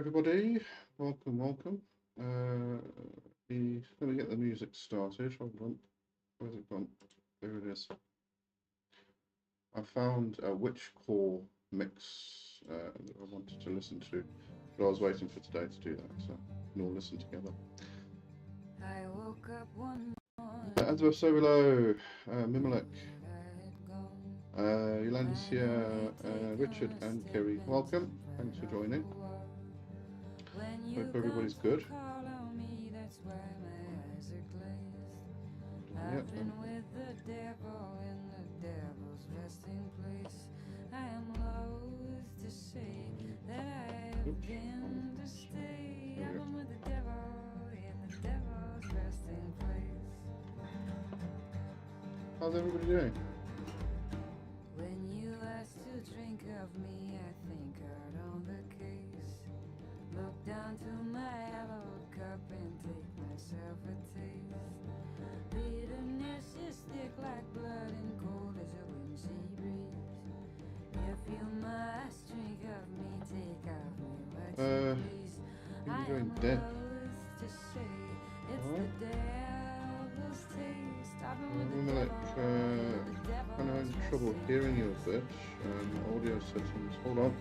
everybody. Welcome, welcome. Let me get the music started. Hold on. Where's it gone? There it is. I found a witch core mix that I wanted to listen to, but I was waiting for today to do that, so we can all listen together. I woke up one Adver Sobolo, Mimilek, Yolanda's here, Richard and Kerry, welcome. Thanks for joining. Hope everybody's good. I've been with the devil in the devil's resting place. I am loath to say that I've been to stay. I've been with the devil in the devil's resting place. How's everybody doing? When you asked to drink of me, I think hard on the case. Look down to my hallowed cup and take myself a taste. Bitterness is thick like blood and cold as a wind sea breeze. If you must drink of me, take of me what you please. I am loath to say it's the devil's taste. I've been with the devil. I'm having trouble hearing you a bit. Audio settings. Hold on.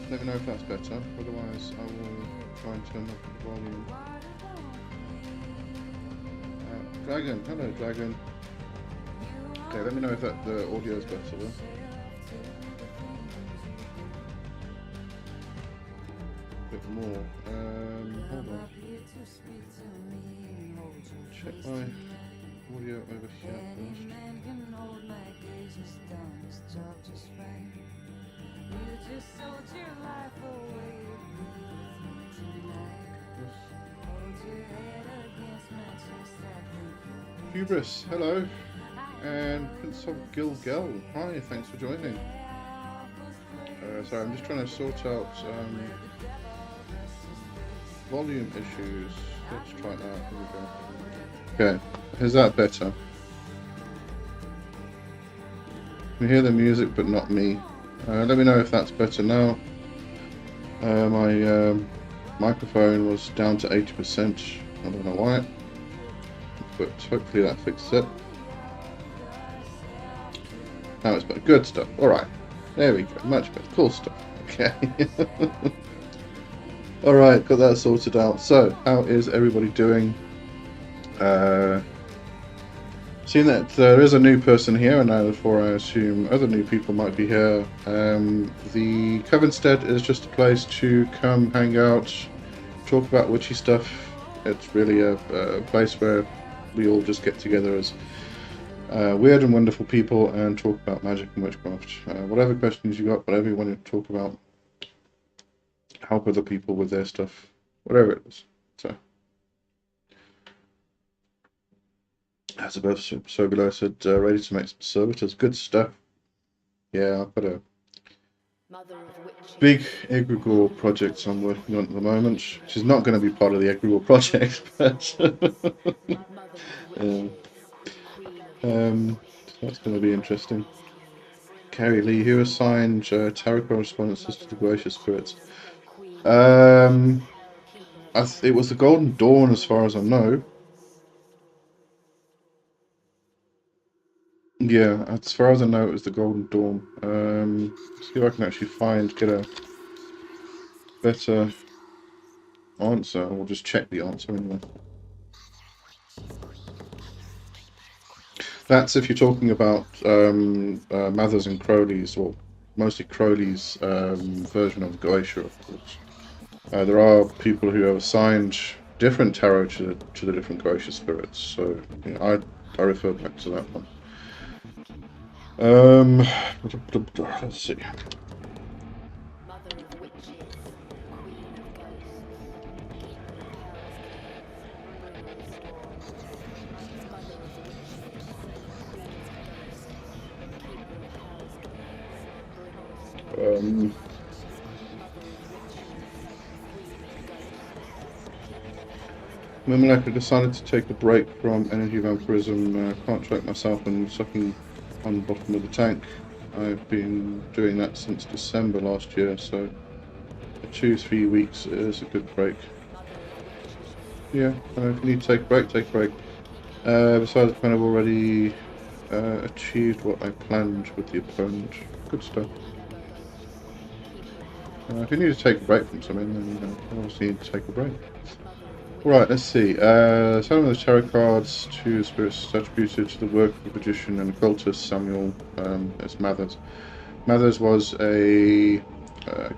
Let me know if that's better. Otherwise, I will try and turn up the volume. Dragon, hello, Dragon. Okay, let me know if the audio is better though. A bit more. Hold on. Check my audio over here first. Hubris, hello. And Prince of Gilgel, hi, thanks for joining. Sorry, I'm just trying to sort out volume issues. Let's try that. Here we go. Okay, is that better? You hear the music, but not me. Let me know if that's better now. My microphone was down to 80%. I don't know why, but hopefully that fixes it. Now it's better. Good stuff. All right, there we go. Much better. Cool stuff. Okay. All right, got that sorted out. So, how is everybody doing? Seeing that there is a new person here, and therefore I assume other new people might be here. The Covenstead is just a place to come hang out, talk about witchy stuff. It's really a place where we all just get together as weird and wonderful people and talk about magic and witchcraft. Whatever questions you got, whatever you want to talk about, help other people with their stuff, whatever it is. So, as above, so below said, ready to make some servitors. Good stuff. Yeah, I've got a big egregore project I'm working on at the moment, which is not going to be part of the egregore project, but that's going to be interesting. Carrie Lee, who assigned tarot correspondences to the Glacier Spirits? It was the Golden Dawn, as far as I know. Yeah, as far as I know, it was the Golden Dawn. See if I can actually get a better answer, or just check the answer anyway. That's if you're talking about Mathers and Crowley's, or mostly Crowley's version of Glacier, of course. There are people who have assigned different tarot to the different Glacier spirits, so you know, I refer back to that one. Let's see. Mimilek, I decided to take a break from energy vampirism. Can't track myself and sucking on the bottom of the tank. I've been doing that since December last year, so 2-3 weeks is a good break. Yeah, if you need to take a break, take a break. Besides, I've kind of already achieved what I planned with the opponent. Good stuff. If you need to take a break from something, then you obviously need to take a break. Right, let's see. Some of the tarot cards to spirits attributed to the work of the magician and occultist Samuel as Mathers. Mathers was a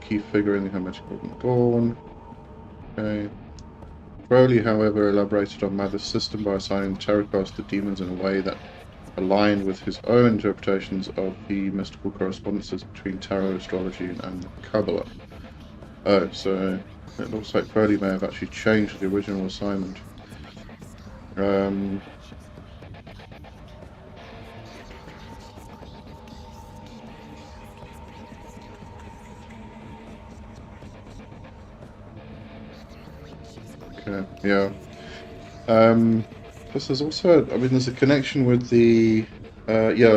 key figure in the Hermetic Golden Dawn. Okay. Crowley, however, elaborated on Mathers' system by assigning the tarot cards to demons in a way that aligned with his own interpretations of the mystical correspondences between tarot, astrology, and Kabbalah. Oh, so it looks like Crowley may have actually changed the original assignment. Okay, yeah. Plus there's also, I mean, there's a connection with the,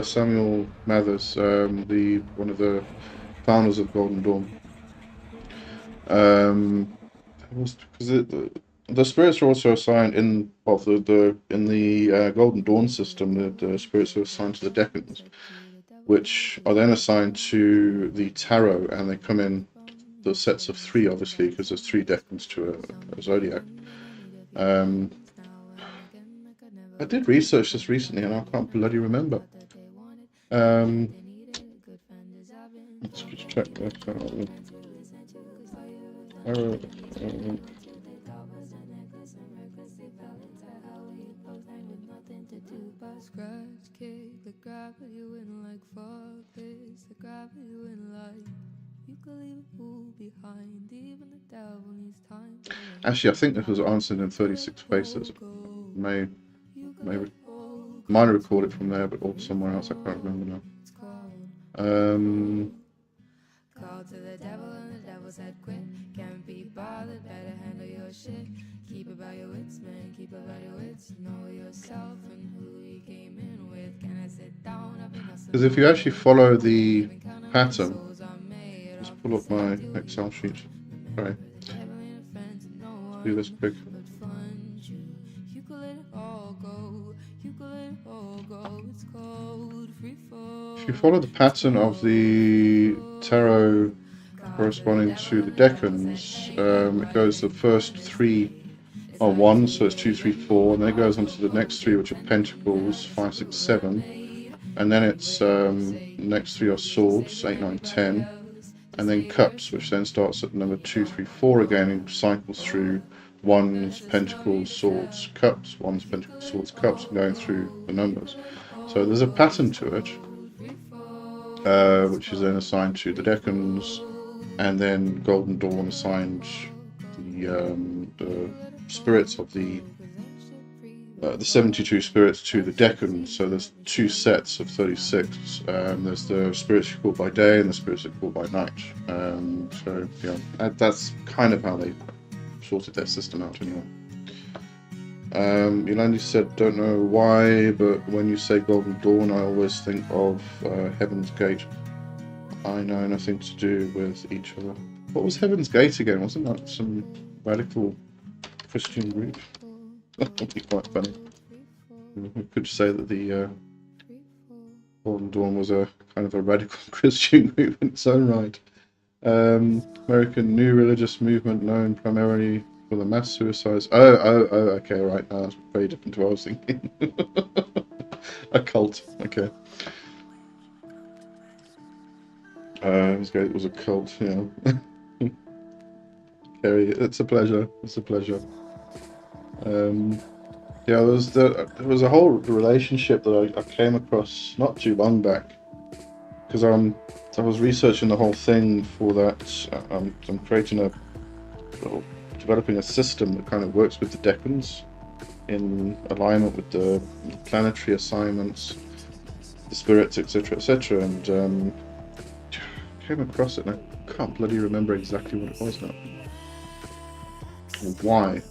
Samuel Mathers, one of the founders of Golden Dawn. Because the spirits are also assigned in the Golden Dawn system. The spirits are assigned to the decans, which are then assigned to the tarot, and they come in the sets of 3, obviously, because there's 3 decans to a zodiac. I did research this recently, and I can't bloody remember. Let's just check that out. Actually, I think this was answered in 36 Faces. Might record it from there, but or somewhere else. I can't remember now. Call to the devil and the devil said quit. Can't be bothered, better handle your shit. Keep about your wits, man, keep about your wits. Know yourself and who you came in with. Can I sit down? Because if you actually follow the pattern, just pull up my Excel sheet. Sorry. Let's do this quick. If you follow the pattern of the tarot corresponding to the decans, it goes the first 3 are 1, so it's 2, 3, 4, and then it goes on to the next 3, which are pentacles, 5, 6, 7, and then it's next 3 are swords, 8, 9, 10, and then cups, which then starts at number 2, 3, 4 again and cycles through 1s, pentacles, swords, cups, 1s, pentacles, swords, cups, going through the numbers. So there's a pattern to it, which is then assigned to the decans, and then Golden Dawn assigned the spirits of the 72 spirits to the decans. So there's 2 sets of 36. There's the spirits you call by day and the spirits that you call by night. So yeah, that's kind of how they sorted their system out anyway. Yolandi said, don't know why, but when you say Golden Dawn, I always think of Heaven's Gate. I know nothing to do with each other. What was Heaven's Gate again? Wasn't that some radical Christian group? That would be quite funny. We could say that the Golden Dawn was a kind of a radical Christian group in its own right. American new religious movement known primarily for the mass suicides. Oh, okay, right. No, that's very different to what I was thinking. A cult, okay. It was a cult, yeah. Kerry, it's a pleasure. It's a pleasure. Yeah, there was a whole relationship that I came across not too long back, because I was researching the whole thing for that. I'm developing a system that kind of works with the decans in alignment with the planetary assignments, the spirits, etc., etc. And came across it, and I can't bloody remember exactly what it was now, or why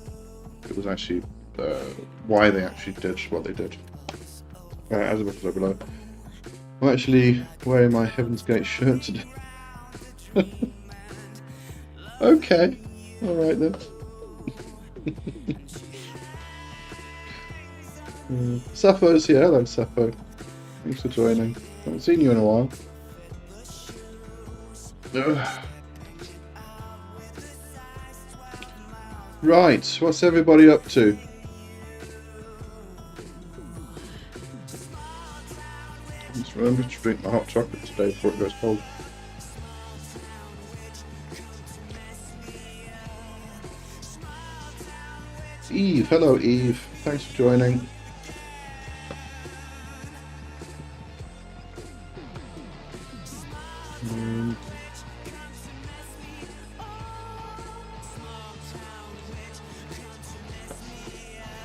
it was actually why they actually did what they did. As above, so below. I'm actually wearing my Heaven's Gate shirt today. Okay, alright then. Sappho's here. Hello, Sappho. Thanks for joining. Haven't seen you in a while. Ugh. Right, what's everybody up to? Just remember to drink my hot chocolate today before it goes cold. Eve, hello Eve. Thanks for joining.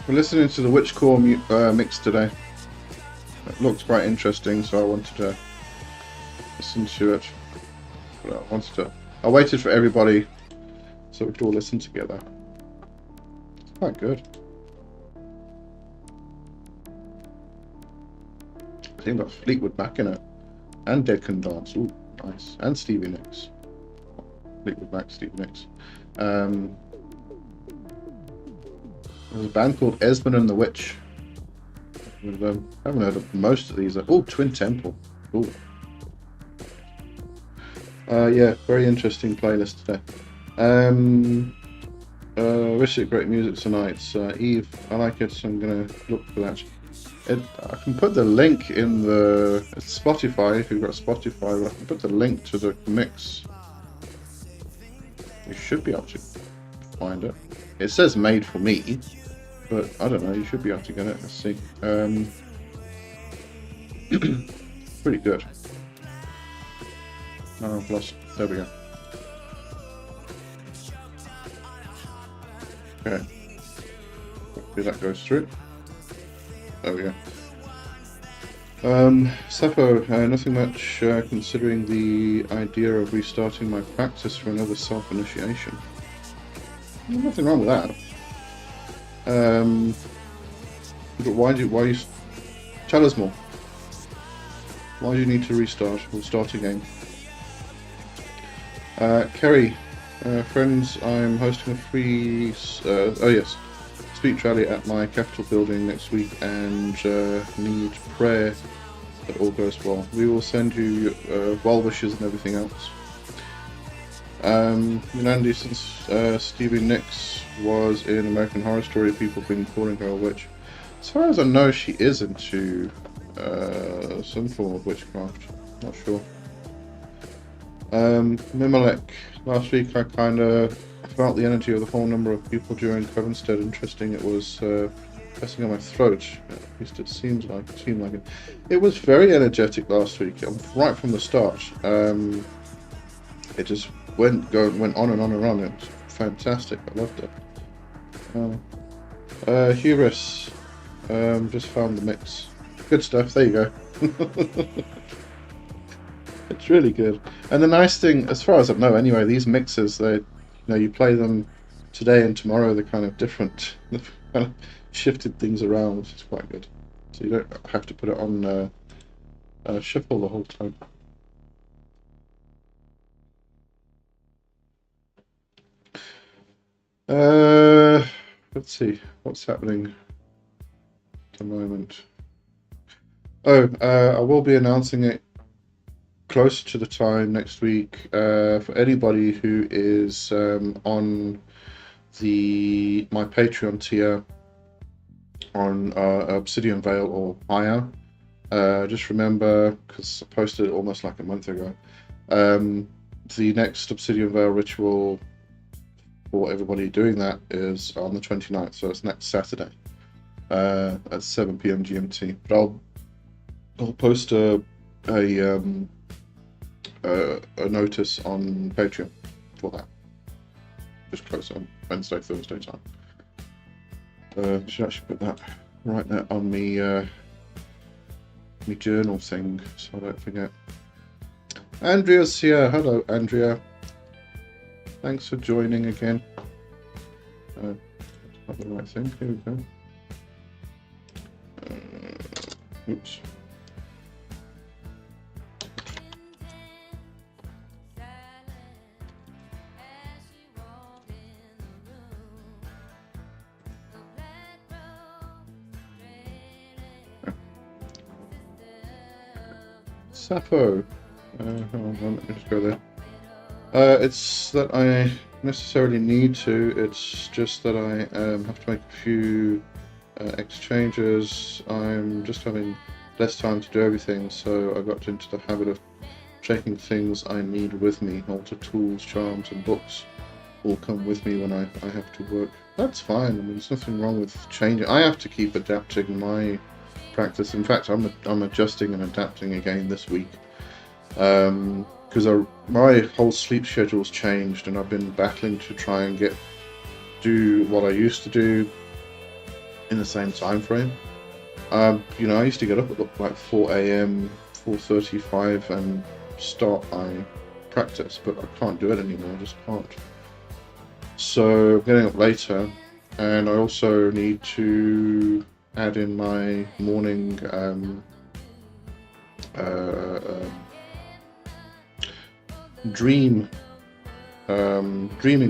We're listening to the Witchcore mix today. It looked quite interesting, so I wanted to listen to it. But I waited for everybody so we could all listen together. It's quite good. I think got Fleetwood Mac in it. And Dead Can Dance. Ooh, nice. And Stevie Nicks. Fleetwood Mac, Stevie Nicks. There's a band called Esmond and the Witch. I haven't heard of most of these. Oh, Twin Temple. Ooh. Yeah, very interesting playlist today. Wish it great music tonight. Eve, I like it, so I'm gonna look for that. I can put the link in it's Spotify if you've got Spotify. But I can put the link to the mix. You should be able to find it. It says made for me, but I don't know. You should be able to get it. Let's see. Pretty good. Oh, plus there we go. Okay. Hopefully that goes through. There we go. Sappho, nothing much considering the idea of restarting my practice for another self-initiation. Nothing wrong with that. But why you tell us more? Why do you need to restart or start again? Kerry, friends, I'm hosting a free speech rally at my Capitol building next week and need prayer that all goes well. We will send you well wishes and everything else. Andy, since Stevie Nicks was in American Horror Story, people have been calling her a witch. As far as I know, she is into some form of witchcraft. Not sure. Mimalek, last week I kind of felt the energy of the whole number of people during Covenstead. Interesting, it was pressing on my throat. At least it seemed like it. It was very energetic last week, right from the start. It just went on and on and on. It was fantastic. I loved it. Hubris, just found the mix. Good stuff. There you go. It's really good. And the nice thing, as far as I know, anyway, these mixes, you play them today and tomorrow. They're kind of different. They've kind of shifted things around, which is quite good. So you don't have to put it on shuffle the whole time. Let's see what's happening at the moment. I will be announcing it closer to the time next week. For anybody who is on my Patreon tier on Obsidian Vale or higher, just remember, because I posted it almost like a month ago, the next Obsidian Vale ritual for everybody doing that is on the 29th, so it's next Saturday at 7 PM GMT. But I'll post a notice on Patreon for that. Just close on Wednesday, Thursday time. Should actually put that right there on me journal thing, so I don't forget. Andrea's here. Hello, Andrea. Thanks for joining again. Not the right thing. Here we go. Oops. Sappho. Hold on, let me just go there. It's that I necessarily need to. It's just that I have to make a few exchanges. I'm just having less time to do everything, so I got into the habit of taking things I need with me. All the tools, charms, and books all come with me when I have to work. That's fine. I mean, there's nothing wrong with changing. I have to keep adapting my practice. In fact, I'm adjusting and adapting again this week. Because my whole sleep schedule's changed, and I've been battling to try and do what I used to do in the same time frame. I used to get up at like 4 a.m., 4:35, and start my practice, but I can't do it anymore. I just can't. So I'm getting up later, and I also need to add in my morning dreaming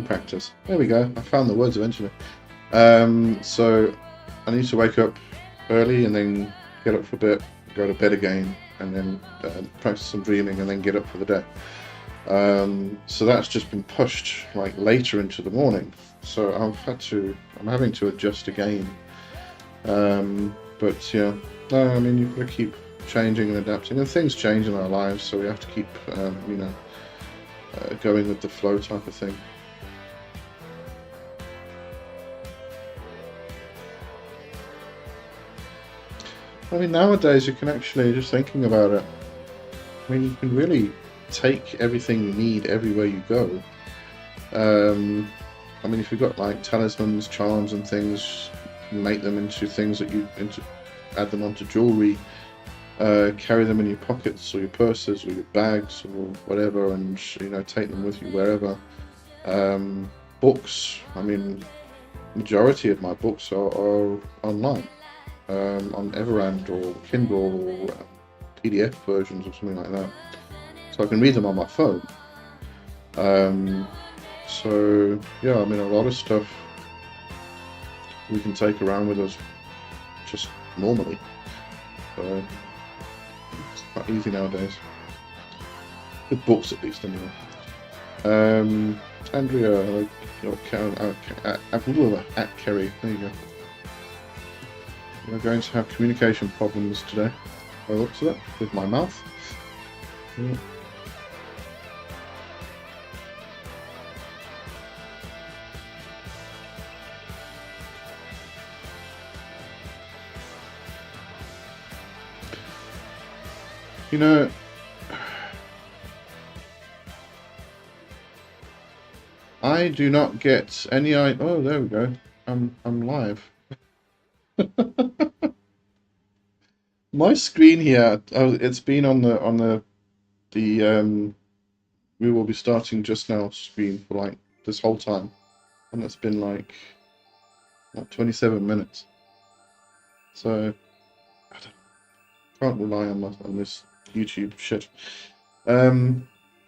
practice. There we go. I found the words eventually. So I need to wake up early and then get up for a bit, go to bed again, and then practice some dreaming and then get up for the day. So that's just been pushed like later into the morning. So I'm having to adjust again. But yeah, no, I mean, you've got to keep changing and adapting, and things change in our lives, so we have to keep, going with the flow type of thing. I mean, nowadays you can actually, just thinking about it, I mean, you can really take everything you need everywhere you go. I mean, if you've got like talismans, charms, and things, make them into things that add them onto jewelry, carry them in your pockets or your purses or your bags or whatever, and take them with you wherever. Books, I mean, majority of my books are online, on Everand or Kindle or PDF versions or something like that, so I can read them on my phone. So yeah, I mean, a lot of stuff we can take around with us just normally. So it's quite easy nowadays. With books, at least, anyway. Andrea, at Kerry, there you go. We're going to have communication problems today. I looked at it with my mouth. Yeah. I do not get any. Oh, there we go. I'm live. My screen here. It's been on the we will be starting just now screen for like this whole time, and it's been like 27 minutes. So I can't rely on this YouTube shit.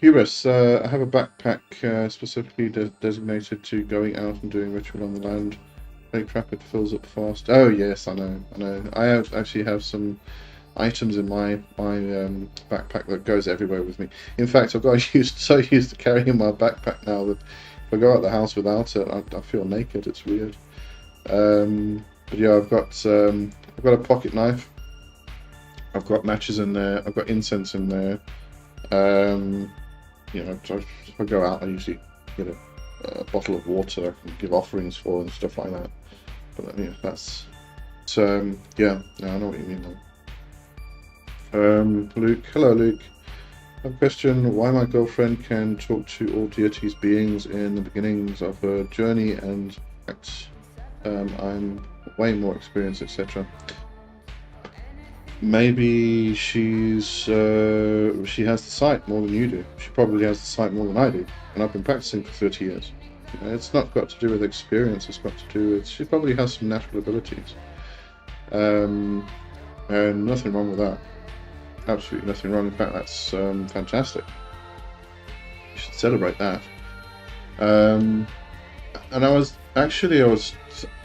Hubris, I have a backpack specifically designated to going out and doing ritual on the land. Very crap, it fills up fast. Oh yes, I know. I actually have some items in my backpack that goes everywhere with me. In fact, I've got so used to carrying my backpack now that if I go out the house without it, I feel naked. It's weird. But yeah, I've got a pocket knife. I've got matches in there. I've got incense in there. If I go out, I usually get a bottle of water I can give offerings for and stuff like that. But that's. Yeah, no, I know what you mean though. Luke, hello Luke. I have a question: why my girlfriend can talk to all deities beings in the beginnings of her journey, and I'm way more experienced, etc. Maybe she has the sight more than you do. She probably has the sight more than I do, and I've been practicing for 30 years. It's not got to do with experience. It's got to do with she probably has some natural abilities, and nothing wrong with that. Absolutely nothing wrong. In fact, that's fantastic. You should celebrate that. And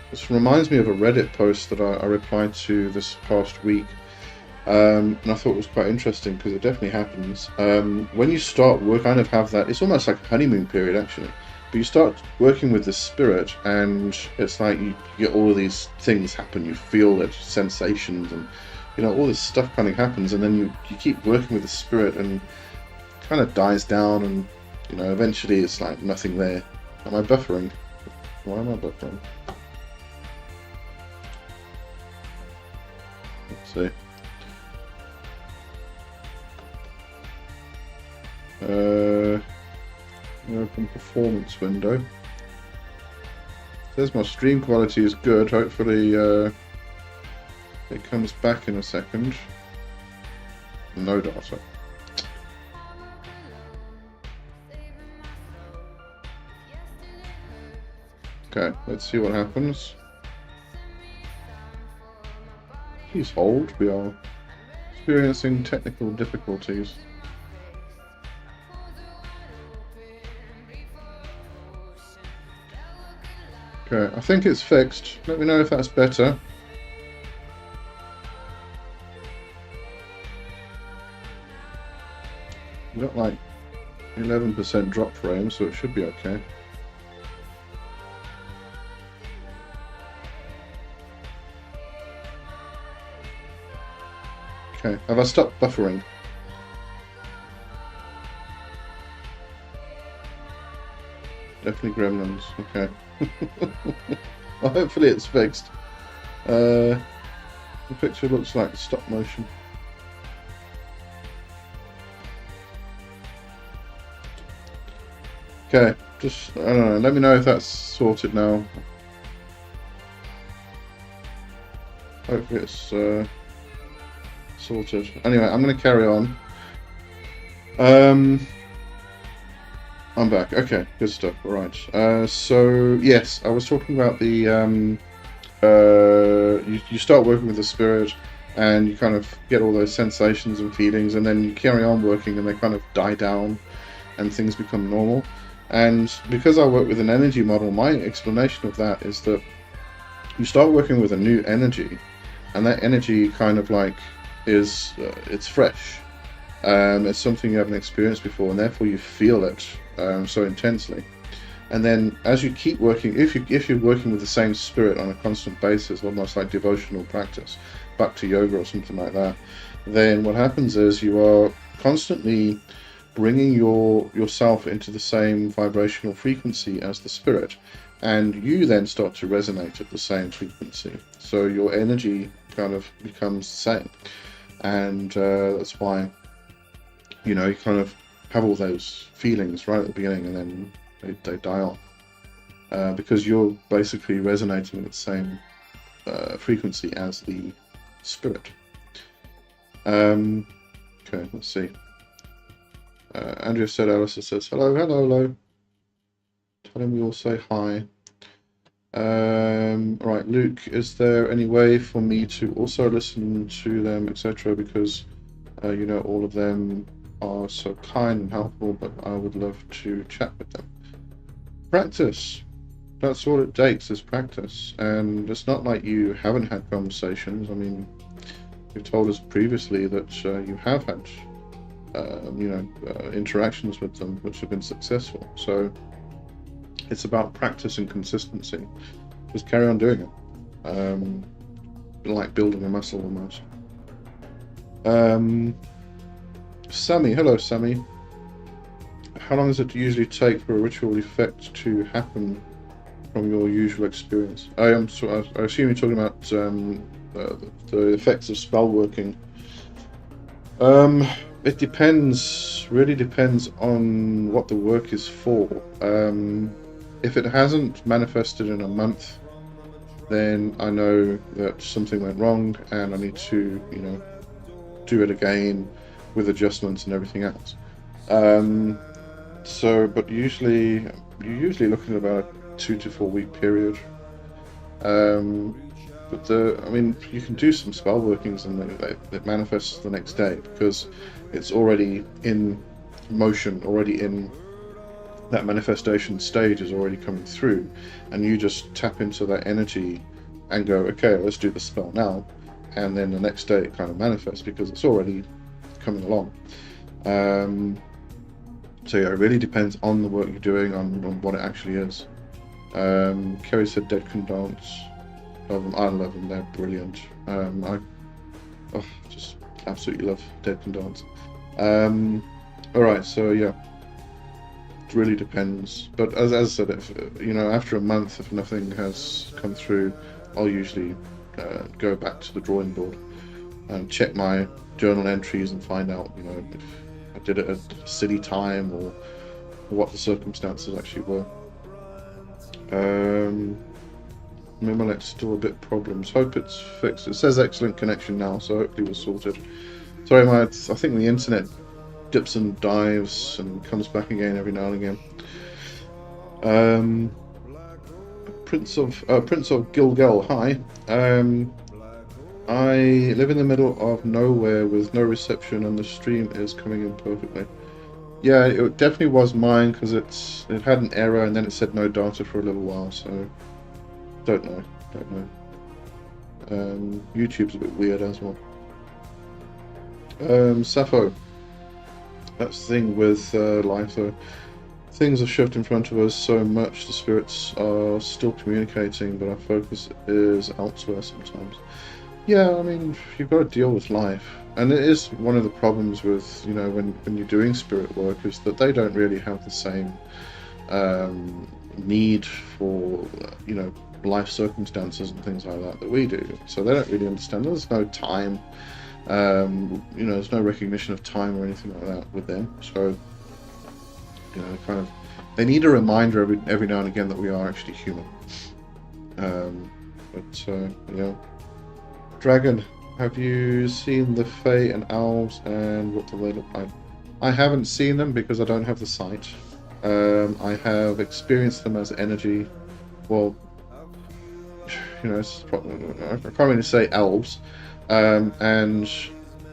this reminds me of a Reddit post that I replied to this past week. And I thought it was quite interesting because it definitely happens. When you start work, kind of have that. It's almost like a honeymoon period, actually. But you start working with the spirit, and it's like you get all of these things happen. You feel it, sensations, and all this stuff kind of happens. And then you keep working with the spirit, and it kind of dies down, and eventually it's like nothing there. Am I buffering? Why am I buffering? Let's see. Open performance window. Says my stream quality is good. Hopefully it comes back in a second. No data. Okay, let's see what happens. Please hold. We are experiencing technical difficulties. Okay, I think it's fixed. Let me know if that's better. We've got like 11% drop frame, so it should be okay. Okay, have I stopped buffering? Definitely gremlins, okay. Well, hopefully it's fixed. The picture looks like stop motion. Okay, just, I don't know, let me know if that's sorted now. Hopefully it's sorted. Anyway, I'm going to carry on. I'm back. Okay, good stuff. All right. So yes, I was talking about the you start working with the spirit, and you kind of get all those sensations and feelings, and then you carry on working, and they kind of die down, and things become normal. And because I work with an energy model, my explanation of that is that you start working with a new energy, and that energy kind of like is it's fresh. It's something you haven't experienced before, and therefore you feel it so intensely. And then as you keep working, if you're working with the same spirit on a constant basis, almost like devotional practice, bhakti yoga or something like that, then what happens is you are constantly bringing yourself into the same vibrational frequency as the spirit, and you then start to resonate at the same frequency. So your energy kind of becomes the same, and that's why you kind of have all those feelings right at the beginning, and then they die off because you're basically resonating at the same frequency as the spirit. Okay, let's see. Andrea said, Alistair says, hello. Tell him we all say hi. Right, Luke, is there any way for me to also listen to them, etc.? Because all of them are so kind and helpful, but I would love to chat with them. Practice. That's all it takes, is practice. And it's not like you haven't had conversations. I mean, you've told us previously that you have had interactions with them which have been successful. So it's about practice and consistency. Just carry on doing it. Like building a muscle almost. Sammy, hello Sammy. How long does it usually take for a ritual effect to happen from your usual experience? I assume you're talking about the effects of spell working. It depends, really depends on what the work is for. If it hasn't manifested in a month, then I know that something went wrong and I need to, do it again with adjustments and everything else. But usually, you're usually looking at about a 2 to 4 week period. But you can do some spell workings and it manifests the next day because it's already in motion, already in that manifestation stage is already coming through, and you just tap into that energy and go, okay, let's do the spell now, and then the next day it kind of manifests because it's already coming along. So yeah, it really depends on the work you're doing, on what it actually is. Kerry said Dead Can Dance. Love them. I love them. They're brilliant. I just absolutely love Dead Can Dance. Alright, so yeah, it really depends. But as I said, if after a month, if nothing has come through, I'll usually go back to the drawing board and check my journal entries and find out, if I did it at a silly time or what the circumstances actually were. Mimilec's still a bit problems. Hope it's fixed. It says excellent connection now, so hopefully we're sorted. Sorry, I think the internet dips and dives and comes back again every now and again. Prince of Gilgal, hi. I live in the middle of nowhere with no reception, and the stream is coming in perfectly. Yeah, it definitely was mine because it had an error and then it said no data for a little while. So don't know. YouTube's a bit weird as well. Sappho. That's the thing with life though. Things are shoved in front of us so much, the spirits are still communicating, but our focus is elsewhere sometimes. Yeah, I mean, you've got to deal with life. And it is one of the problems with, when you're doing spirit work, is that they don't really have the same need for, life circumstances and things like that we do. So they don't really understand. There's no time, there's no recognition of time or anything like that with them. So, they need a reminder every now and again that we are actually human. Dragon, have you seen the Fae and Elves and what do they look like? I haven't seen them because I don't have the sight. I have experienced them as energy. Well, I can't really say elves. And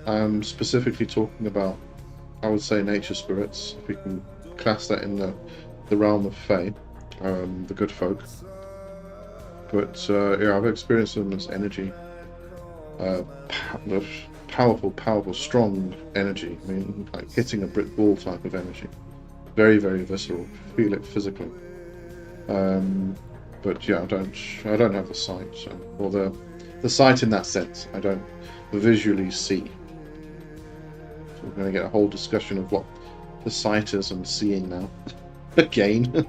I'm specifically talking about, I would say, nature spirits, if we can class that in the realm of Fae, the good folk. But I've experienced them as energy. Powerful, strong energy. I mean, like hitting a brick wall type of energy. Very, very visceral. Feel it physically. But yeah, I don't have the sight, or the sight in that sense. I don't visually see. So we're going to get a whole discussion of what the sight is and seeing now. Again.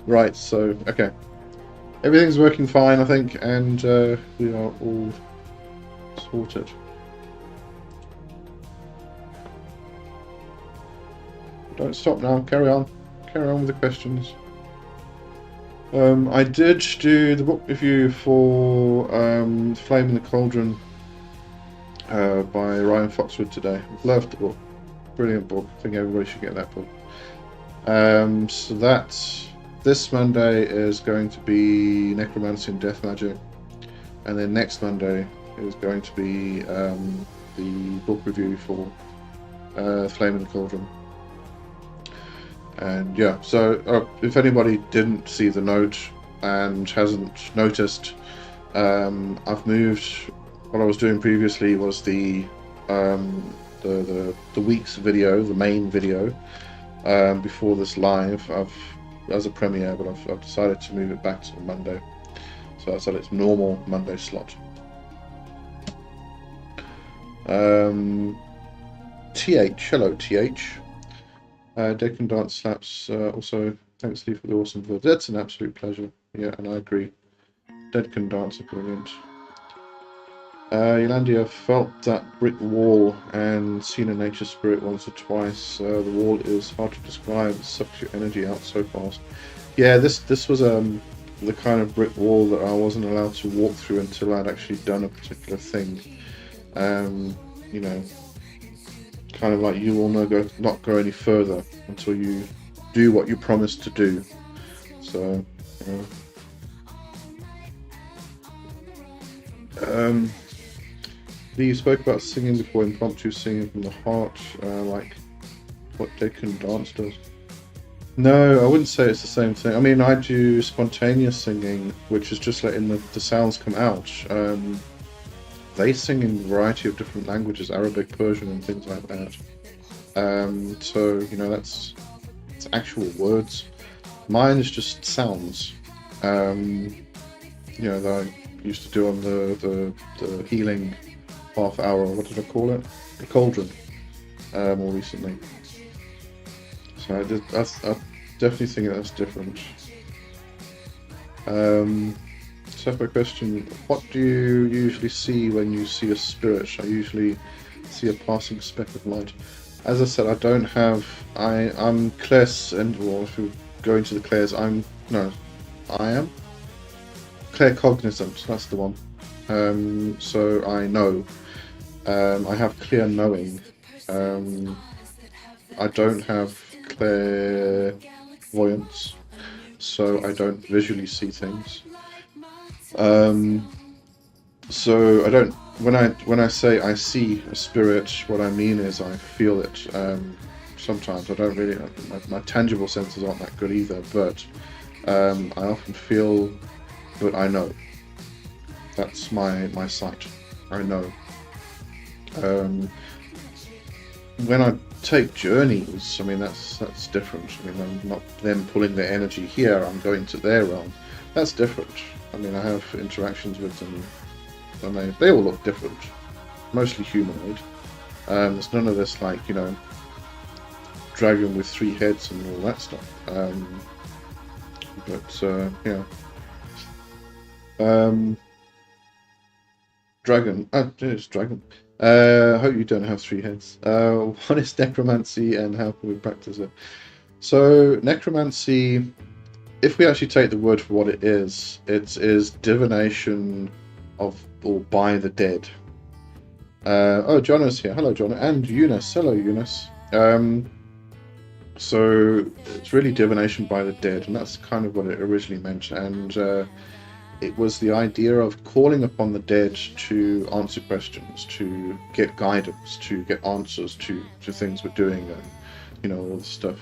Right, so okay. Everything's working fine, I think, and we are all sorted. Don't stop now. Carry on with the questions. I did do the book review for Flame in the Cauldron by Ryan Foxwood today. Loved the book. Brilliant book. I think everybody should get that book. So that's this Monday is going to be Necromancy and Death Magic, and then next Monday is going to be the book review for Flame in the Cauldron. And yeah, so if anybody didn't see the note and hasn't noticed, I've moved. What I was doing previously was the week's video, the main video, before this live. As a premiere, but I've decided to move it back to Monday, so that's at its normal Monday slot. Hello TH. Dead Can Dance slaps. Also, thanks Lee for the awesome vlog. That's an absolute pleasure. Yeah, and I agree. Dead Can Dance are brilliant. Yolanda felt that brick wall and seen a nature spirit once or twice. The wall is hard to describe. It sucks your energy out so fast. Yeah, this was the kind of brick wall that I wasn't allowed to walk through until I'd actually done a particular thing. Kind of like you will not go any further until you do what you promised to do. So, you spoke about singing before, impromptu singing from the heart, like what Dead Can Dance does. No, I wouldn't say it's the same thing. I mean, I do spontaneous singing, which is just letting the sounds come out. They sing in a variety of different languages, Arabic, Persian, and things like that. So, you know, it's actual words. Mine is just sounds. You know, that I used to do on the healing half hour, what did I call it? The cauldron, more recently. So I definitely think that's different. Separate question, what do you usually see when you see a spirit? I usually see a passing speck of light. As I said, I don't have, I'm clairs, and well, if we go into the clairs, I am claircognizant, that's the one. So I know. I have clear knowing. I don't have clairvoyance, so I don't visually see things. So I don't. When I say I see a spirit, what I mean is I feel it. Sometimes I don't really. My tangible senses aren't that good either, but I often feel. But I know. That's my sight. I know. When I take journeys, I mean that's different. I mean, I'm not them pulling their energy here. I'm going to their realm. That's different. I mean, I have interactions with them, and they all look different. Mostly humanoid. There's none of this, like, you know, dragon with 3 heads and all that stuff. Yeah. Dragon. It's dragon. I hope you don't have 3 heads. What is necromancy and how can we practice it? So, necromancy, if we actually take the word for what it is divination of or by the dead. Jono's here. Hello, Jono. And Eunice. Hello, Eunice. So it's really divination by the dead, and that's kind of what it originally meant. And it was the idea of calling upon the dead to answer questions, to get guidance, to get answers to things we're doing, and, you know, all this stuff.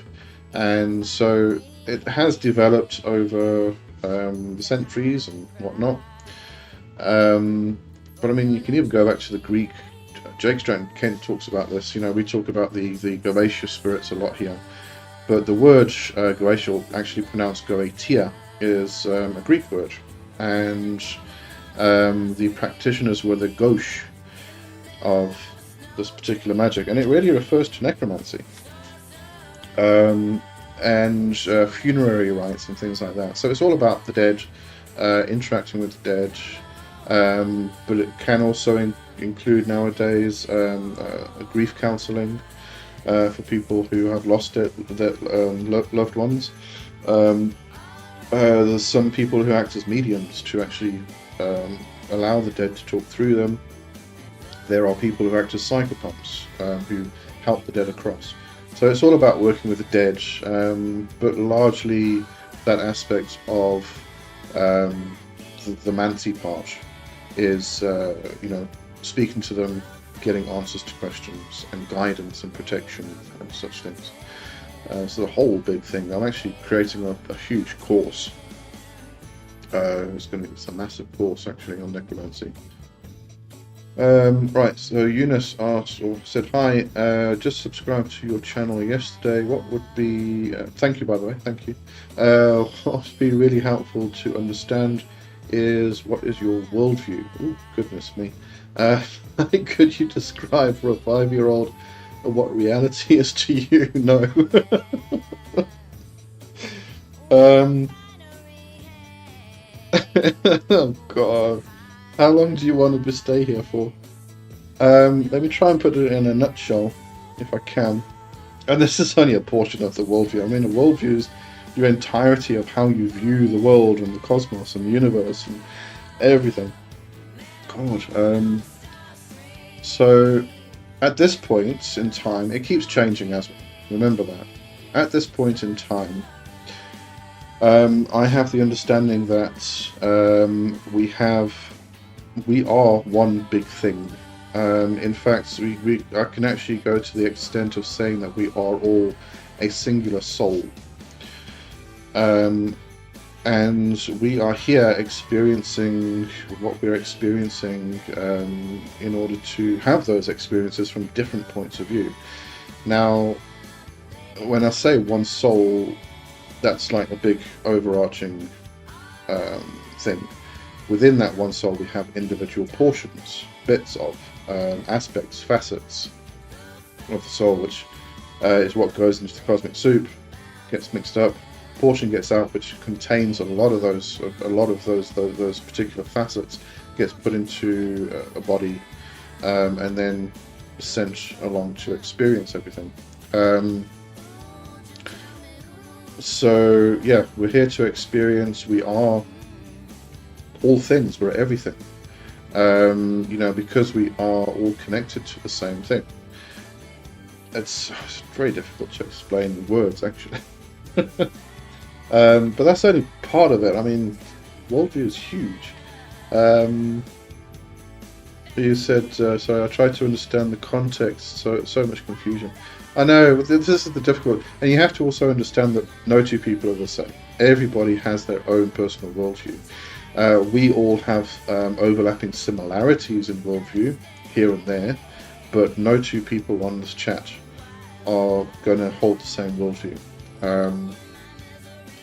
And so it has developed over the centuries and whatnot. But I mean, you can even go back to the Greek. Jake Stratton Kent talks about this. You know, we talk about the Goetia spirits a lot here. But the word Goetia, actually pronounced Goetia, is a Greek word. And the practitioners were the gauche of this particular magic. And it really refers to necromancy. And funerary rites and things like that. So it's all about the dead, interacting with the dead, but it can also include nowadays grief counselling for people who have lost their loved ones. There's some people who act as mediums to actually allow the dead to talk through them. There are people who act as psychopomps who help the dead across. So it's all about working with the dead, but largely that aspect of the mancy part is, you know, speaking to them, getting answers to questions, and guidance and protection and such things. So the whole big thing. I'm actually creating a huge course. It's a massive course actually on necromancy. Right, so Eunice asked or said, hi, just subscribed to your channel yesterday. What would be, thank you by the way, thank you. What would be really helpful to understand is, what is your worldview? Oh, goodness me. Could you describe for a 5-year-old what reality is to you? No. Oh God. How long do you want to stay here for? Let me try and put it in a nutshell, if I can. And this is only a portion of the worldview. I mean, the worldview is your entirety of how you view the world and the cosmos and the universe and everything. God. So, at this point in time, it keeps changing as well. Remember that. At this point in time, I have the understanding that we are one big thing. In fact, I can actually go to the extent of saying that we are all a singular soul. And we are here experiencing what we're experiencing in order to have those experiences from different points of view. Now, when I say one soul, that's like a big overarching thing. Within that one soul, we have individual portions, bits of aspects, facets of the soul, which is what goes into the cosmic soup, gets mixed up. Portion gets out, which contains a lot of those particular facets, gets put into a body, and then sent along to experience everything. So yeah, we're here to experience. We are all things. We're everything. Because we are all connected to the same thing. It's very difficult to explain in words, actually. But that's only part of it. I mean, worldview is huge. You said, sorry, I tried to understand the context, so much confusion. I know, this is the difficult, and you have to also understand that no two people are the same. Everybody has their own personal worldview. We all have overlapping similarities in worldview, here and there, but no two people on this chat are going to hold the same worldview.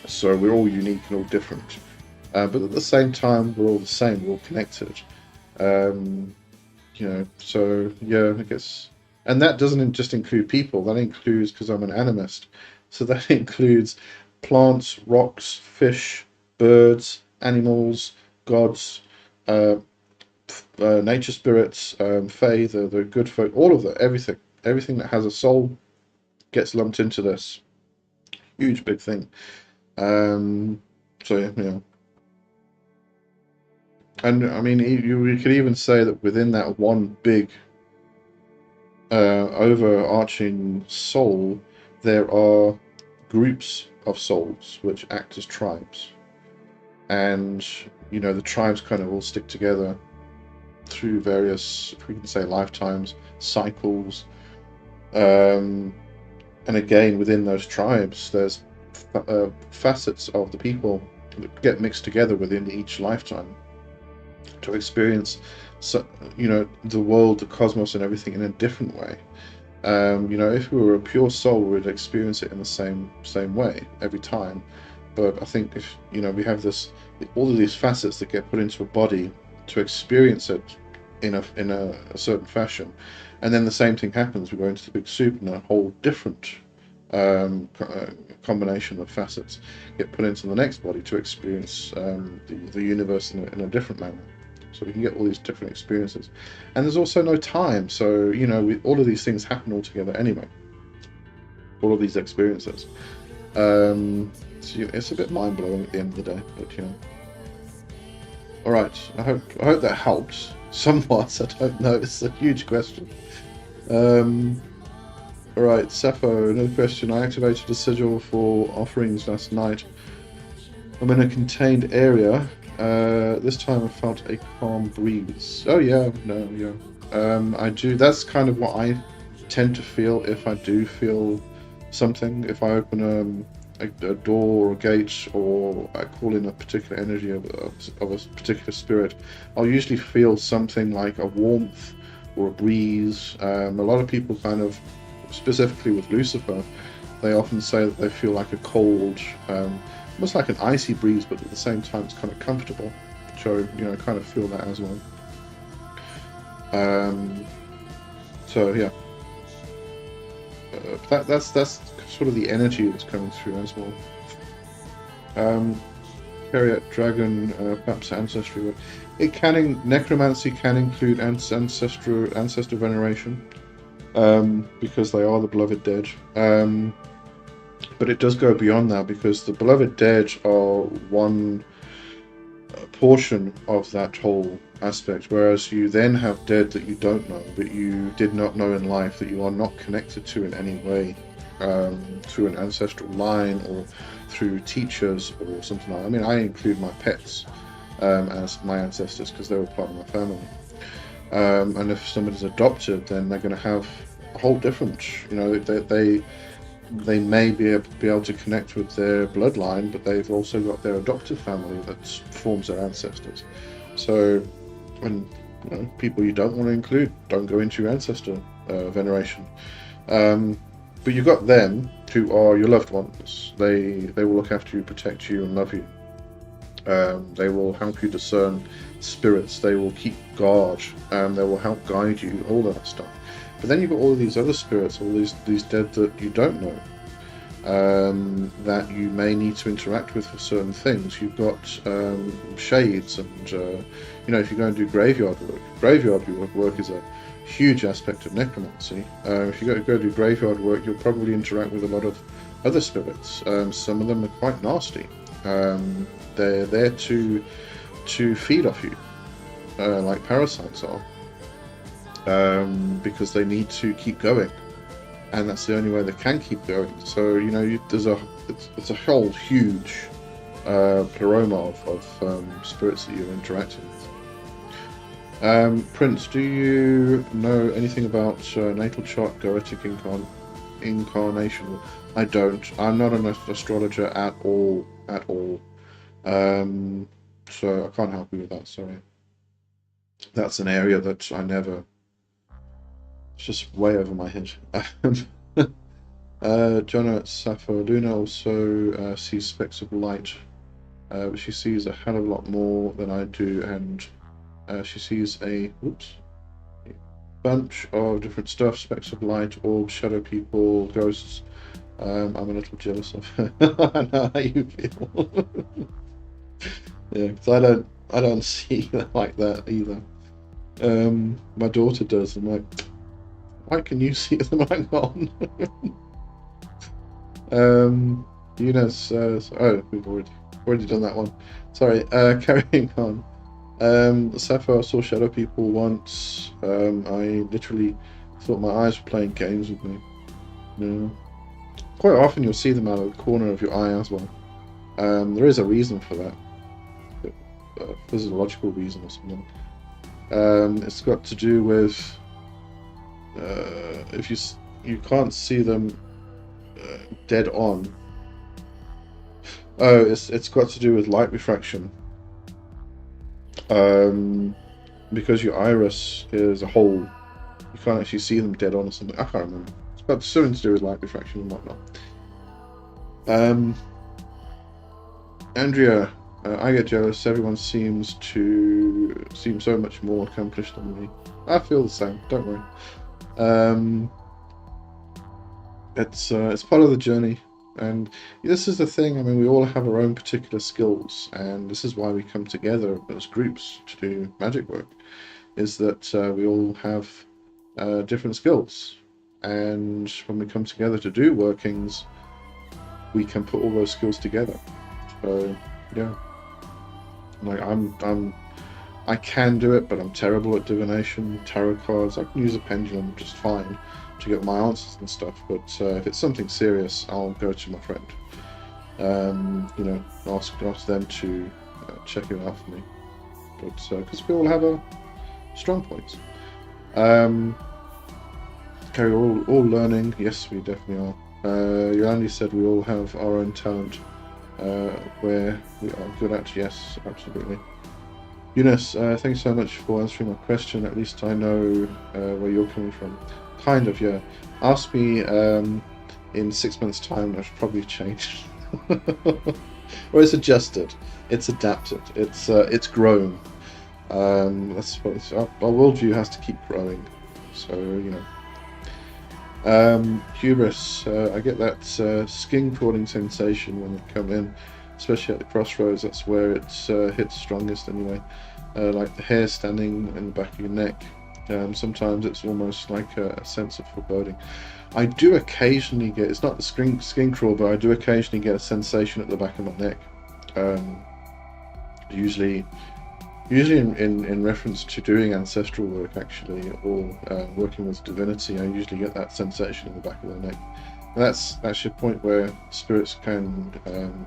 So we're all unique and all different. But at the same time, we're all the same, we're all connected. So yeah, I guess. And that doesn't just include people, that includes, because I'm an animist, so that includes plants, rocks, fish, birds, animals, gods, nature spirits, fae, the good folk, all of that, everything that has a soul gets lumped into this huge big thing. So yeah. And I mean, you could even say that within that one big overarching soul, there are groups of souls which act as tribes, and the tribes kind of all stick together through various, if we can say, lifetimes, cycles, and again within those tribes there's facets of the people that get mixed together within each lifetime to experience the world, the cosmos, and everything in a different way. If we were a pure soul, we'd experience it in the same way every time. But I think if we have all of these facets that get put into a body to experience it in a certain fashion, and then the same thing happens. We go into the big soup, and a whole different combination of facets get put into the next body to experience the universe in a different manner. So we can get all these different experiences, and there's also no time. So all of these things happen all together anyway. All of these experiences. So it's a bit mind blowing at the end of the day, but All right. I hope that helped somewhat. I don't know. It's a huge question. All right, Sappho. Another question. I activated a sigil for offerings last night. I'm in a contained area. This time I felt a calm breeze. Oh yeah, no, yeah. I do. That's kind of what I tend to feel if I do feel something. If I open a door or a gate, or I call in a particular energy of a particular spirit, I'll usually feel something like a warmth or a breeze. A lot of people kind of, specifically with Lucifer, they often say that they feel like a cold, almost like an icy breeze, but at the same time it's kind of comfortable. So kind of feel that as well. So yeah, that's sort of the energy that's coming through as well. Chariot dragon, perhaps ancestry. Necromancy can include ancestor veneration, because they are the beloved dead. But it does go beyond that, because the beloved dead are one portion of that whole aspect, whereas you then have dead that you don't know, that you did not know in life, that you are not connected to in any way, through an ancestral line or through teachers or something like that. I mean, I include my pets as my ancestors because they were part of my family. And if somebody's adopted, then they're going to have a whole different, they may be able to connect with their bloodline, but they've also got their adoptive family that forms their ancestors. So, and people you don't want to include, don't go into your ancestor veneration. But you've got them who are your loved ones. They will look after you, protect you, and love you. They will help you discern spirits. They will keep guard. They will help guide you. All of that stuff. But then you've got all of these other spirits, all these dead that you don't know, that you may need to interact with for certain things. You've got shades, and if you go and do graveyard work is a huge aspect of necromancy. If you go do graveyard work, you'll probably interact with a lot of other spirits. Some of them are quite nasty. They're there to feed off you, like parasites are. Because they need to keep going, and that's the only way they can keep going. So it's a whole huge pleroma of spirits that you're interacting with. Prince, do you know anything about natal chart goetic incarnation? I don't. I'm not an astrologer at all. So I can't help you with that. Sorry. That's an area that I never. It's just way over my head. Jonah Sappho Luna also sees specks of light, but she sees a hell of a lot more than I do, and she sees a bunch of different stuff: specks of light, orbs, shadow people, ghosts. I'm a little jealous of her. I know how you feel. Yeah, because I don't see like that either. My daughter does. I'm like, why can you see them? Hang on. Eunice, we've already done that one. Sorry, carrying on. Sapphire saw shadow people once. I literally thought my eyes were playing games with me. Yeah. Quite often you'll see them out of the corner of your eye as well. There is a reason for that. A physiological reason or something. It's got to do with if you can't see them dead on. Oh, it's got to do with light refraction. Because your iris is a hole, you can't actually see them dead on or something. I can't remember. It's got something to do with light refraction and whatnot. Andrea, I get jealous. Everyone seems so much more accomplished than me. I feel the same. Don't worry. It's part of the journey, and this is the thing. I mean, we all have our own particular skills, and this is why we come together as groups to do magic work. Is that we all have different skills, and when we come together to do workings, we can put all those skills together. So yeah, like I can do it, but I'm terrible at divination, tarot cards. I can use a pendulum just fine to get my answers and stuff, but if it's something serious, I'll go to my friend. Ask them to check it out for me. But because we all have a strong points. Okay, we're all learning. Yes, we definitely are. Yolandi said we all have our own talent where we are good at. Yes, absolutely. Eunice, thanks so much for answering my question. At least I know where you're coming from. Kind of, yeah. Ask me in 6 months' time, I've probably changed. Or it's adjusted. It's adapted. It's grown. That's what our worldview has to keep growing. So, hubris, I get that skin crawling sensation when I come in, especially at the crossroads. That's where it hits strongest anyway. Like the hair standing in the back of your neck. Sometimes it's almost like a sense of foreboding. I do occasionally get, it's not the skin crawl, but I do occasionally get a sensation at the back of my neck. Usually in reference to doing ancestral work, actually, or working with divinity, I usually get that sensation in the back of the neck. And that's actually a point where spirits can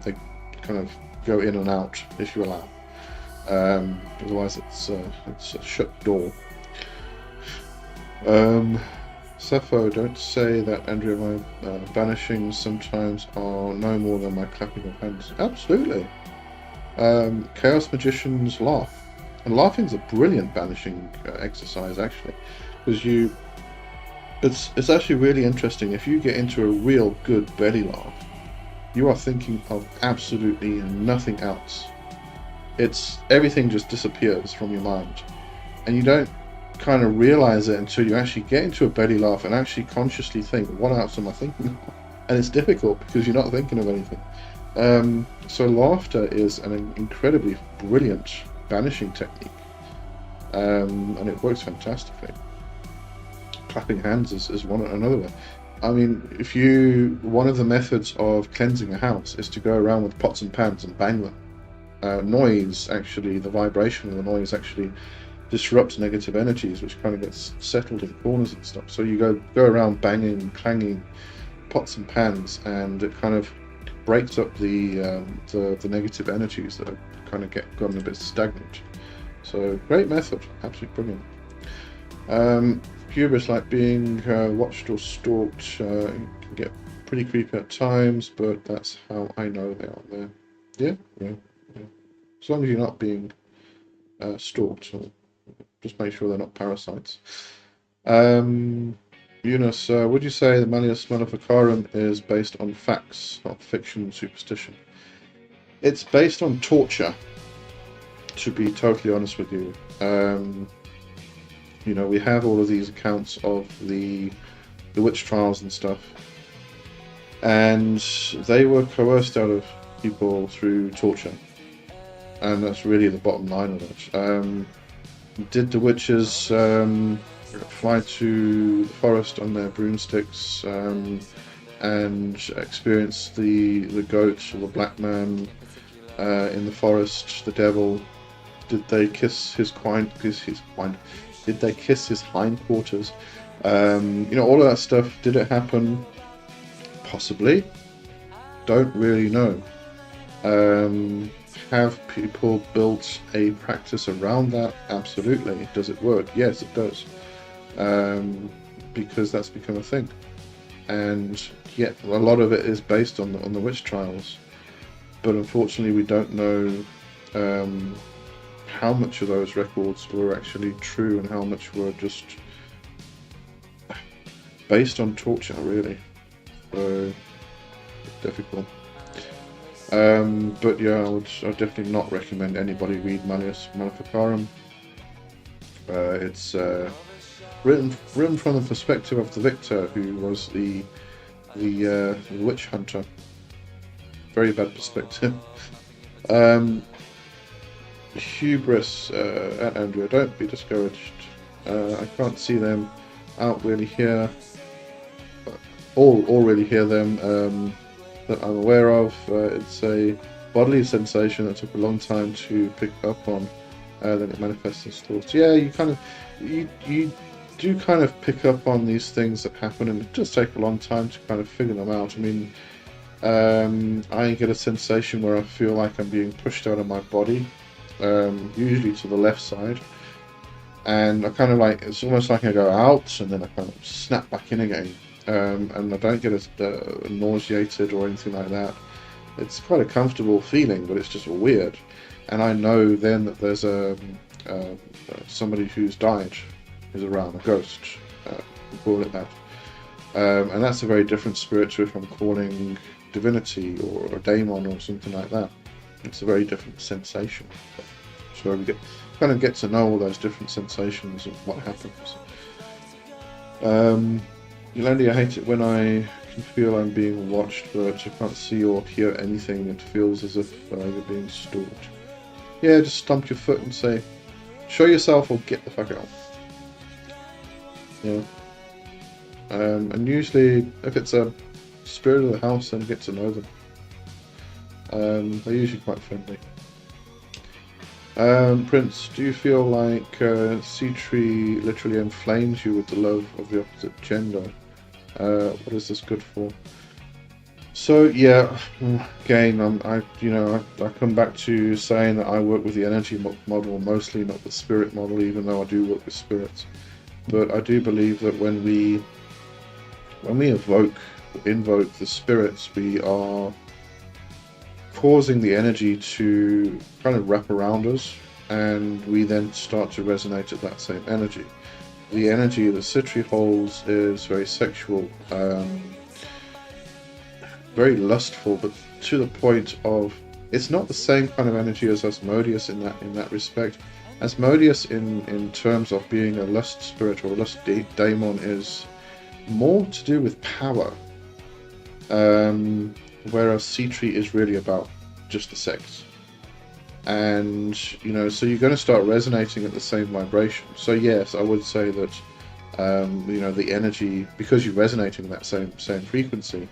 they kind of go in and out if you allow. Otherwise, it's a shut door. Sappho, don't say that, Andrea. My banishings sometimes are no more than my clapping of hands. Absolutely. Chaos magicians laugh, and laughing's a brilliant banishing exercise, actually, because it's actually really interesting. If you get into a real good belly laugh, you are thinking of absolutely nothing else. It's everything just disappears from your mind, and you don't kind of realize it until you actually get into a belly laugh and actually consciously think, what else am I thinking? And it's difficult because you're not thinking of anything. So laughter is an incredibly brilliant banishing technique, and it works fantastically. Clapping hands is another way. I mean, one of the methods of cleansing a house is to go around with pots and pans and bang them. Noise, actually, the vibration of the noise actually disrupts negative energies, which kind of gets settled in corners and stuff. So you go around banging, clanging pots and pans, and it kind of breaks up the negative energies that are kind of gotten a bit stagnant. So great method, absolutely brilliant. Hubris, like being watched or stalked, can get pretty creepy at times, but that's how I know they are there. Yeah. As long as you're not being stalked, or just make sure they're not parasites. Eunice, would you say the Malleus Maleficarum is based on facts, not fiction and superstition? It's based on torture, to be totally honest with you. We have all of these accounts of the witch trials and stuff, and they were coerced out of people through torture, and that's really the bottom line of it. Did the witches fly to the forest on their broomsticks and experience the goat or the black man in the forest, the devil? Did they kiss his Did they kiss his hindquarters? All of that stuff. Did it happen? Possibly. Don't really know. Have people built a practice around that? Absolutely. Does it work? Yes, it does. Because that's become a thing. And yet, a lot of it is based on the witch trials. But unfortunately, we don't know how much of those records were actually true and how much were just based on torture, really. So, difficult. But yeah, I'd definitely not recommend anybody read Malleus Maleficarum. It's written from the perspective of the victor, who was the witch hunter. Very bad perspective. Hubris at Andrea, don't be discouraged. I can't see them out really here, or really hear them that I'm aware of. It's a bodily sensation that took a long time to pick up on. Then it manifests as thoughts. Yeah, you do kind of pick up on these things that happen, and it does take a long time to kind of figure them out. I mean, I get a sensation where I feel like I'm being pushed out of my body. Usually to the left side, and I kind of it's almost like I go out and then I kind of snap back in again, and I don't get as nauseated or anything like that. It's quite a comfortable feeling, but it's just weird, and I know then that there's somebody who's died is around, a ghost, we call it that, and that's a very different spirit to if I'm calling divinity or a daemon or something like that. It's a very different sensation. So we kind of get to know all those different sensations of what happens. Yolandi, I hate it when I can feel I'm being watched, but I can't see or hear anything. It feels as if you're being stalked. Yeah, just stomp your foot and say, show yourself or get the fuck out. Yeah. And usually, if it's a spirit of the house, then you get to know them. They're usually quite friendly. Prince, do you feel like Sea Tree literally inflames you with the love of the opposite gender? What is this good for? So yeah, again, I come back to saying that I work with the energy model mostly, not the spirit model, even though I do work with spirits. But I do believe that when we when we invoke the spirits, we are causing the energy to kind of wrap around us, and we then start to resonate at that same energy. The energy that Citri holds is very sexual, very lustful, but to the point of it's not the same kind of energy as Asmodeus in that respect. Asmodeus, in terms of being a lust spirit or a lust daemon, is more to do with power, whereas Citri is really about just the sex. And so you're going to start resonating at the same vibration. So yes, I would say that the energy, because you're resonating that same frequency,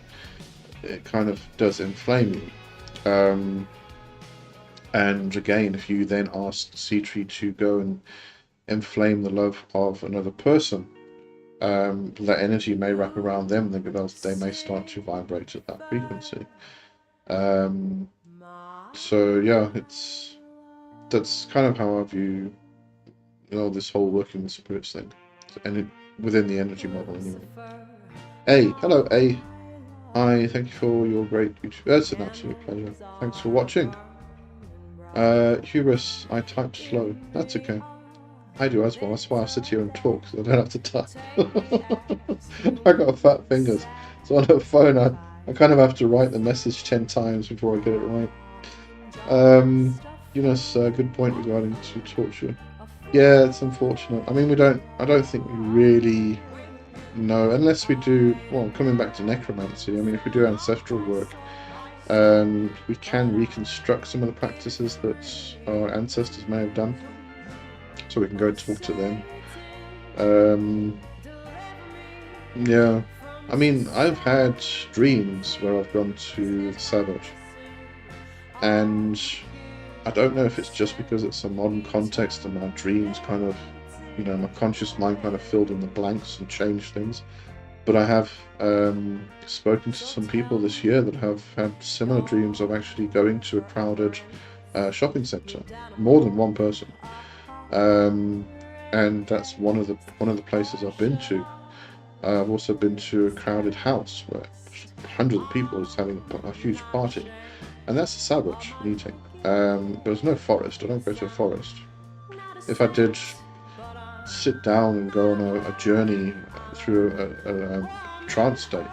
it kind of does inflame you. And again, if you then ask Citri to go and inflame the love of another person, that energy may wrap around them, they may start to vibrate at that frequency. So yeah, that's kind of how I view this whole working with spirits thing, and within the energy model anyway. Hey, hello, A. Hi, thank you for your great YouTube. That's an absolute pleasure. Thanks for watching. Hubris, I typed slow. That's okay. I do as well. That's why I sit here and talk, so I don't have to type. I got fat fingers, so on a phone I kind of have to write the message 10 times before I get it right. Eunice, good point regarding to torture. Yeah, it's unfortunate. I mean, I don't think we really know, unless we do, well, coming back to necromancy, I mean, if we do ancestral work, we can reconstruct some of the practices that our ancestors may have done, so we can go talk to them. Yeah, I mean, I've had dreams where I've gone to the Sabbath, and I don't know if it's just because it's a modern context and my dreams kind of, my conscious mind kind of filled in the blanks and changed things. But I have spoken to some people this year that have had similar dreams of actually going to a crowded shopping centre, more than one person, and that's one of the places I've been to. I've also been to a crowded house where hundreds of people is having a huge party, and that's a Sabbath meeting. There's no forest. I don't go to a forest. If I did sit down and go on a journey through a trance state,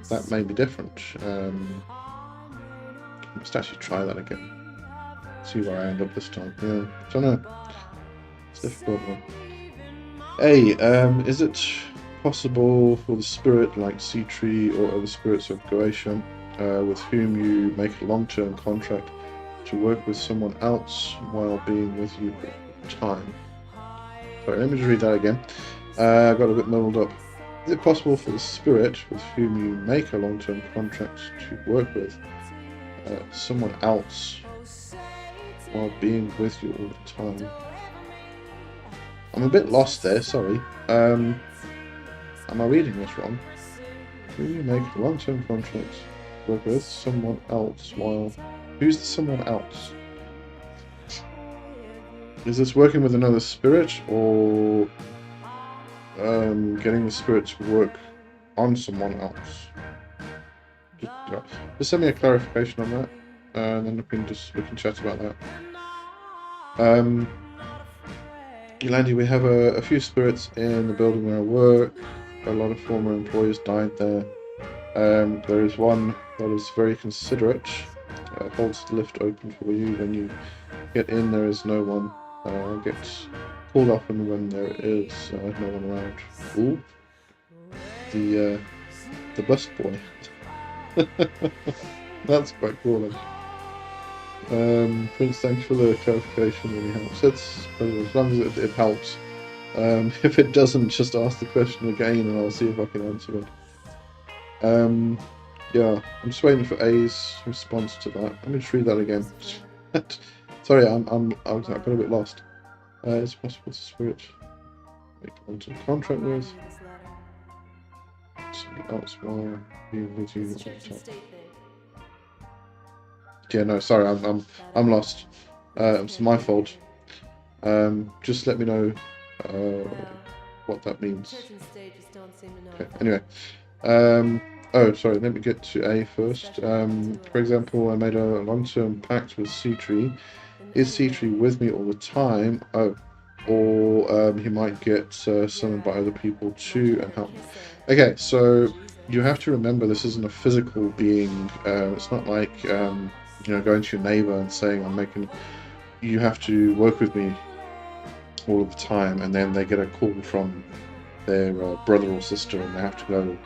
that may be different. I must actually try that again. See where I end up this time. Yeah, I don't know. It's a difficult one. Hey, is it possible for the spirit like Citri or other spirits of Goetia, with whom you make a long-term contract, to work with someone else while being with you at the time? Sorry, let me just read that again. I got a bit muddled up. Is it possible for the spirit with whom you make a long-term contract to work with someone else while being with you all the time? I'm a bit lost there, sorry. Am I reading this wrong? Do you make a long-term contract to work with someone else while... Who's the someone else? Is this working with another spirit, or getting the spirit to work on someone else? Just send me a clarification on that, and then we can chat about that. Yolandi, we have a few spirits in the building where I work. A lot of former employees died there. There is one that is very considerate, holds the lift open for you. When you get in, there is no one. Gets pulled off, and when there is no one around. Ooh, the bus boy. That's quite cool. Prince, thanks for the clarification. Really helps. As long as it helps. If it doesn't, just ask the question again, and I'll see if I can answer it. Yeah, I'm just waiting for A's response to that. Let me just read that again. Sorry, I got a bit lost. It's possible to spirit make onto a contract with someone else while being with you all the time. Yeah, no, sorry, I'm lost. It's my fault. Just let me know what that means. Church and state just don't seem to know. Okay, anyway. Oh, sorry, let me get to A first. For example, I made a long-term pact with C-Tree. Is C-Tree with me all the time? Oh, or he might get summoned by other people too and help. Okay, so you have to remember this isn't a physical being. It's not like you know, going to your neighbor and saying, "I'm making." You have to work with me all of the time, and then they get a call from their brother or sister, and they have to go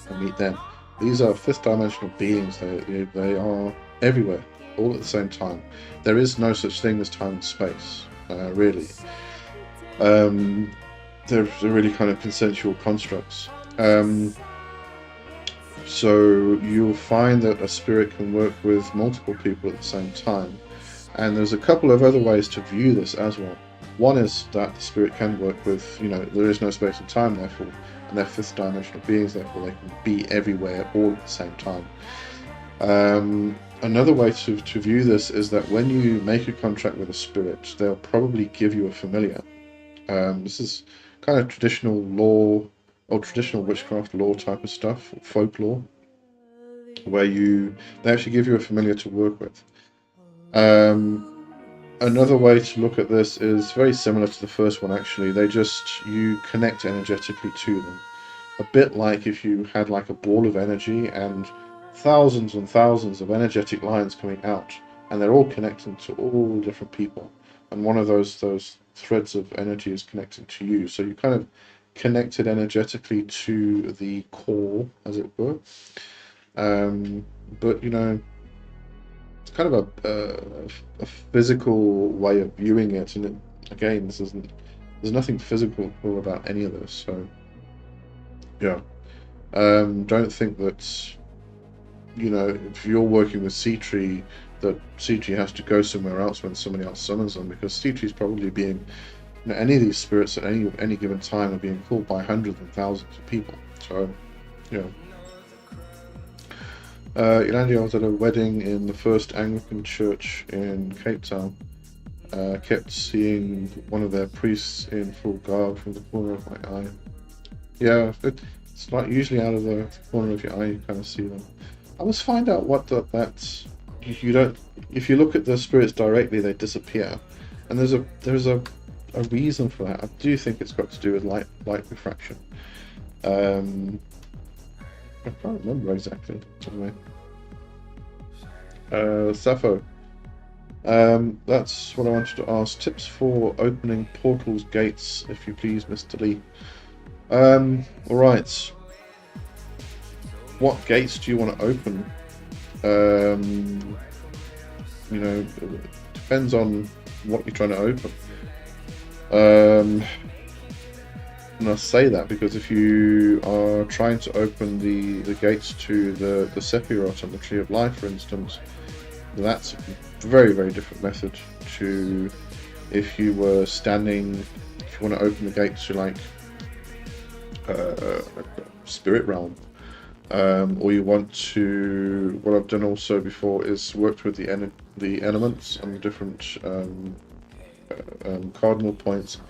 and meet them. These are fifth dimensional beings. They are everywhere, all at the same time. There is no such thing as time and space, really. They're really kind of consensual constructs. So you'll find that a spirit can work with multiple people at the same time. And there's a couple of other ways to view this as well. One is that the spirit can work with, you know, there is no space and time, therefore, and they're fifth dimensional beings, therefore they can be everywhere all at the same time. Another way to view this is that when you make a contract with a spirit, they'll probably give you a familiar. This is kind of traditional law or traditional witchcraft law type of stuff, or folklore, where they actually give you a familiar to work with. Another way to look at this is very similar to the first one, actually. You connect energetically to them. A bit like if you had like a ball of energy and thousands and thousands of energetic lines coming out, and they're all connecting to all different people. And one of those threads of energy is connected to you. So you kind of connected energetically to the core, as it were. But, you know, it's kind of a physical way of viewing it, and again, there's nothing physical about any of this, so yeah. Don't think that, you know, if you're working with C-Tree, that C-Tree has to go somewhere else when somebody else summons them, because C-Tree is probably being, you know, any of these spirits at any given time are being called by hundreds and thousands of people, so yeah. Yolandi, I was at a wedding in the First Anglican Church in Cape Town. Kept seeing one of their priests in full garb from the corner of my eye. Yeah, it's like usually out of the corner of your eye you kind of see them. I must find out what that's. You don't. If you look at the spirits directly, they disappear, and there's a reason for that. I do think it's got to do with light refraction. I can't remember exactly. Anyway. Sappho. That's what I wanted to ask. Tips for opening portals, gates, if you please, Mr. Lee. Alright. What gates do you want to open? You know, it depends on what you're trying to open. And I say that because if you are trying to open the gates to the Sephiroth and the Tree of Life, for instance, that's a very, very different method to if you were standing, if you want to open the gates to like Spirit Realm, or you want to, what I've done also before is worked with the elements and the different cardinal points,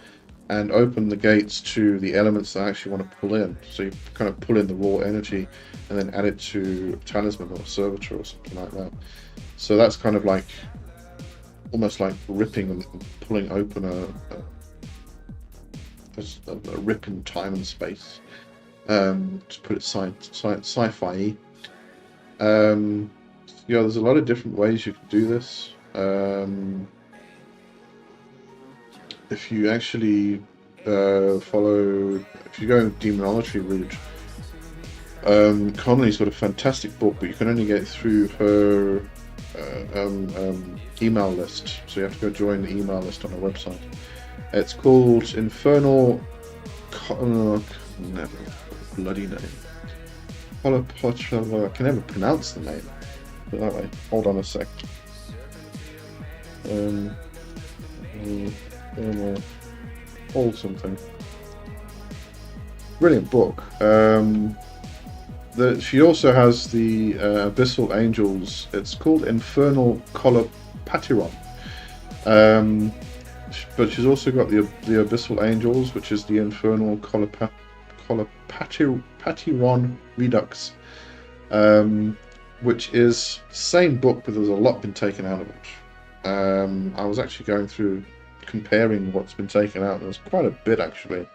and open the gates to the elements that I actually want to pull in. So you kind of pull in the raw energy and then add it to Talisman or Servitor or something like that. So that's kind of like, almost like ripping and pulling open a rip in time and space. To put it sci-fi-y. Yeah, there's a lot of different ways you can do this. If you actually if you go demonology route, Connolly's got a fantastic book, but you can only get through her email list, so you have to go join the email list on her website. It's called Infernal... never bloody name. I can never pronounce the name. Put it that way. Hold on a sec. Hold something. Brilliant book. She also has the Abyssal Angels. It's called Infernal Colopatiron. but she's also got the Abyssal Angels, which is the Infernal Colopatyron Redux, which is the same book, but there's a lot been taken out of it. I was actually going through comparing what's been taken out, and there's quite a bit actually.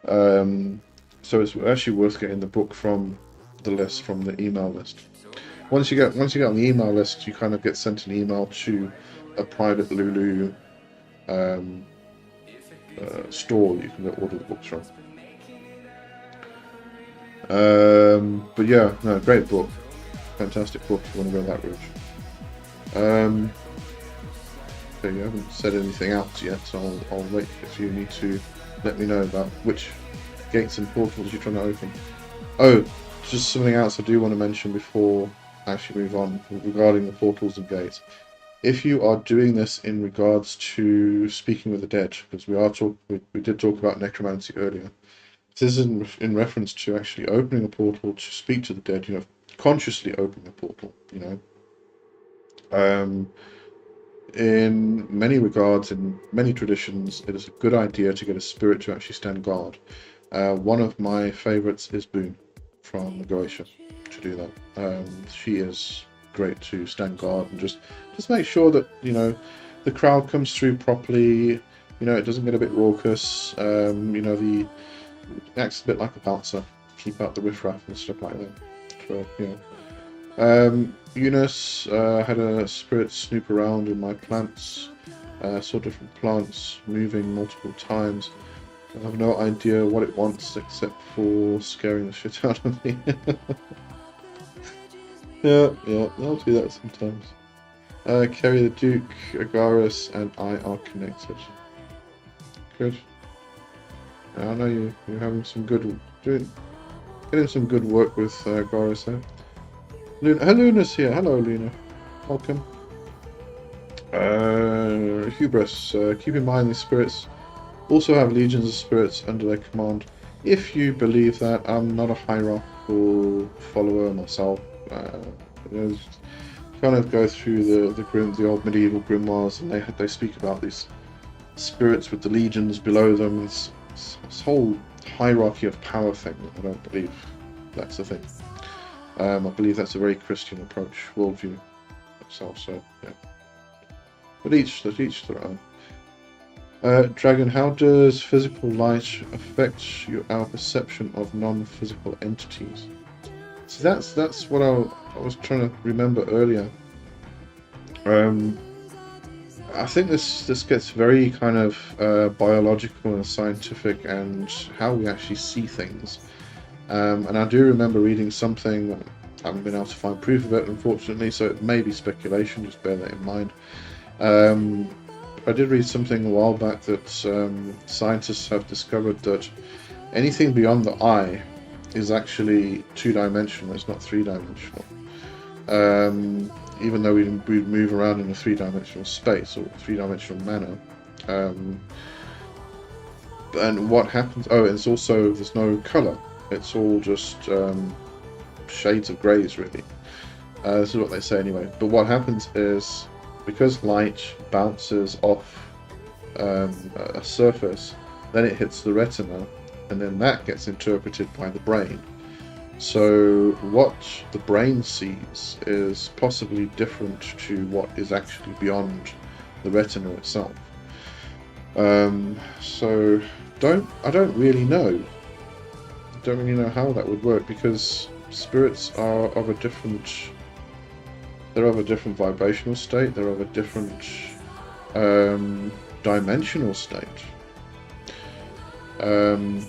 So it's actually worth getting the book from the list, from the email list. Once you get on the email list, you kind of get sent an email to a private Lulu store you can order the books from. But yeah, no, great book, fantastic book if you want to go that route. Okay, you haven't said anything else yet, so I'll wait if you need to let me know about which gates and portals you're trying to open. Oh, just something else I do want to mention before I actually move on regarding the portals and gates. If you are doing this in regards to speaking with the dead, because we did talk about necromancy earlier. This is in reference to actually opening a portal to speak to the dead. You know, consciously opening a portal. You know, in many regards, in many traditions, it is a good idea to get a spirit to actually stand guard. One of my favourites is Boone from Goetia to do that. She is great to stand guard and just make sure that, you know, the crowd comes through properly. You know, it doesn't get a bit raucous. You know, it acts a bit like a bouncer, keep out the riffraff and stuff like that. So, you know. Eunice had a spirit snoop around in my plants, saw different plants moving multiple times. I have no idea what it wants except for scaring the shit out of me. yeah, I'll do that sometimes. Kerry the Duke, Agaris, and I are connected. Good. I know you're having some getting some good work with Agaris there. Luna's here. Hello, Luna. Welcome. Hubris. Keep in mind, these spirits also have legions of spirits under their command. If you believe that, I'm not a hierarchical follower myself. Kind of go through the old medieval grimoires, and they speak about these spirits with the legions below them. It's this whole hierarchy of power thing. I don't believe that's the thing. I believe that's a very Christian approach, worldview itself. So yeah, but each their own. Dragon, how does physical light affect our perception of non-physical entities? So that's what I was trying to remember earlier. I think this gets very kind of biological and scientific, and how we actually see things. And I do remember reading something. I haven't been able to find proof of it, unfortunately, so it may be speculation. Just bear that in mind. I did read something a while back that scientists have discovered that anything beyond the eye is actually two-dimensional. It's not three-dimensional. Even though we move around in a three-dimensional space or three-dimensional manner. And what happens? Oh, it's also there's no color. It's all just shades of greys, really. This is what they say anyway. But what happens is, because light bounces off a surface, then it hits the retina, and then that gets interpreted by the brain. So what the brain sees is possibly different to what is actually beyond the retina itself. So I don't really know. Don't really know how that would work, because spirits are of a different. They're of a different vibrational state. They're of a different dimensional state. And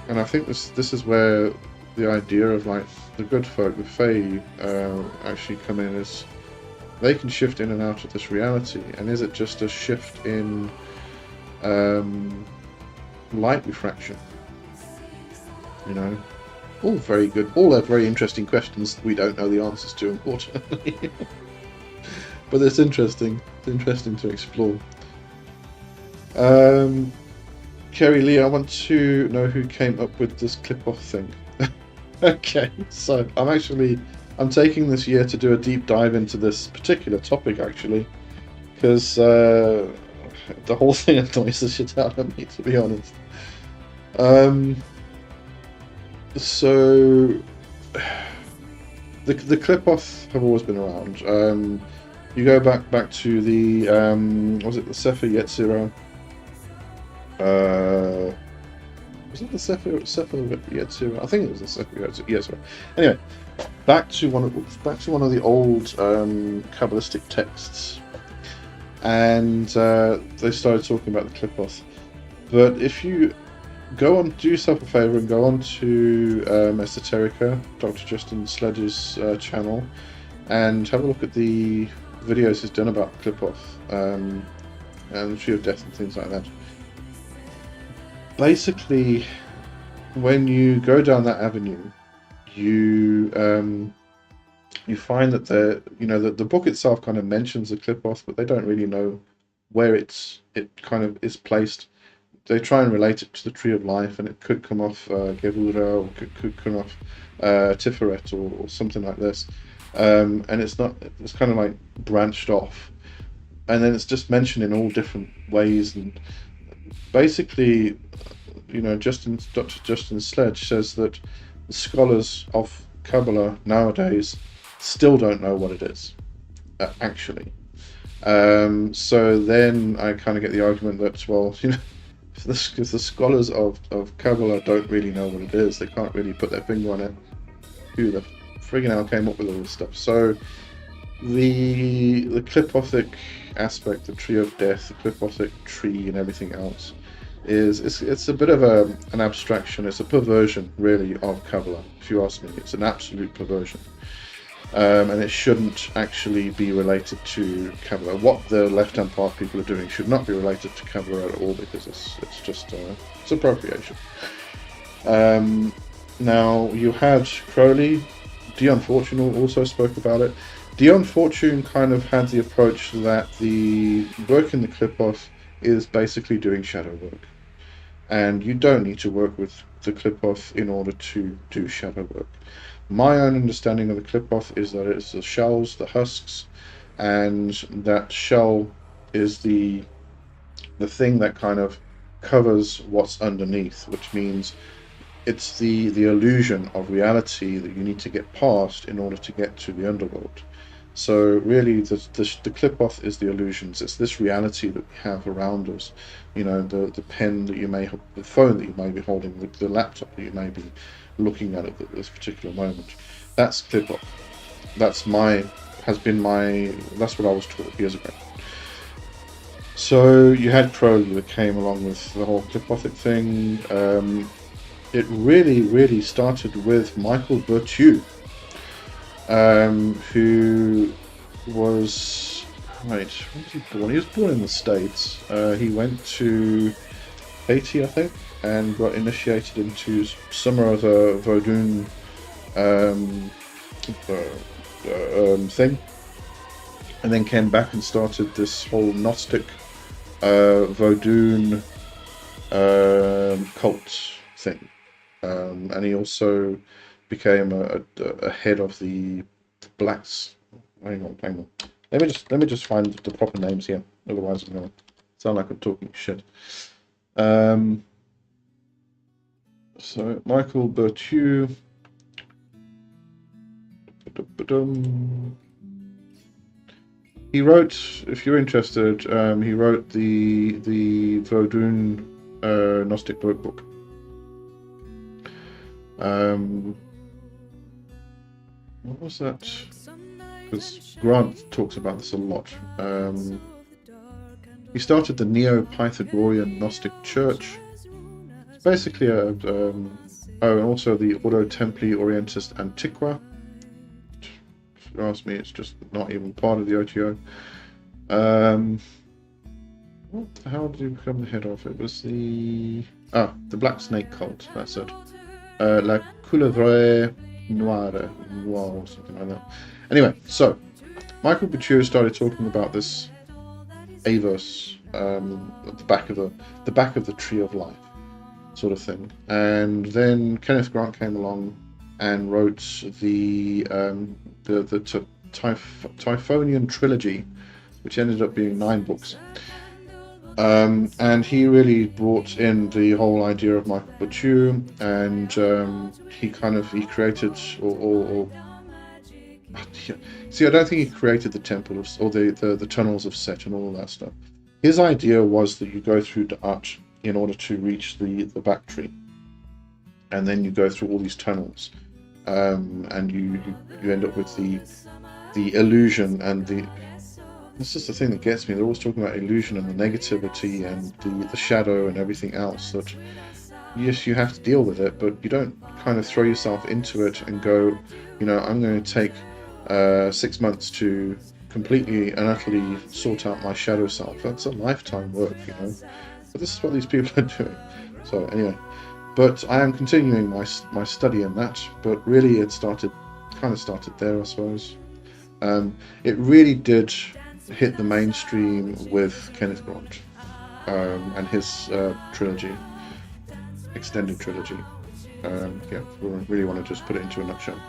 I think this is where the idea of like the good folk, the Fae, actually come in. Is they can shift in and out of this reality, and is it just a shift in light refraction? You know, all very good. All are very interesting questions that we don't know the answers to, unfortunately. But it's interesting. It's interesting to explore. Kerry Lee, I want to know who came up with this clip-off thing. Okay, so I'm taking this year to do a deep dive into this particular topic, actually, because the whole thing annoys the shit out of me, to be honest. So the clip-off have always been around. You go back to the was it the Sefer Yetzirah? Was it the Sefer Yetzirah? I think it was the Sefer Yetzirah. Anyway, back to one of the old Kabbalistic texts, and they started talking about the clip-off. But if you go on, do yourself a favor and go on to Esoterica, Dr. Justin Sledge's channel, and have a look at the videos he's done about the clip-off and the Tree of Death and things like that. Basically, when you go down that avenue, you find that the book itself kind of mentions the clip-off, but they don't really know where it kind of is placed. They try and relate it to the Tree of Life, and it could come off Gevura, or could come off Tiferet, or something like this. And it's kind of like branched off, and then it's just mentioned in all different ways. And basically, Dr. Justin Sledge says that the scholars of Kabbalah nowadays still don't know what it is, actually. So then I kind of get the argument that, well, if the scholars of Kabbalah don't really know what it is, they can't really put their finger on it, who the friggin' hell came up with all this stuff? So the clipothic aspect, the Tree of Death, the clipothic tree and everything else, it's a bit of an abstraction. It's a perversion, really, of Kabbalah, if you ask me. It's an absolute perversion. And it shouldn't actually be related to Kabbalah. What the left-hand path people are doing should not be related to Kabbalah at all, because it's just it's appropriation. Now, you had Crowley. Dion Fortune also spoke about it. Dion Fortune kind of had the approach that the work in the clip-off is basically doing shadow work, and you don't need to work with the clip-off in order to do shadow work. My own understanding of the clip-off is that it's the shells, the husks, and that shell is the thing that kind of covers what's underneath, which means it's the illusion of reality that you need to get past in order to get to the underworld. So really, the clip-off is the illusions. It's this reality that we have around us. The pen that you may have, the phone that you may be holding, the laptop that you may be looking at this particular moment. That's clip-off. That's what I was taught years ago. So you had Crowley that came along with the whole clip-offic thing. It really, really started with Michael Berthieu, who was, where was he born? He was born in the States. He went to Haiti, I think, and got initiated into some other Vodun thing, and then came back and started this whole Gnostic Vodun cult thing. And he also became a head of the blacks. Hang on. Let me just find the proper names here. Otherwise, I'm gonna sound like I'm talking shit. So Michael Berthieu. He wrote, if you're interested, he wrote the Vodun Gnostic workbook. What was that? Because Grant talks about this a lot. He started the Neo-Pythagorean Gnostic Church. It's basically and also the Ordo Templi Orientis Antiqua. If you ask me, it's just not even part of the OTO. How did he become the head of? It was the Black Snake Cult. That's it. La Couleuvre Noire, or something like that. Anyway, so Michael Berthieu started talking about this Averse at the back of the Tree of Life, sort of thing. And then Kenneth Grant came along and wrote the Typhonian trilogy, which ended up being 9 books. And he really brought in the whole idea of Michael Batu, and he created or see, I don't think he created the temple or the tunnels of Set and all of that stuff. His idea was that you go through Da'at in order to reach the back tree, and then you go through all these tunnels, and you end up with the illusion and the. This is the thing that gets me. They're always talking about illusion and the negativity and the shadow and everything else. That yes, you have to deal with it, but you don't kind of throw yourself into it and go, I'm going to take 6 months to completely and utterly sort out my shadow self. That's a lifetime work, But this is what these people are doing. So anyway, but I am continuing my study in that. But really, it started there, I suppose. It really did hit the mainstream with Kenneth Grant and his trilogy, extended trilogy. We really want to just put it into a nutshell.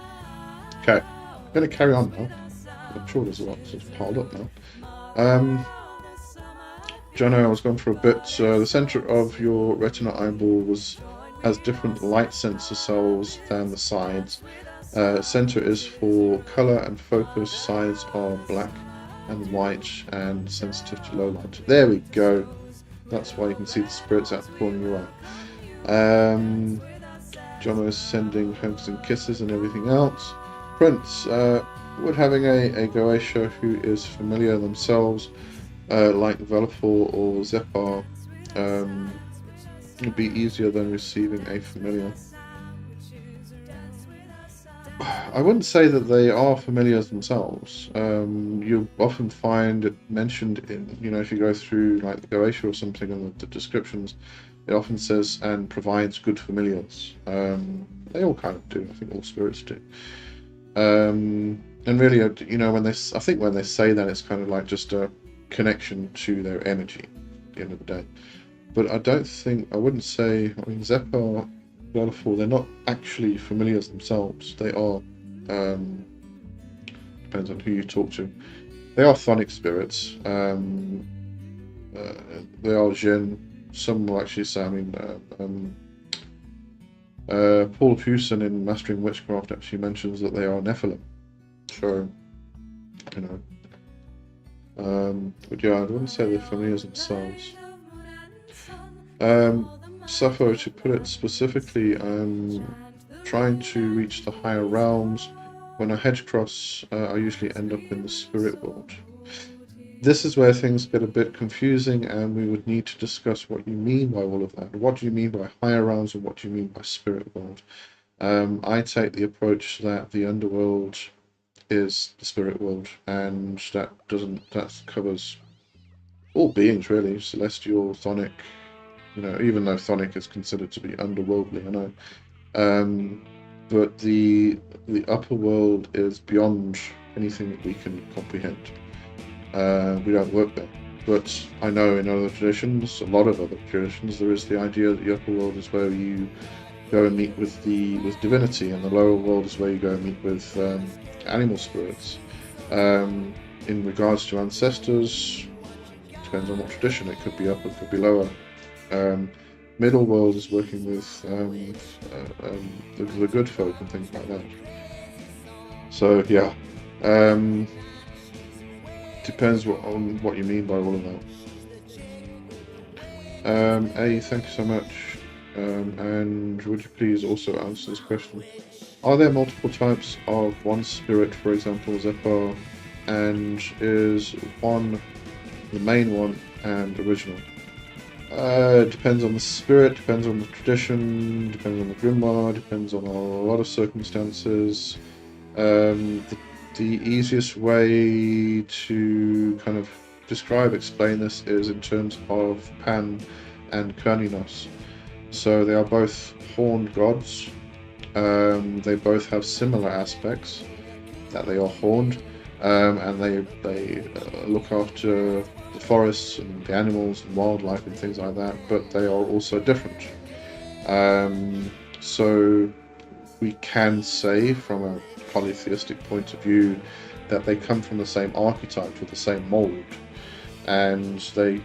Okay, I'm going to carry on now. I'm sure there's a lot that's piled up now. Jono, I was gone for a bit. The center of your retina eyeball has different light sensor cells than the sides. Center is for color and focus. Sides are black and white and sensitive to low light. There we go. That's why you can see the spirits out the corner of your eye. Jono is sending hugs and kisses and everything else. Prince, would having a Goetia who is familiar themselves, like Velafor or Zepar, would be easier than receiving a familiar? I wouldn't say that they are familiars themselves. You often find it mentioned in, if you go through like the Goetia or something in the descriptions, it often says and provides good familiars. They all kind of do. I think all spirits do. And really, when they say that, it's kind of like just a connection to their energy at the end of the day. But I wouldn't say, Zepar, Velafor, they're not actually familiars themselves. They are, depends on who you talk to. They are chthonic spirits. They are Jinn. Some will actually say, Paul Hewson in Mastering Witchcraft actually mentions that they are Nephilim. So, but yeah, I wouldn't say they're familiars themselves. Sappho, to put it specifically, I'm trying to reach the higher realms. When I hedge cross, I usually end up in the spirit world. This is where things get a bit confusing, and we would need to discuss what you mean by all of that. What do you mean by higher realms, and what do you mean by spirit world? I take the approach that the underworld is the spirit world, and that covers all beings really, celestial, chthonic. Even though chthonic is considered to be underworldly, I know. But the upper world is beyond anything that we can comprehend. We don't work there. But I know in other traditions, a lot of other traditions, there is the idea that the upper world is where you go and meet with divinity, and the lower world is where you go and meet with animal spirits. In regards to ancestors, depends on what tradition. It could be upper, it could be lower. Middle world is working with the good folk and things like that. So yeah, depends on what you mean by all of that. Thank you so much. And would you please also answer this question? Are there multiple types of one spirit, for example, Zepar, and is one the main one and original? Depends on the spirit, depends on the tradition, depends on the grimoire, depends on a lot of circumstances. The easiest way to kind of explain this is in terms of Pan and Kerninos. So they are both horned gods. They both have similar aspects, that they are horned, and they look after the forests and the animals and wildlife and things like that, but they are also different. So we can say from a polytheistic point of view that they come from the same archetype with the same mold. and they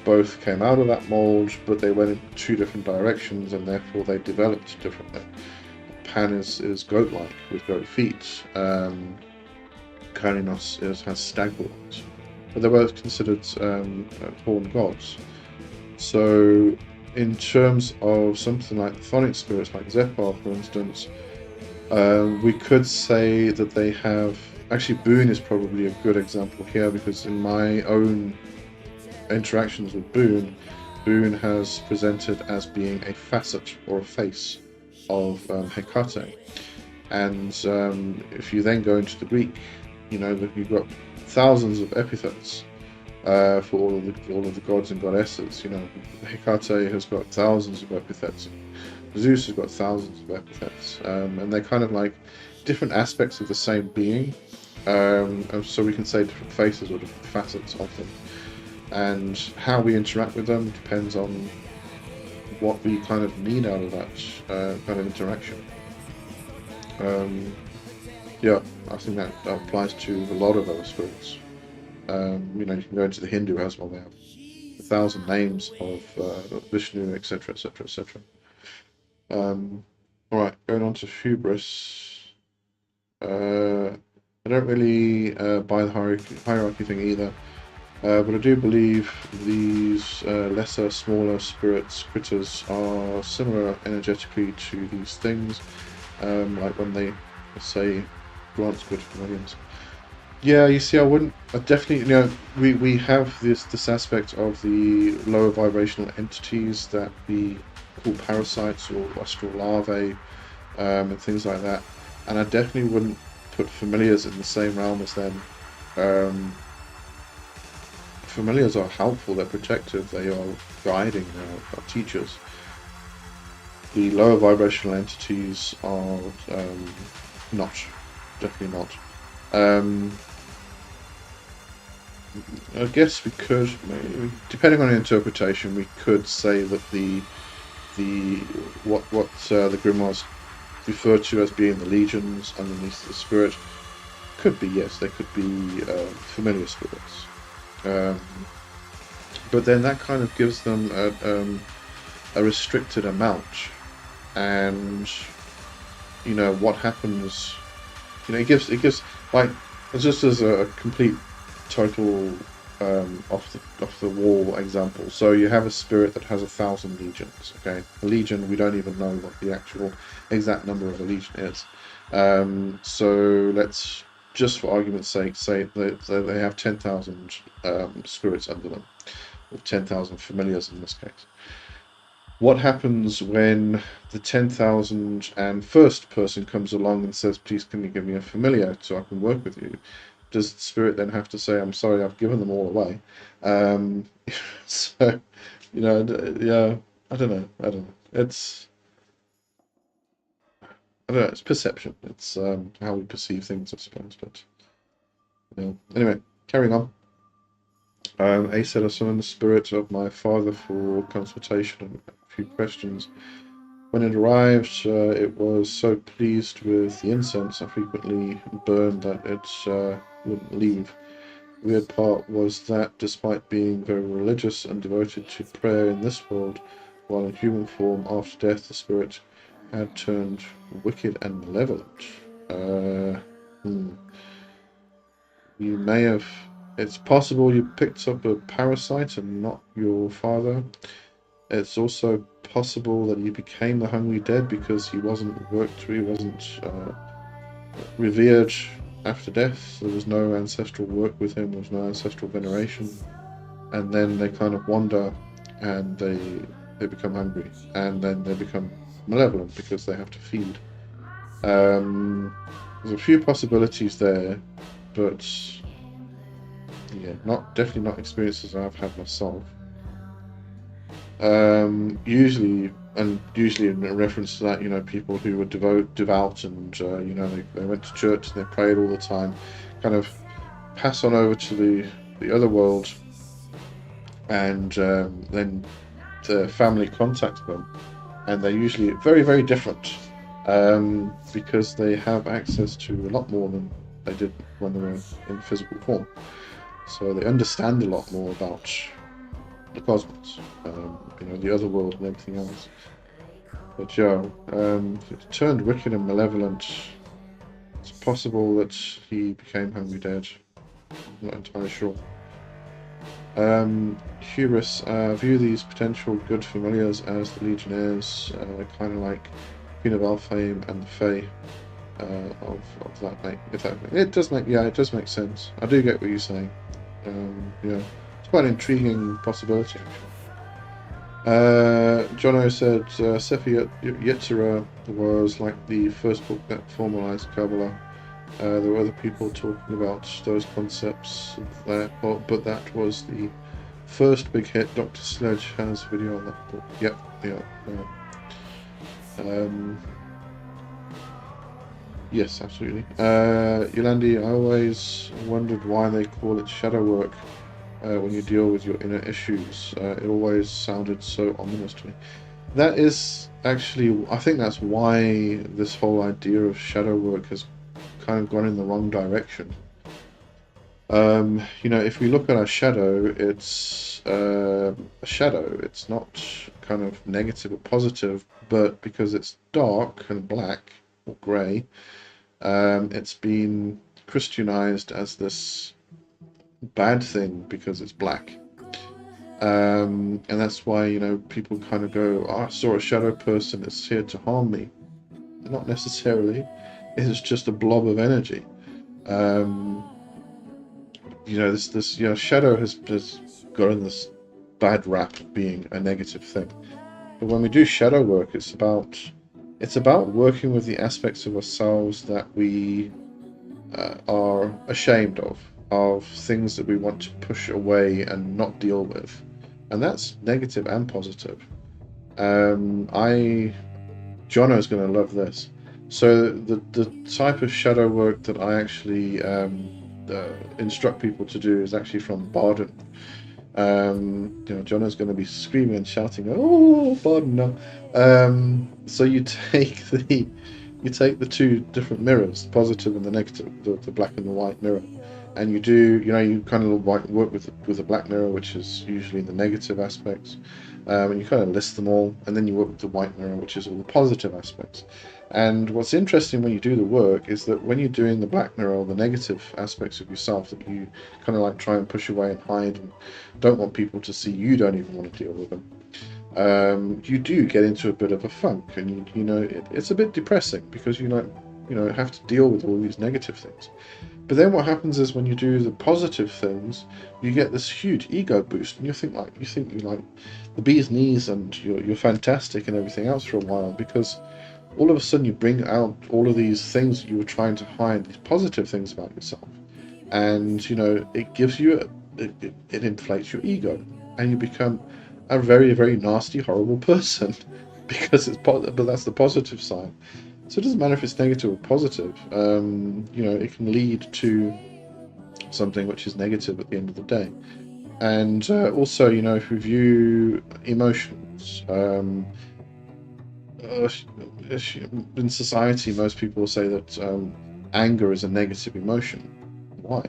both came out of that mold, but they went in two different directions, and therefore they developed differently. Pan is goat-like with goat feet. Kalinos has stag horns, but they're both considered horned gods. So, in terms of something like chthonic spirits, like Zephyr, for instance, we could say that they have. Actually, Boone is probably a good example here, because in my own interactions with Boone, Boone has presented as being a facet or a face of Hecate. And if you then go into the Greek, you've got thousands of epithets for all of the gods and goddesses. Hecate has got thousands of epithets. Zeus has got thousands of epithets, and they're kind of like different aspects of the same being. And so we can say different faces or different facets of them. And how we interact with them depends on what we kind of need out of that kind of interaction. Yeah, I think that applies to a lot of other spirits. You can go into the Hindu as well. They have 1,000 names of Vishnu, etc., etc., etc. All right, going on to hubris. I don't really buy the hierarchy thing either, but I do believe these lesser, smaller spirits, critters, are similar energetically to these things, like when they say Grant's good for Williams. Yeah, you see, I definitely, we have this aspect of the lower vibrational entities that we call parasites or astral larvae, and things like that, and I definitely wouldn't put familiars in the same realm as them. Familiars are helpful, they're protective, they are guiding, our teachers. The lower vibrational entities are not, definitely not. I guess we could, depending on the interpretation, we could say that what the grimoires refer to as being the legions underneath the spirit could be, yes, they could be familiar spirits. But then that kind of gives them a restricted amount, and what happens. It gives like, just as a complete total off the wall example. So you have a spirit that has 1,000 legions. Okay, a legion, we don't even know what the actual exact number of a legion is. So let's, just for argument's sake, say that they have 10,000 spirits under them, or 10,000 familiars in this case. What happens when the 10,001st person comes along and says, "Please, can you give me a familiar so I can work with you?" Does the spirit then have to say, "I'm sorry, I've given them all away"? So, yeah, I don't know. It's It's perception. It's how we perceive things, I suppose. But anyway, carrying on. A said, "I summoned the spirit of my father for consultation and a few questions. When it arrived, it was so pleased with the incense I frequently burned that it wouldn't leave. The weird part was that, despite being very religious and devoted to prayer in this world, while in human form after death, the spirit had turned wicked and malevolent. You may have... It's possible you picked up a parasite and not your father. It's also possible that he became the hungry dead because he wasn't revered after death. There was no ancestral work with him, there was no ancestral veneration. And then they kind of wander and they become hungry. And then they become malevolent because they have to feed. There's a few possibilities there, but yeah, definitely not experiences I've had myself. Usually in reference to that, people who were devout and they went to church and they prayed all the time, kind of pass on over to the other world, and then the family contact them, and they're usually very, very different, because they have access to a lot more than they did when they were in physical form. So they understand a lot more about the cosmos, you know, the other world and everything else. But yeah, it turned wicked and malevolent. It's possible that he became Hungry Dead. I'm not entirely sure. Hubris, view these potential good familiars as the Legionnaires, kind of like Queen of Alfheim and the Fae of that make. If that it does make, yeah, it does make sense. I do get what you're saying. Yeah, it's quite an intriguing possibility. Jono said Sefer Yetzirah was like the first book that formalized Kabbalah. There were other people talking about those concepts there, but that was the first big hit. Dr. Sledge has a video on that book. Yep, yeah. Yes, absolutely. Yolandi, I always wondered why they call it shadow work when you deal with your inner issues. It always sounded so ominous to me. That is actually, I think that's why this whole idea of shadow work has kind of gone in the wrong direction. You know, if we look at our shadow, it's a shadow. It's not kind of negative or positive, but because it's dark and black or grey, it's been Christianized as this bad thing because it's black. And that's why, you know, people kind of go, oh, I saw a shadow person that's here to harm me. Not necessarily. It's just a blob of energy. You know, this you know, shadow has gotten this bad rap of being a negative thing. But when we do shadow work, it's about working with the aspects of ourselves that we are ashamed of things that we want to push away and not deal with, and that's negative and positive. Jono's going to love this. So the type of shadow work that I actually instruct people to do is actually from Barden. You know, Jono's going to be screaming and shouting, "Oh, Barden!" No. So you take the two different mirrors, the positive and the negative, the black and the white mirror, and you do, you know, you kind of work with the black mirror, which is usually the negative aspects, and you kind of list them all, and then you work with the white mirror, which is all the positive aspects. And what's interesting when you do the work is that when you're doing the black mirror, or the negative aspects of yourself that you kind of like try and push away and hide and don't want people to see, you don't even want to deal with them. You do get into a bit of a funk, and you know, it's a bit depressing because you have to deal with all these negative things. But then what happens is when you do the positive things, you get this huge ego boost, and you think you're like the bee's knees, and you're fantastic and everything else for a while, because all of a sudden you bring out all of these things that you were trying to hide, these positive things about yourself, and you know, it gives you it inflates your ego, and you become a very, very nasty, horrible person because but that's the positive side. So it doesn't matter if it's negative or positive. You know, it can lead to something which is negative at the end of the day. And also, you know, if we view emotions, in society, most people say that anger is a negative emotion. Why?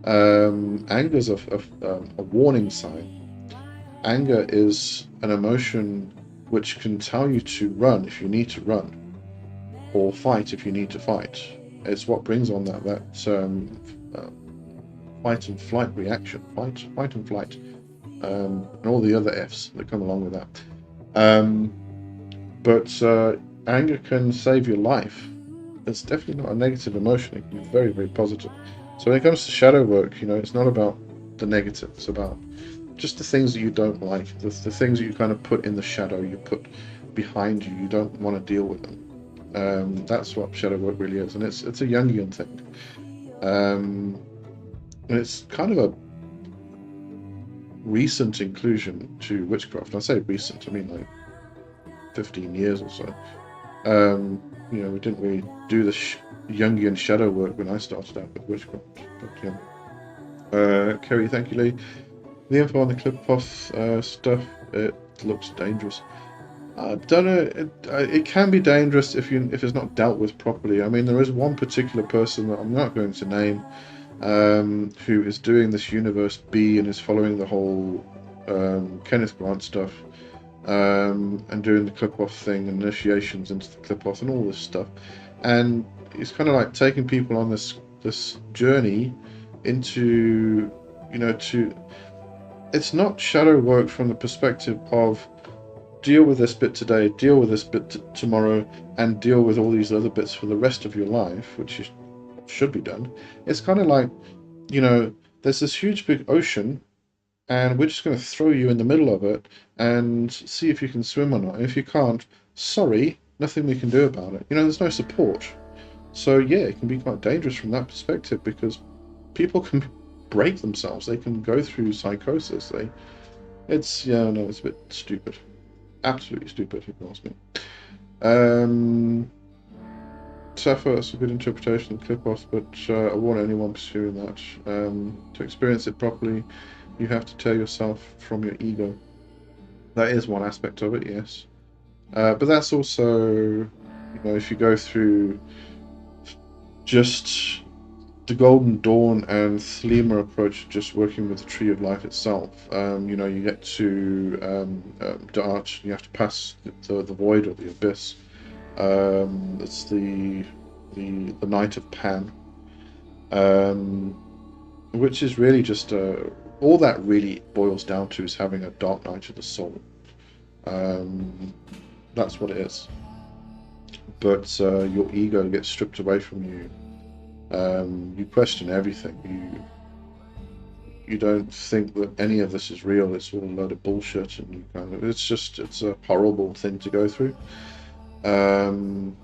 Anger is a warning sign. Anger is an emotion which can tell you to run if you need to run, or fight if you need to fight. It's what brings on that fight and flight reaction, fight and flight, and all the other Fs that come along with that. But anger can save your life. It's definitely not a negative emotion. It can be very, very positive. So when it comes to shadow work, you know, it's not about the negative. It's about just the things that you don't like, the things that you kind of put in the shadow, you put behind you. You don't want to deal with them. That's what shadow work really is, and it's a Jungian thing. And it's kind of a recent inclusion to witchcraft. I say recent, I mean like 15 years or so. You know, we didn't really do the Jungian shadow work when I started out with witchcraft. But yeah. Kerry, thank you, Lee. The info on the clip-off stuff, it looks dangerous. I don't know. It can be dangerous if it's not dealt with properly. I mean, there is one particular person that I'm not going to name, who is doing this Universe B and is following the whole Kenneth Grant stuff, and doing the clip-off thing, and initiations into the clip-off and all this stuff. And it's kind of like taking people on this journey into, it's not shadow work from the perspective of deal with this bit today, deal with this bit tomorrow, and deal with all these other bits for the rest of your life, which should be done. It's kind of like, there's this huge big ocean, and we're just going to throw you in the middle of it and see if you can swim or not. And if you can't, sorry, nothing we can do about it. There's no support. So yeah, it can be quite dangerous from that perspective, because people can break themselves. They can go through psychosis. It's a bit stupid. Absolutely stupid, if you ask me. Sappho, that's a good interpretation of clip-offs, but I warn anyone pursuing that. To experience it properly, you have to tear yourself from your ego. That is one aspect of it, yes. But that's also, if you go through just the Golden Dawn and Thelema approach, just working with the Tree of Life itself, you get to Dart, you have to pass the void or the abyss. It's the Night of Pan, which is really just all that really boils down to is having a dark night of the soul. That's what it is. But your ego gets stripped away from you. You question everything. You don't think that any of this is real. It's all a load of bullshit, and it's a horrible thing to go through. And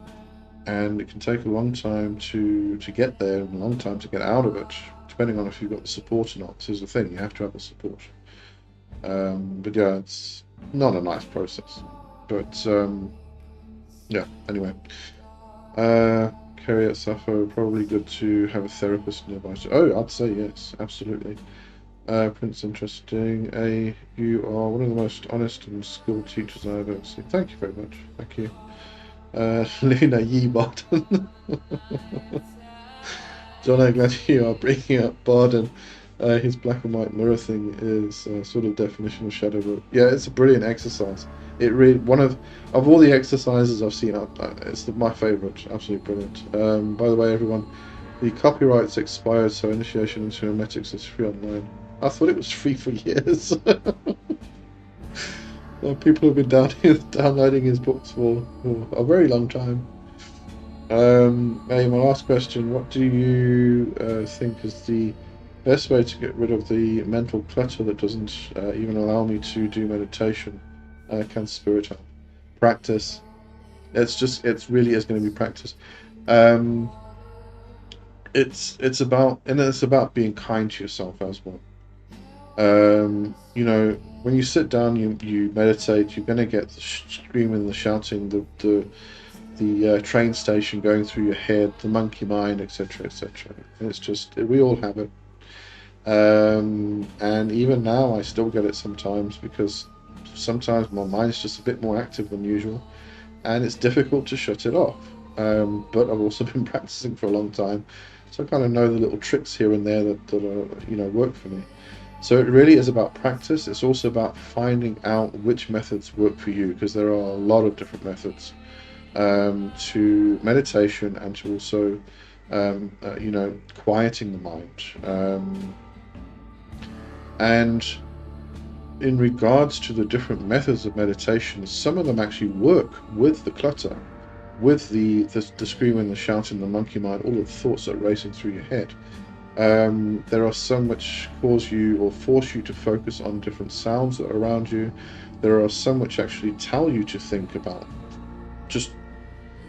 it can take a long time to get there, and a long time to get out of it, depending on if you've got the support or not. This is the thing, you have to have the support. But yeah, it's not a nice process. But yeah, anyway. Carry out Sappho, probably good to have a therapist nearby. Oh, I'd say yes, absolutely. Prince, interesting. You are one of the most honest and skilled teachers I've ever seen. Thank you very much. Thank you. Luna Yeebot. John, I'm glad you are bringing up Barden. His black and white mirror thing is a sort of definition of shadow work. Yeah, it's a brilliant exercise. It really, one of all the exercises I've seen, it's my favourite. Absolutely brilliant. By the way, everyone, the copyrights expired, so initiation into hermetics is free online. I thought it was free for years. People have been downloading his books for a very long time. My last question: what do you think is the best way to get rid of the mental clutter that doesn't even allow me to do meditation? Can spirit help? Practice. It really is going to be practice. It's about being kind to yourself as well. When you sit down, you meditate, you're going to get the screaming, the shouting, the train station going through your head, the monkey mind, etc., etc. It's just, we all have it. And even now, I still get it sometimes, because sometimes my mind's just a bit more active than usual, and it's difficult to shut it off. But I've also been practicing for a long time, so I kind of know the little tricks here and there that work for me. So it really is about practice. It's also about finding out which methods work for you, because there are a lot of different methods to meditation, and to also quieting the mind. And in regards to the different methods of meditation, some of them actually work with the clutter, with the screaming, the shouting, the monkey mind, all of the thoughts that are racing through your head. There are some which cause you or force you to focus on different sounds that are around you. There are some which actually tell you to think about, just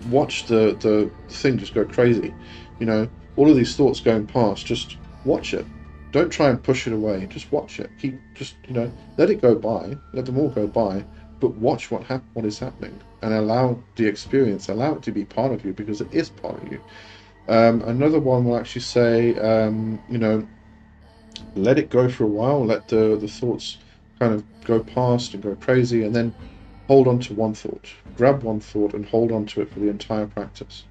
watch the thing just go crazy. All of these thoughts going past, just watch it. Don't try and push it away. Just watch it. Let it go by. Let them all go by. But watch what is happening, and allow the experience. Allow it to be part of you, because it is part of you. Another one will actually say, let it go for a while. Let the thoughts kind of go past and go crazy, and then hold on to one thought. Grab one thought and hold on to it for the entire practice.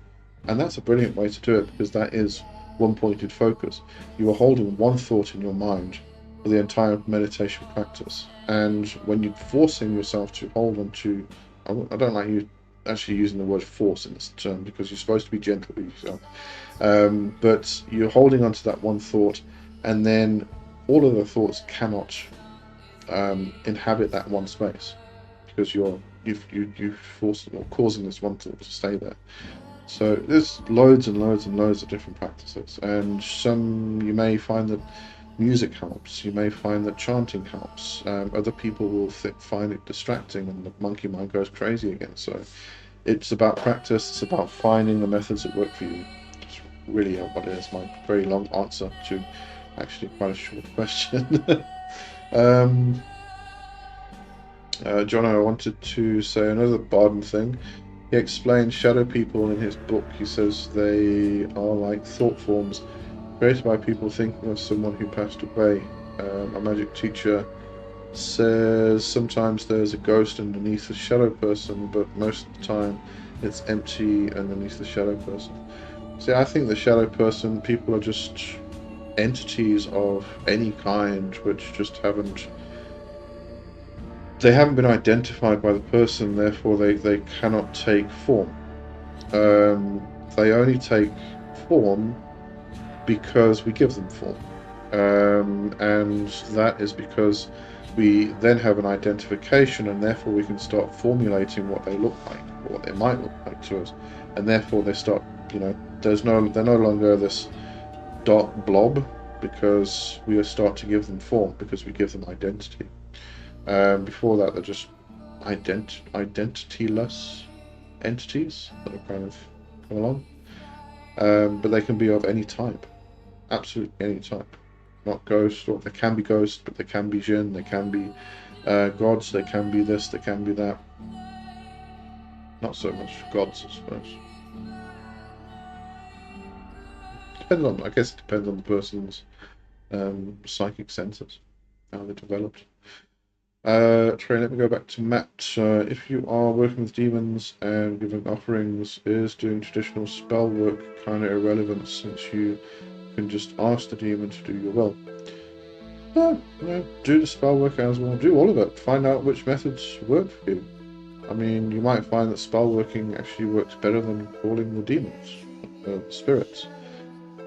And that's a brilliant way to do it, because that is one-pointed focus. You are holding one thought in your mind for the entire meditation practice. And when you're forcing yourself to hold on to, I don't like you actually using the word force in this term, because you're supposed to be gentle with yourself. But you're holding on to that one thought, and then all of the thoughts cannot inhabit that one space, because you've forced or causing this one thought to stay there. So there's loads and loads and loads of different practices, and some you may find that music helps, you may find that chanting helps, other people will find it distracting and the monkey mind goes crazy again. So it's about practice, it's about finding the methods that work for you. It's really what it is, my very long answer to actually quite a short question. John, I wanted to say another Barden thing. He explains shadow people in his book. He says they are like thought forms created by people thinking of someone who passed away. A magic teacher says sometimes there's a ghost underneath the shadow person, but most of the time it's empty underneath the shadow person. See, I think the shadow person, people are just entities of any kind which just haven't been identified by the person, therefore they cannot take form. They only take form because we give them form, and that is because we then have an identification, and therefore we can start formulating what they look like, or what they might look like to us, and therefore they start, they're no longer this dark blob, because we start to give them form, because we give them identity. Before that, they're just identityless entities that have kind of come along, but they can be of any type. Absolutely any type. Not ghost, or they can be ghosts, but they can be jinn, they can be gods, they can be this, they can be that. Not so much gods, I suppose. I guess it depends on the person's psychic senses, how they're developed. Trey, let me go back to Matt. If you are working with demons and giving offerings, is doing traditional spell work kind of irrelevant, since you can just ask the demon to do your will? No, do the spell work as well. Do all of it. Find out which methods work for you. I mean, you might find that spell working actually works better than calling the demons, spirits.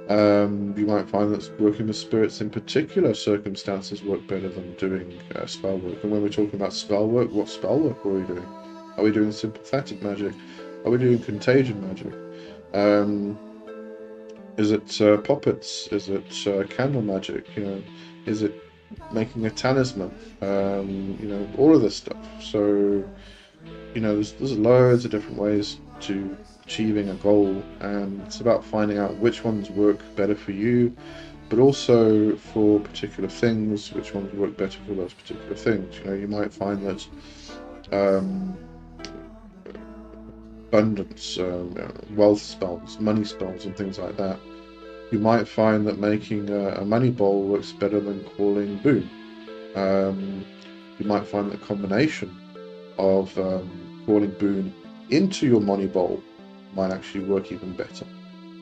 You might find that working with spirits in particular circumstances work better than doing spell work. And when we're talking about spell work, what spell work are we doing? Are we doing sympathetic magic? Are we doing contagion magic? Is it puppets? Is it candle magic? Is it making a talisman? All of this stuff. So, there's loads of different ways to achieving a goal, and it's about finding out which ones work better for you, but also for particular things, which ones work better for those particular things. You might find that abundance, wealth spells, money spells, and things like that. You might find that making a money bowl works better than calling boon. You might find that combination of calling boon into your money bowl might actually work even better.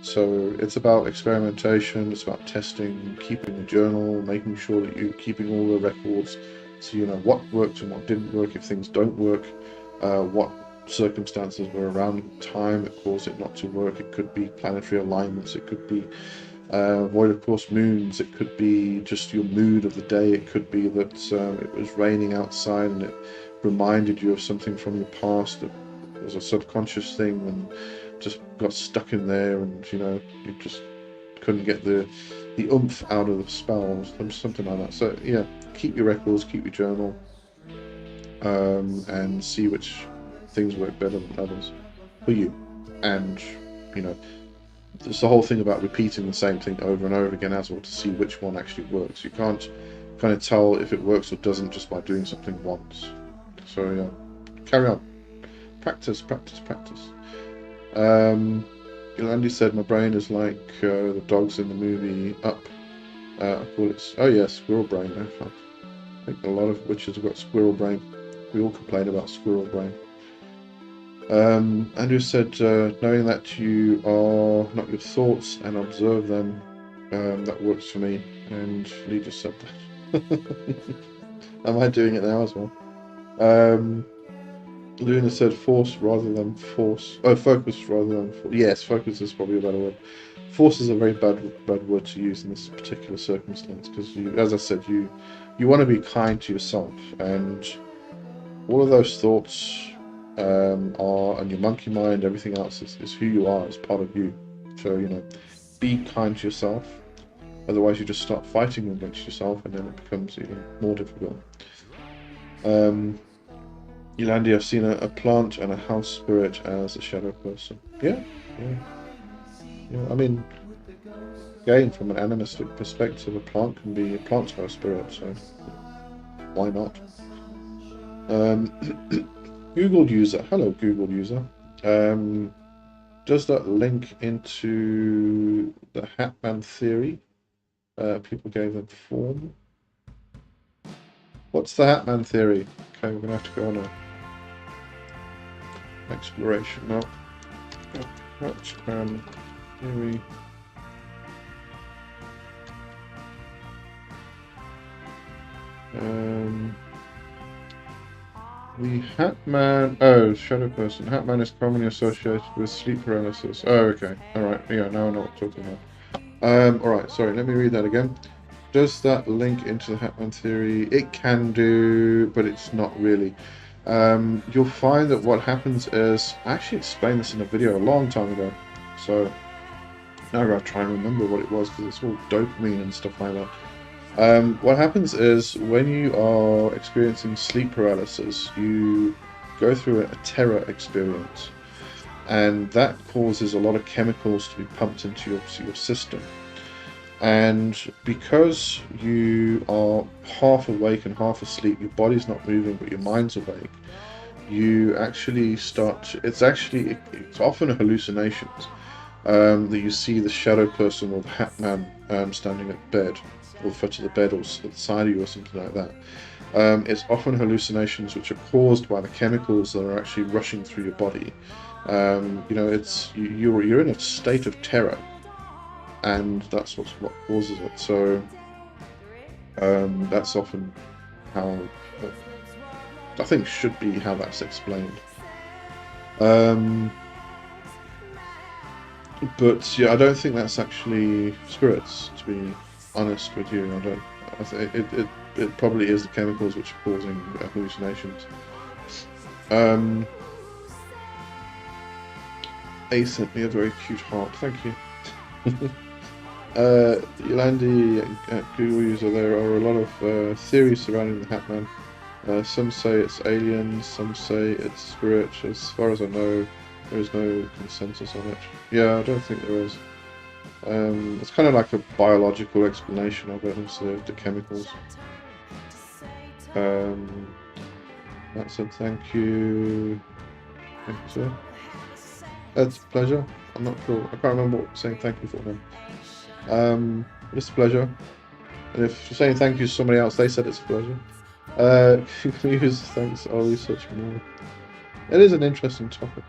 So it's about experimentation, it's about testing, keeping a journal, making sure that you're keeping all the records, so you know what worked and what didn't work. If things don't work, what circumstances were around time that caused it not to work. It could be planetary alignments, it could be void of course moons, it could be just your mood of the day, it could be that it was raining outside and it reminded you of something from your past that was a subconscious thing and just got stuck in there, and you just couldn't get the oomph out of the spells, something like that. So yeah, keep your records, keep your journal, and see which things work better than others for you. And it's the whole thing about repeating the same thing over and over again as well, to see which one actually works. You can't kind of tell if it works or doesn't just by doing something once. So yeah, carry on, practice. Andy said my brain is like the dogs in the movie Up. I call it, squirrel brain. I think a lot of witches have got squirrel brain. We all complain about squirrel brain. Andrew said, knowing that you are not your thoughts and observe them, that works for me. And Lee just said that. Am I doing it now as well? Luna said force rather than force. Oh, focus rather than force. Yes, focus is probably a better word. Force is a very bad word to use in this particular circumstance because, as I said, you want to be kind to yourself, and all of those thoughts are, and your monkey mind, everything else is who you are, as part of you. So, be kind to yourself. Otherwise, you just start fighting against yourself, and then it becomes even more difficult. Yolandi, I've seen a plant and a house spirit as a shadow person. Yeah. I mean, again, from an animistic perspective, a plant can be a plant's house spirit, so why not? Google user. Hello, Google user. Does that link into the Hatman theory? People gave them form. What's the Hatman theory? Okay, we're going to have to go on a exploration map. Hatman theory. The Hatman. Oh, shadow person. Hatman is commonly associated with sleep paralysis. Oh, okay. Alright, yeah, now I know what I'm talking about. Alright, sorry, let me read that again. Does that link into the Hatman theory? It can do, but it's not really. You'll find that what happens is, I actually explained this in a video a long time ago, so now I've got to try and remember what it was, because it's all dopamine and stuff like that. What happens is, when you are experiencing sleep paralysis, you go through a terror experience, and that causes a lot of chemicals to be pumped into your system. And because you are half awake and half asleep, your body's not moving but your mind's awake, you actually it's often hallucinations, that you see the shadow person or the hat man standing at the bed, or the foot of the bed, or at the side of you, or something like that. It's often hallucinations which are caused by the chemicals that are actually rushing through your body. You're in a state of terror, and that's what causes it. So that's often how, I think, should be how that's explained. But yeah, I don't think that's actually spirits, to be honest with you. I think it probably is the chemicals which are causing hallucinations. Ace sent me a very cute heart. Thank you. Yolandi, Google user, there are a lot of theories surrounding the Hatman. Some say it's aliens, some say it's spirit. As far as I know, there is no consensus on it. Yeah, I don't think there is. It's kind of like a biological explanation of it instead of the chemicals. That's a thank you. Thank you, sir. It's a pleasure. I'm not sure. I can't remember what saying thank you for them. It's a pleasure. And if you're saying thank you to somebody else, they said it's a pleasure. Use thanks, I'll research more. It is an interesting topic.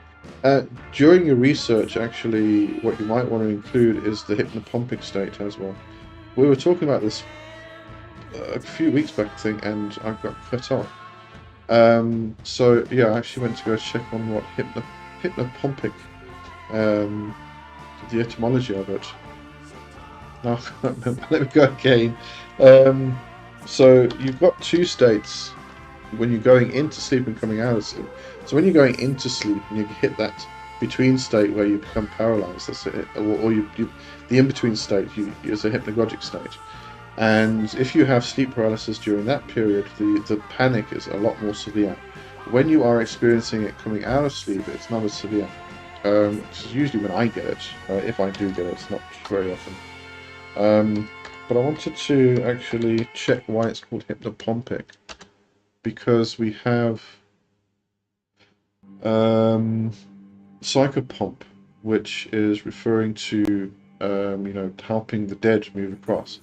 During your research, actually, what you might want to include is the hypnopompic state as well. We were talking about this a few weeks back, I think, and I got cut off. So yeah, I actually went to go check on what hypnopompic, the etymology of it. No, I can't remember. Let me go again. So you've got two states when you're going into sleep and coming out of sleep. So when you're going into sleep and you hit that between state where you become paralyzed, that's it, or the in-between state is a hypnagogic state. And if you have sleep paralysis during that period, the panic is a lot more severe. When you are experiencing it coming out of sleep, it's not as severe. Which is usually when I get it. If I do get it, it's not very often. But I wanted to actually check why it's called hypnopompic, because we have psychopomp, which is referring to helping the dead move across,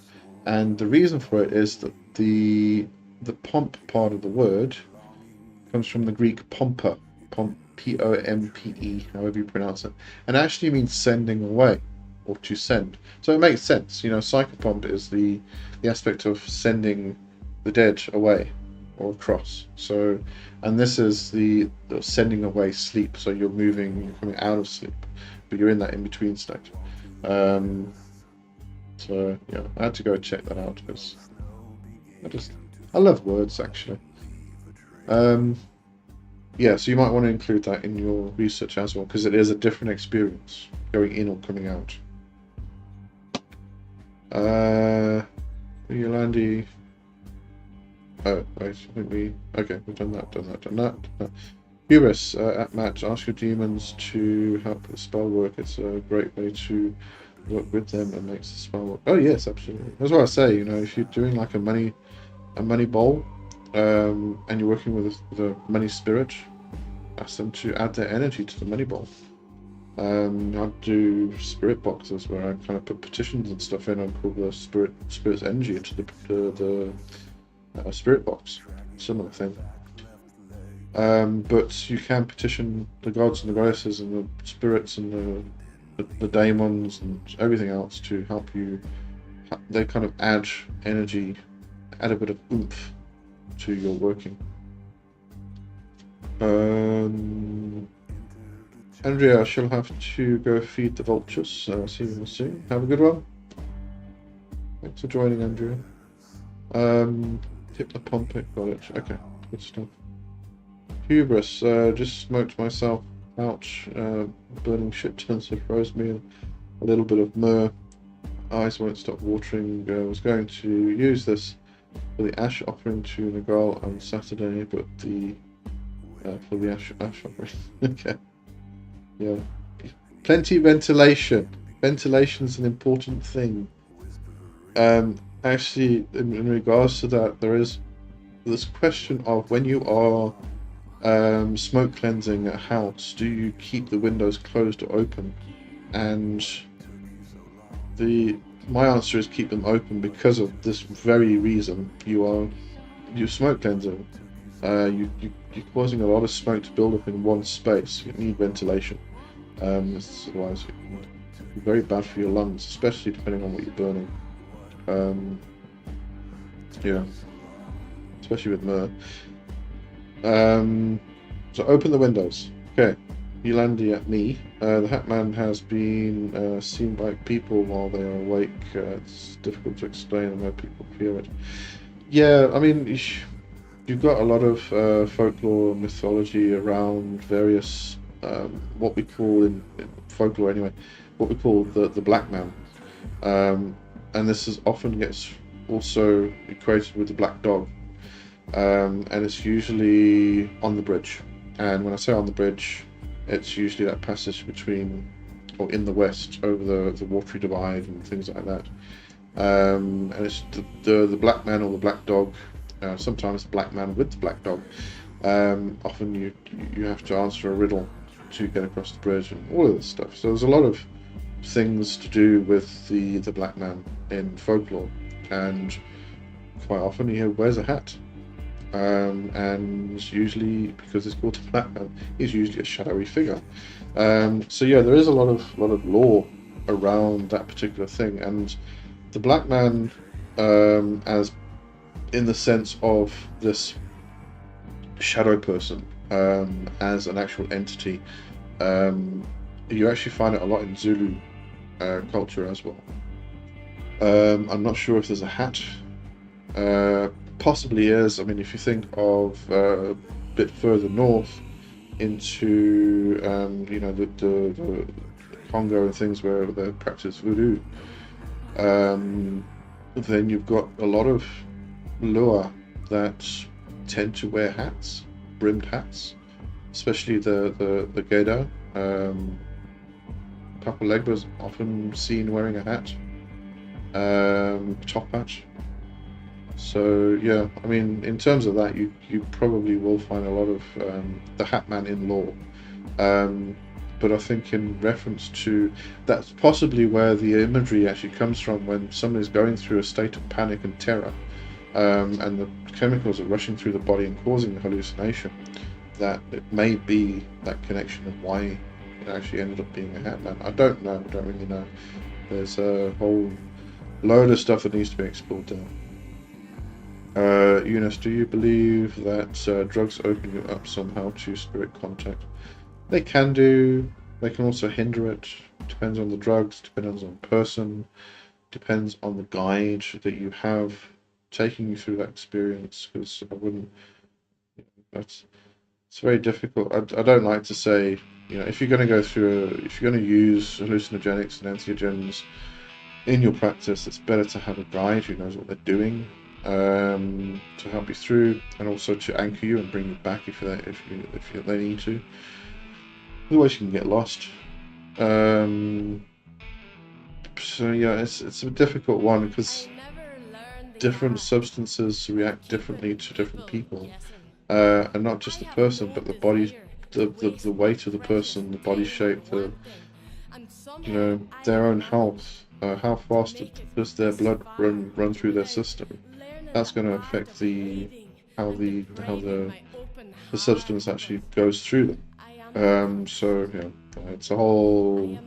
and the reason for it is that the pomp part of the word comes from the Greek pompa, Pompe, however you pronounce it, and actually means sending away or to send. So it makes sense. You know, psychopomp is the aspect of sending the dead away or across. So, and this is the sending away sleep. So you're moving, you're coming out of sleep, but you're in that in between state. So yeah, I had to go check that out because I love words actually. Yeah, so you might want to include that in your research as well, because it is a different experience going in or coming out. Yolandi. Oh, wait, I think we've done that. Hubris, at Matt, ask your demons to help the spell work. It's a great way to work with them and makes the spell work. Oh yes, absolutely. That's what I say, you know, if you're doing like a money bowl, and you're working with a money spirit, ask them to add their energy to the money bowl. I do spirit boxes where I kind of put petitions and stuff in and put the spirit's energy into the spirit box. Similar thing. But you can petition the gods and the goddesses and the spirits and the daemons and everything else to help you. They kind of add energy, add a bit of oomph to your working. Andrea, I shall have to go feed the vultures. See you soon. Have a good one. Thanks for joining, Andrea. Tip the Pompic, got it. Okay, good stuff. Hubris, just smoked myself out. Burning shit tons of rosemary, a little bit of myrrh. Eyes won't stop watering. Was going to use this for the ash offering to Nagal on Saturday, but for the ash offering. Okay. Yeah. Plenty of ventilation. Ventilation's an important thing. Actually, in regards to that, there is this question of when you are smoke cleansing a house, do you keep the windows closed or open? And my answer is keep them open because of this very reason. You're smoke cleansing. You're causing a lot of smoke to build up in one space. You need ventilation. Otherwise, it's very bad for your lungs, especially depending on what you're burning. Yeah, especially with myrrh. So open the windows. Okay, Yolandi at me. The Hatman has been seen by people while they are awake. It's difficult to explain, and where people hear it. Yeah, I mean, you've got a lot of folklore mythology around various what we call in folklore anyway, what we call the black man, and this often gets also equated with the black dog, and it's usually on the bridge. And when I say on the bridge, it's usually that passage between, or in the west, over the watery divide and things like that. And it's the black man or the black dog. Sometimes the black man with the black dog. Often you have to answer a riddle to get across the bridge and all of this stuff. So there's a lot of things to do with the black man in folklore, and quite often he wears a hat. And usually, because it's called the black man, he's usually a shadowy figure. So yeah, there is a lot of lore around that particular thing, and the black man, as in the sense of this shadow person, as an actual entity, you actually find it a lot in Zulu culture as well. I'm not sure if there's a hat. Possibly is. I mean, if you think of a bit further north into the Congo and things where they practice voodoo, then you've got a lot of Lua that tend to wear hats, brimmed hats, especially the Gedo. Papa Legba's often seen wearing a hat, top hat. So yeah, I mean, in terms of that, you probably will find a lot of the Hatman in lore. But I think in reference to, that's possibly where the imagery actually comes from, when someone is going through a state of panic and terror, and the chemicals are rushing through the body and causing the hallucination. that it may be that connection of why it actually ended up being a Hatman. I don't know. I don't really know. There's a whole load of stuff that needs to be explored there. Eunice, do you believe that drugs open you up somehow to spirit contact? They can do. They can also hinder it. Depends on the drugs, depends on the person, depends on the guide that you have taking you through that experience. Because I wouldn't. That's It's very difficult. I don't like to say, if you're going to go through, if you're going to use hallucinogenics and entheogens in your practice, it's better to have a guide who knows what they're doing, to help you through, and also to anchor you and bring you back if they need to. Otherwise, you can get lost. So yeah, it's a difficult one because different substances react differently to different people. And not just the person, but the body, the weight of the person, the body shape, their own health. How fast does their blood run through their system? That's going to affect how the substance actually goes through them. So yeah, it's a whole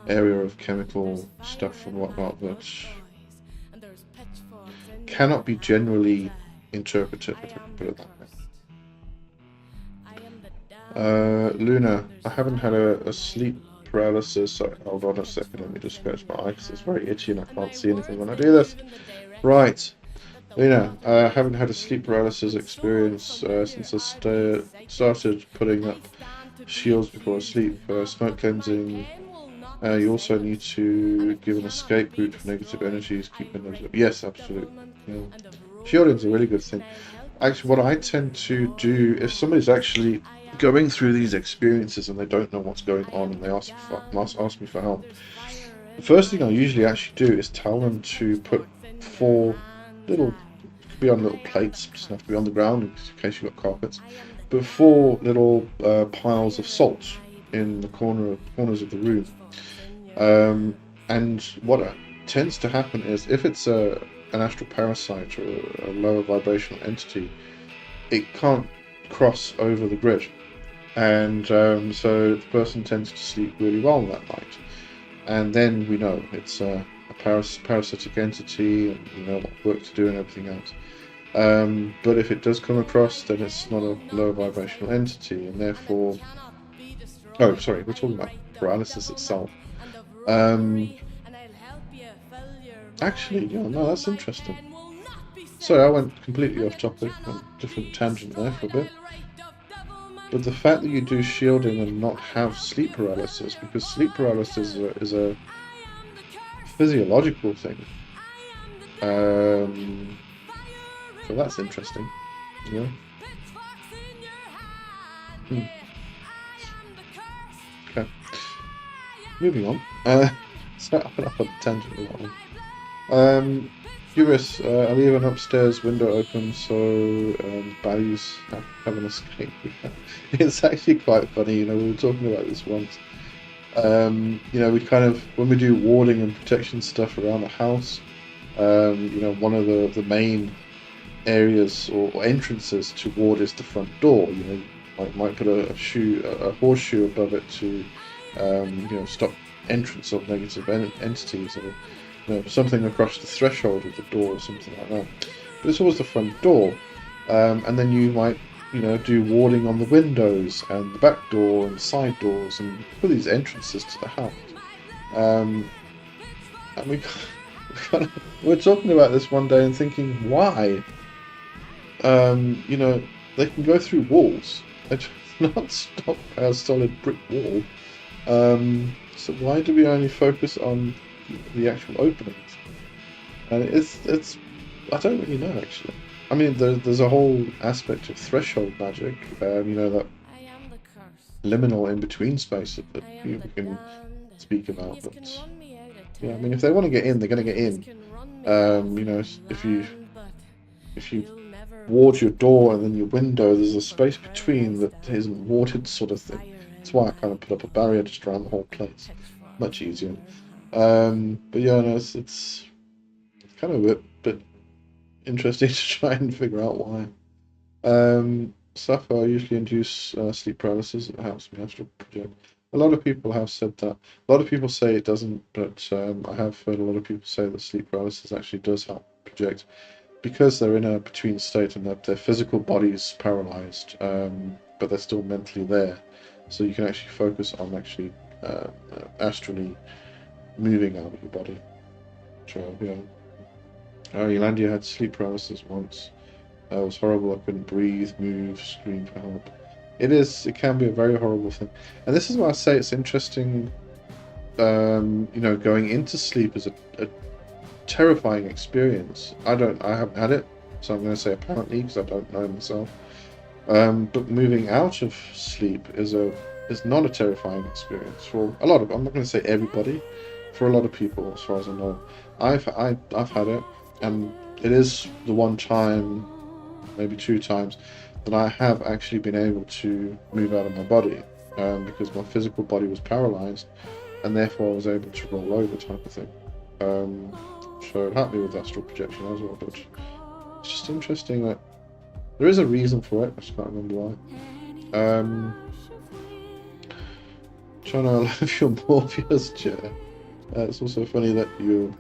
area of chemical stuff and whatnot that cannot be generally interpreted, if I can put it that way. Luna, I haven't had a sleep paralysis. Sorry, hold on a second. Let me just scratch my eye because it's very itchy and I can't see anything when I do this. Right. Luna, I haven't had a sleep paralysis experience since I started putting up shields before I sleep. Smoke cleansing. You also need to give an escape route for negative energies. Keep them up. Yes, absolutely. Yeah. Shielding's a really good thing. Actually, what I tend to do, if somebody's actually going through these experiences and they don't know what's going on and they ask me for help, the first thing I usually actually do is tell them to put 4 little, could be on little plates, doesn't have to be on the ground in case you've got carpets, but 4 little piles of salt in the corners of the room. And what tends to happen is if it's an astral parasite or a lower vibrational entity, it can't cross over the grid, and so the person tends to sleep really well that night. And then we know it's a parasitic entity, and we know what work to do and everything else. But if it does come across, then it's not a low vibrational entity, and therefore, oh, sorry, we're talking about paralysis itself. Actually, yeah, no, that's interesting. Sorry, I went completely off topic, on a different tangent there for a bit. But the fact that you do shielding and not have sleep paralysis, because sleep paralysis is a physiological thing. So that's interesting. Yeah. Okay. Moving on. So I went off on a tangent with that one. Eurus, I leave an upstairs window open so baddies have an escape. It's actually quite funny, we were talking about this once. We kind of, when we do warding and protection stuff around the house, one of the main areas or entrances to ward is the front door. Might put a horseshoe above it to stop entrance of negative entities, or something across the threshold of the door or something like that. But it's always the front door, and then you might do warding on the windows and the back door and the side doors and put these entrances to the house. And we're talking about this one day and thinking, why? They can go through walls. They do not stop a solid brick wall. So why do we only focus on the actual openings? And it's I don't really know, actually. I mean, there's a whole aspect of threshold magic, that liminal in-between space that we can speak about. But yeah, I mean, if they want to get in, they're going to get in. If you ward your door and then your window, there's a space between that isn't warded, sort of thing. That's why I kind of put up a barrier just around the whole place. Much easier. But yeah, no, it's kind of a bit interesting to try and figure out why. Sappho usually induce sleep paralysis. It helps me astral project. A lot of people have said that. A lot of people say it doesn't, but I have heard a lot of people say that sleep paralysis actually does help project because they're in a between state and their physical body's paralyzed, but they're still mentally there. So you can actually focus on actually astrally moving out of your body. So, yeah. Yolanda had sleep paralysis once. It was horrible. I couldn't breathe, move, scream for help. It can be a very horrible thing. And this is why I say it's interesting, going into sleep is a terrifying experience. I haven't had it, so I'm going to say apparently, because I don't know myself. But moving out of sleep is not a terrifying experience for a lot of. I'm not going to say everybody, for a lot of people, as far as I know. I've had it, and it is the one time, maybe two times, that I have actually been able to move out of my body, because my physical body was paralyzed, and therefore I was able to roll over, type of thing. So it helped me with astral projection as well. But it's just interesting that there is a reason for it. I just can't remember why. Trying to love your Morpheus chair. It's also funny that you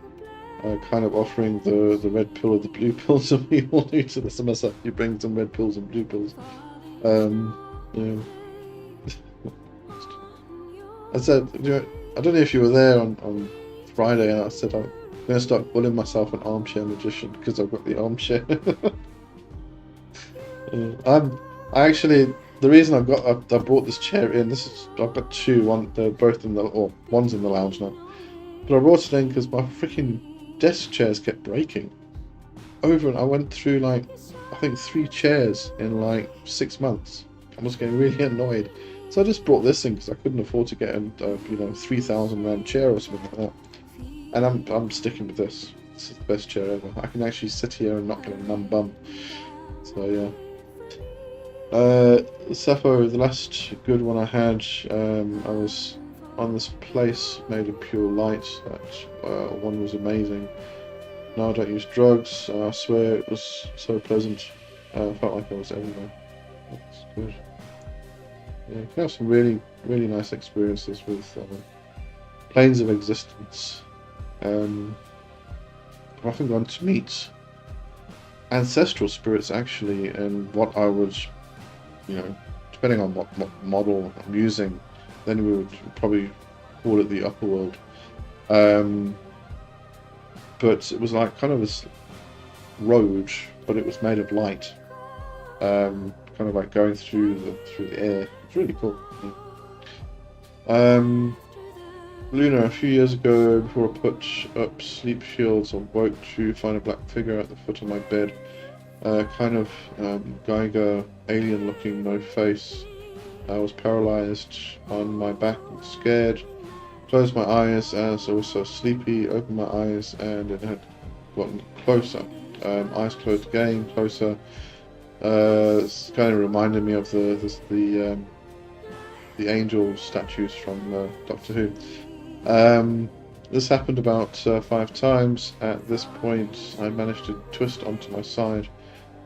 kind of offering the red pill or the blue pill to people new to this myself. You bring some red pills and blue pills. Yeah. I said, I don't know if you were there on Friday, and I said I'm going to start calling myself an armchair magician because I've got the armchair. I actually, the reason I brought this chair in. I've got two. Both in one's in the lounge now. But I brought it in because my freaking desk chairs kept breaking. I went through I think 3 chairs in 6 months. I was getting really annoyed. So I just brought this in because I couldn't afford to get a 3,000 rand chair or something like that. And I'm sticking with this. This is the best chair ever. I can actually sit here and not get a numb bum. So yeah. Sappho, the last good one I had, I was on this place made of pure light. That one was amazing. No, I don't use drugs. I swear it was so pleasant. I felt like I was everywhere. That's good. Yeah, you can have some really, really nice experiences with planes of existence. I've often gone to meet ancestral spirits actually, and what I would, depending on what model I'm using, then we would probably call it the upper world. But it was kind of this road, but it was made of light, kind of like going through the air. It's really cool. Luna, a few years ago, before I put up sleep shields, I woke to find a black figure at the foot of my bed, kind of Geiger, alien-looking, no face. I was paralyzed on my back and scared. Closed my eyes as I was so sleepy, opened my eyes and it had gotten closer. Eyes closed again, closer. It's kind of reminded me of the angel statues from Doctor Who. This happened about 5 times. At this point, I managed to twist onto my side.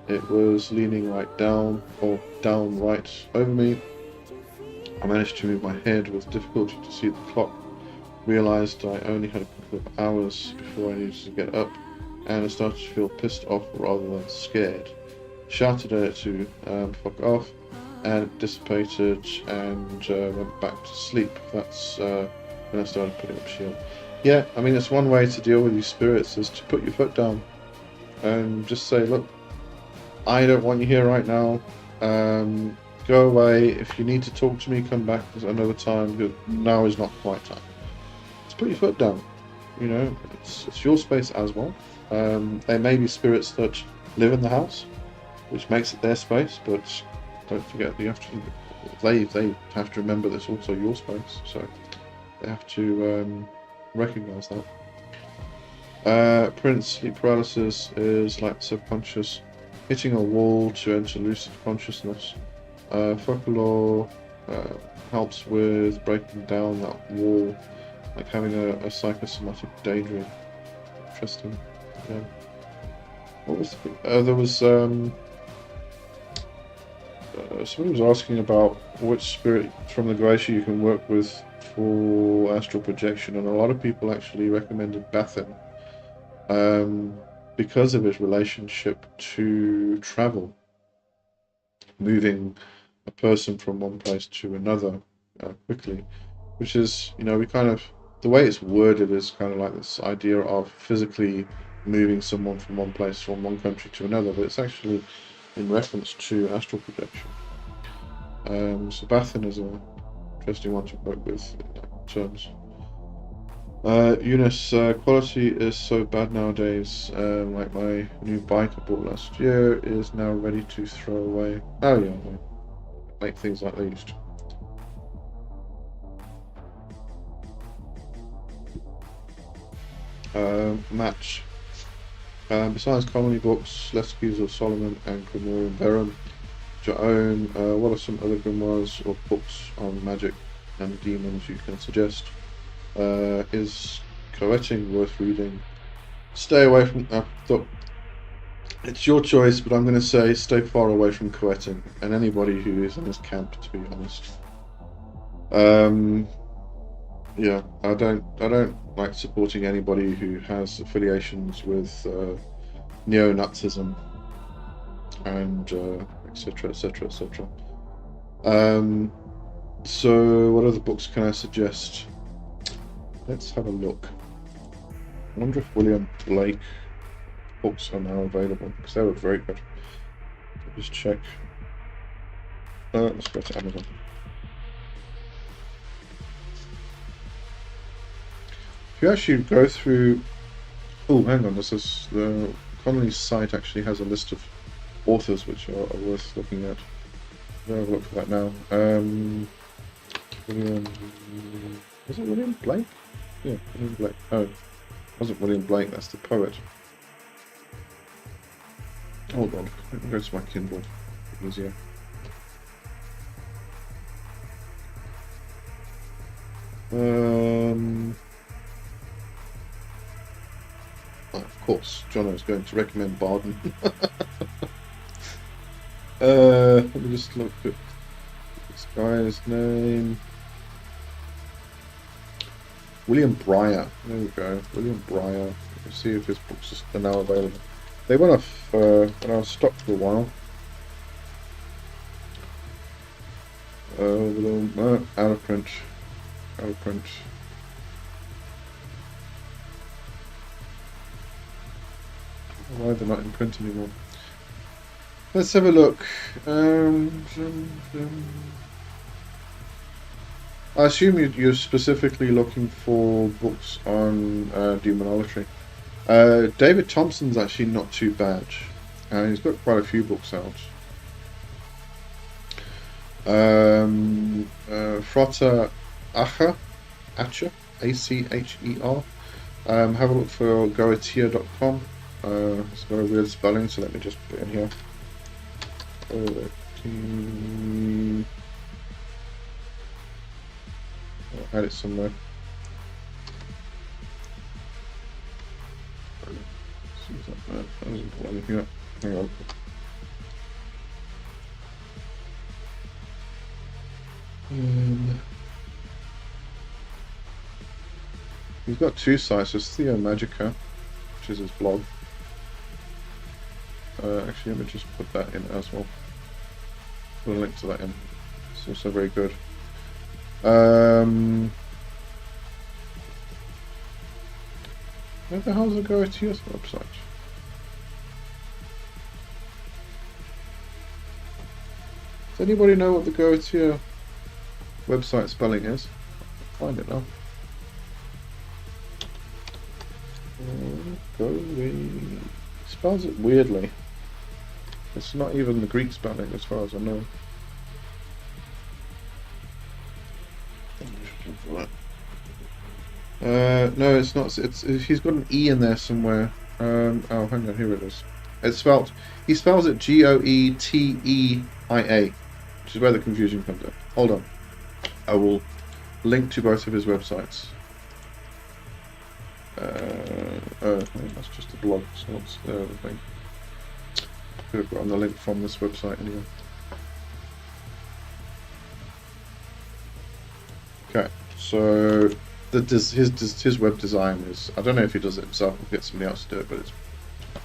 It was leaning right down, or down right over me. I managed to move my head with difficulty to see the clock. Realised I only had a couple of hours before I needed to get up, and I started to feel pissed off rather than scared. Shouted at it to fuck off, and it dissipated and went back to sleep. That's when I started putting up shield. Yeah, I mean, it's one way to deal with these spirits is to put your foot down and just say, look, I don't want you here right now. Go away. If you need to talk to me, come back another time, because now is not quite time. Just put your foot down. It's your space as well. There may be spirits that live in the house, which makes it their space, but don't forget that they have to remember that it's also your space, so they have to recognise that. Prince, sleep paralysis is like subconscious hitting a wall to enter lucid consciousness. Folklore helps with breaking down that wall, like having a psychosomatic daydream. Interesting. Yeah. What was there was Somebody was asking about which spirit from the glacier you can work with for astral projection, and a lot of people actually recommended Bathin because of his relationship to travel, moving a person from one place to another quickly, which is, we kind of, the way it's worded is kind of like this idea of physically moving someone from one place, from one country to another, but it's actually in reference to astral projection. So Bathin is an interesting one to work with in that terms. Eunice, quality is so bad nowadays. Like my new bike I bought last year is now ready to throw away. Oh yeah, make things like they used to. Match. Besides comedy books, Lescues of Solomon and Grimoire and Verum, your own, what are some other grimoires or books on magic and demons you can suggest? Is Coetting worth reading? Stay away from. Look, it's your choice, but I'm going to say stay far away from Coetting and anybody who is in this camp. To be honest, yeah, I don't like supporting anybody who has affiliations with neo-Nazism and etc. etc. etc. So what other books can I suggest? Let's have a look. I wonder if William Blake books are now available, because they were very good. Let me just check. Let's go to Amazon. If you actually go through... Oh, hang on, this is... The Connolly's site actually has a list of authors which are worth looking at. I'll have a look for that now. William... Was it William Blake? Yeah, William Blake. Oh, it wasn't William Blake, that's the poet. Hold on, let me go to my Kindle. Easier. Of course, Jono is going to recommend Barden. Let me just look at this guy's name. William Breyer. There we go. William Breyer. Let's see if his books are now available. They went off when I was stopped for a while. Out of print. Out of print. Why they're not in print anymore? Let's have a look. I assume you're specifically looking for books on demonology. David Thompson's actually not too bad. He's got quite a few books out. Frater Acher, Acher. Have a look for goetia.com. It's got a weird spelling, so let me just put it in here. I had it somewhere. That doesn't pull anything up. Hang on. He's got two sites. There's Theo Magica, which is his blog. Actually, let me just put that in as well. Put a link to that in. It's also very good. Where the hell's the Goetia website? Does anybody know what the Goetia website spelling is? I'll find it now. He spells it weirdly. It's not even the Greek spelling as far as I know. No, it's not. He's got an E in there somewhere. Oh, hang on, here it is. It's spelled. He spells it Goetia, which is where the confusion comes in. Hold on. I will link to both of his websites. That's just a blog, so it's the thing. Could have gotten the link from this website anyway. Okay, so his web design is, I don't know if he does it himself or get somebody else to do it, but it's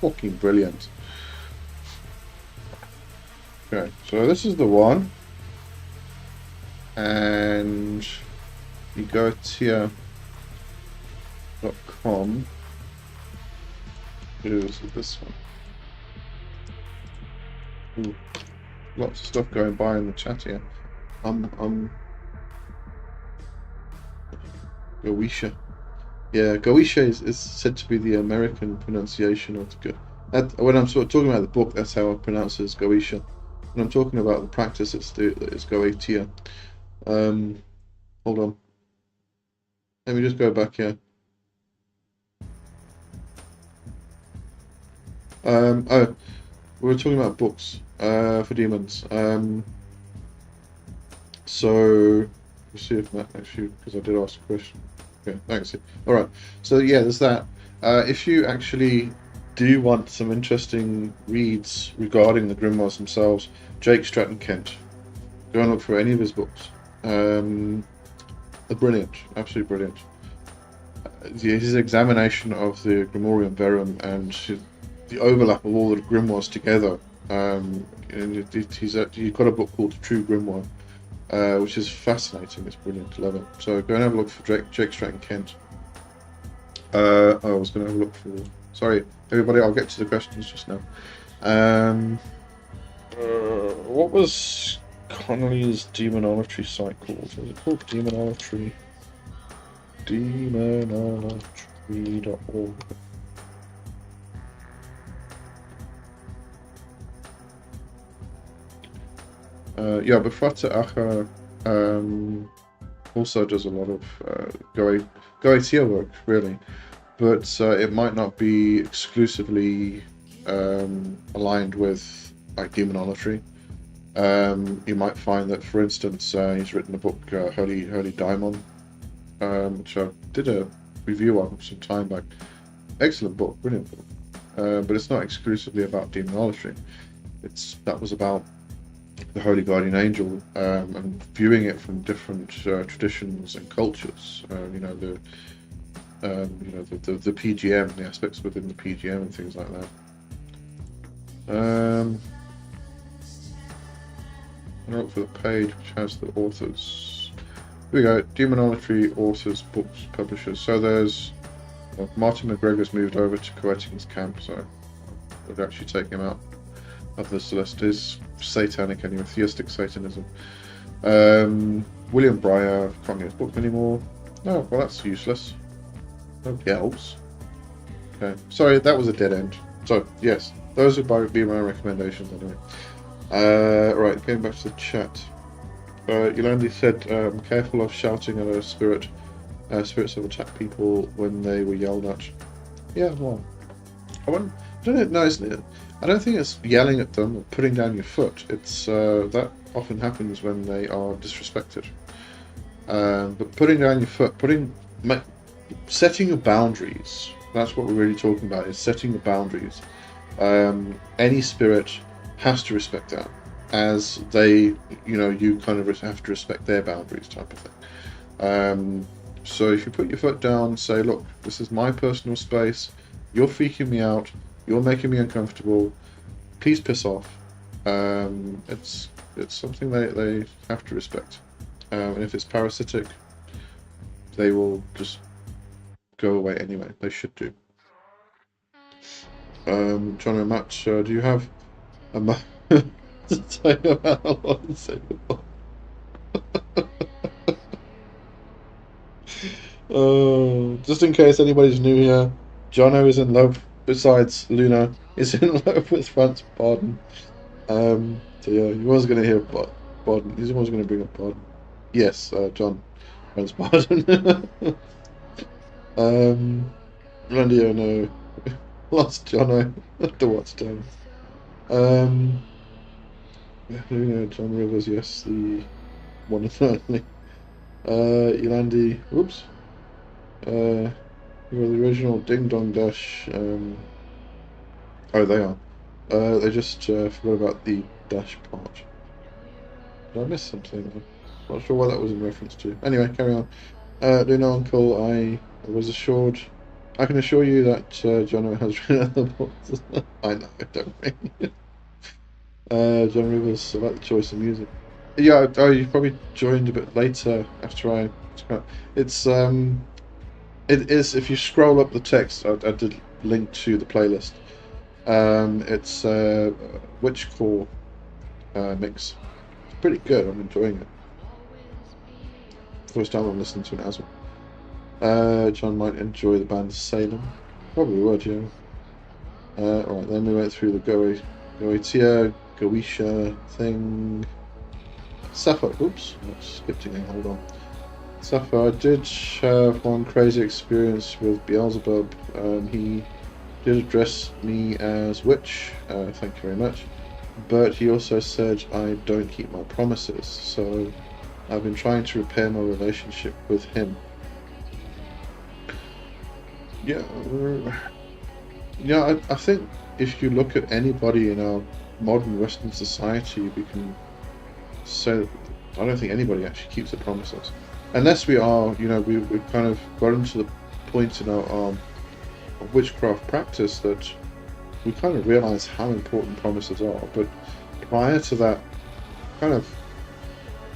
fucking brilliant. Okay, so this is the one, and you go to tier.com. Is this one? Ooh, lots of stuff going by in the chat here. Goetia. Yeah, Goetia is said to be the American pronunciation of when I'm sort of talking about the book, that's how I pronounce it, as Goetia. When I'm talking about the practice, it's Goetia. Hold on. Let me just go back here. Oh, we were talking about books for demons. So let's see if Matt actually, because I did ask a question. Okay, thanks. All right. So yeah, there's that. If you actually do want some interesting reads regarding the grimoires themselves, Jake Stratton Kent, go and look for any of his books. They're brilliant, absolutely brilliant. His examination of the Grimorium Verum and the overlap of all the grimoires together. And he's got a book called The True Grimoire, which is fascinating. It's brilliant. Love it. So go and have a look for Jake Stratton Kent. I was going to have a look for. Sorry, everybody. I'll get to the questions just now. What was Connolly's demonolatry site called? Was it called Demonolatry? Demonolatry.org. Yeah, but Fata Acha also does a lot of Goetia work, really, but it might not be exclusively aligned with like demonolatry. You might find that, for instance, he's written a book, Holy Daimon, which I did a review on some time back. Excellent book, brilliant book, but it's not exclusively about demonolatry. That was about the Holy Guardian Angel, and viewing it from different traditions and cultures. The PGM, the aspects within the PGM and things like that. I look for the page which has the authors. Here we go. Demonolatry authors, books, publishers. So there's Martin McGregor's moved over to Coetting's camp, so we'd actually take him out of the Celestis. Satanic anyway, theistic Satanism. William Breyer, can't get his book anymore. Oh, well, that's useless. Nobody else. Okay, sorry, that was a dead end. So, yes, those would be my recommendations anyway. Right, going back to the chat. Yolandi said, careful of shouting at a spirit. Spirits have attacked people when they were yelled at. Yeah, well, I don't know, isn't it? I don't think it's yelling at them or putting down your foot. It's that often happens when they are disrespected. But putting down your foot, setting your boundaries. That's what we're really talking about, is setting the boundaries. Any spirit has to respect that, as you kind of have to respect their boundaries, type of thing. So if you put your foot down and say, look, this is my personal space, you're freaking me out, you're making me uncomfortable, please piss off. It's something they have to respect. And if it's parasitic, they will just go away anyway. They should do. John and Matt, do you have a map to say about a lot and say goodbye? Just in case anybody's new here, Jono is in love, besides Luna, is in love with Franz Barden. So yeah, he was going to hear Barden. He was going to bring up Barden. Yes, John, Franz Barden. Randy, oh no. Lost Jono to watch time. Luna, John Rivers, yes, the one and only. Yolandi, whoops. You're the original Ding Dong Dash. Oh, they are. They just forgot about the dash part. Did I miss something? Not sure what that was in reference to. Anyway, carry on. Lunar Uncle, I was assured. I can assure you that John has written the books. I know, don't worry. John Rivers about the choice of music. Yeah, oh, you probably joined a bit later after I. It's it is if you scroll up the text, I did link to the playlist. It's Witchcore mix. It's pretty good. I'm enjoying it. First time I'm listening to it as well. John might enjoy the band Salem. Probably would, yeah. Alright, then we went through the Goetia, Goetia thing. Sappho, oops, not skipped again, hold on. Sappho, I did have one crazy experience with Beelzebub. He did address me as witch, thank you very much. But he also said I don't keep my promises, so I've been trying to repair my relationship with him. Yeah, I think if you look at anybody in our modern Western society, we can say that I don't think anybody actually keeps their promises. Unless we are, we've kind of gotten to the point in our witchcraft practice that we kind of realize how important promises are. But prior to that, kind of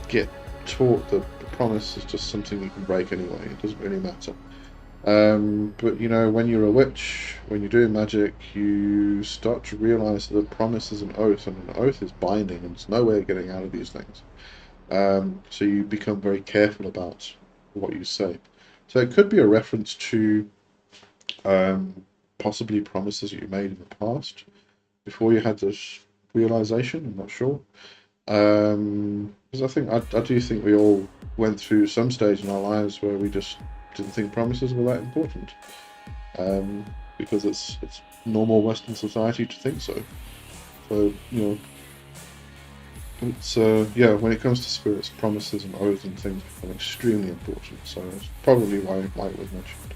get taught that the promise is just something you can break anyway. It doesn't really matter. But when you're a witch, when you're doing magic, you start to realize that a promise is an oath, and an oath is binding, and there's no way of getting out of these things. So you become very careful about what you say. So it could be a reference to possibly promises that you made in the past before you had this realization. I'm not sure. Because I do think we all went through some stage in our lives where we just didn't think promises were that important. Because it's normal Western society to think so. So, it's when it comes to spirits, promises and oaths and things become extremely important. So that's probably why it was mentioned.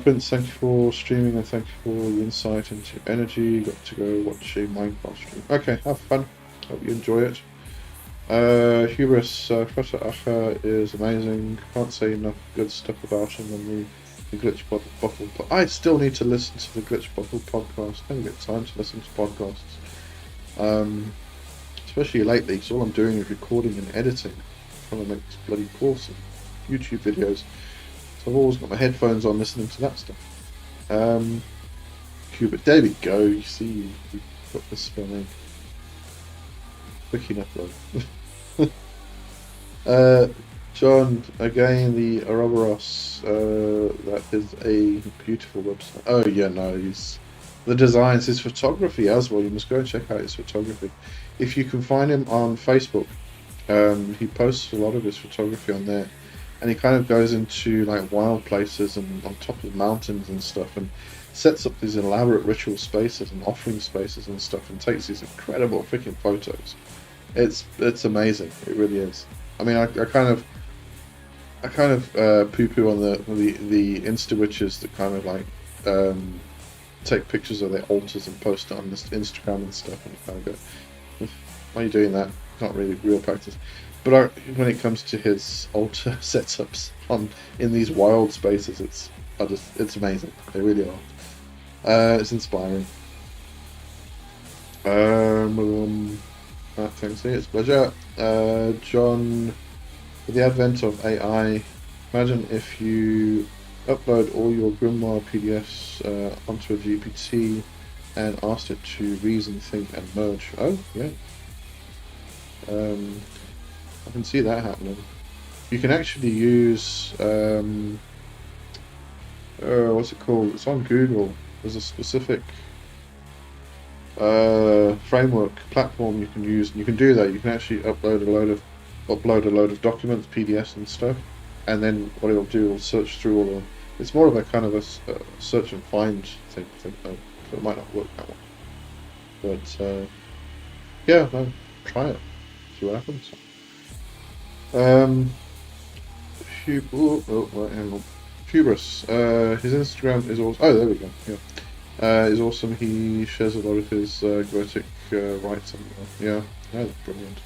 Prince, thank you for streaming and thank you for the insight into energy. Got to go watch a Minecraft stream. Okay, have fun. Hope you enjoy it. Hubris, Professor Acha is amazing. Can't say enough good stuff about him on the Glitch Bottle. I still need to listen to the Glitch Bottle podcast. I don't get time to listen to podcasts. Especially lately, because all I'm doing is recording and editing. Trying to make this bloody course of YouTube videos. So I've always got my headphones on listening to that stuff. Hubert, there we go. You see, you've got the spelling. Quick enough, though. John, again, the Ouroboros, that is a beautiful website. Oh, yeah, no, the designs, his photography as well. You must go and check out his photography. If you can find him on Facebook, he posts a lot of his photography on there. And he kind of goes into like wild places and on top of mountains and stuff and sets up these elaborate ritual spaces and offering spaces and stuff and takes these incredible freaking photos. It's amazing. It really is. I mean, I kind of poo-poo on the Insta witches that kind of like take pictures of their altars and post it on this Instagram and stuff, and kind of go, why are you doing that? It's not really real practice. But when it comes to his altar setups in these wild spaces, it's amazing. They really are. It's inspiring. Thanks, it's a pleasure. John, with the advent of AI, imagine if you upload all your Grimoire PDFs onto a GPT and asked it to reason, think, and merge. Oh, yeah. I can see that happening. You can actually use what's it called? It's on Google. There's a specific framework platform you can use. You can do that. You can actually upload a load of documents, PDFs, and stuff, and then what it'll do, it'll search through all of. It's more of a kind of a search and find thing. So it might not work that way. But yeah, no, try it. See what happens. Hubris. His Instagram is awesome. Oh, there we go. Yeah, is awesome. He shares a lot of his Goetic writing. Yeah, that's brilliant.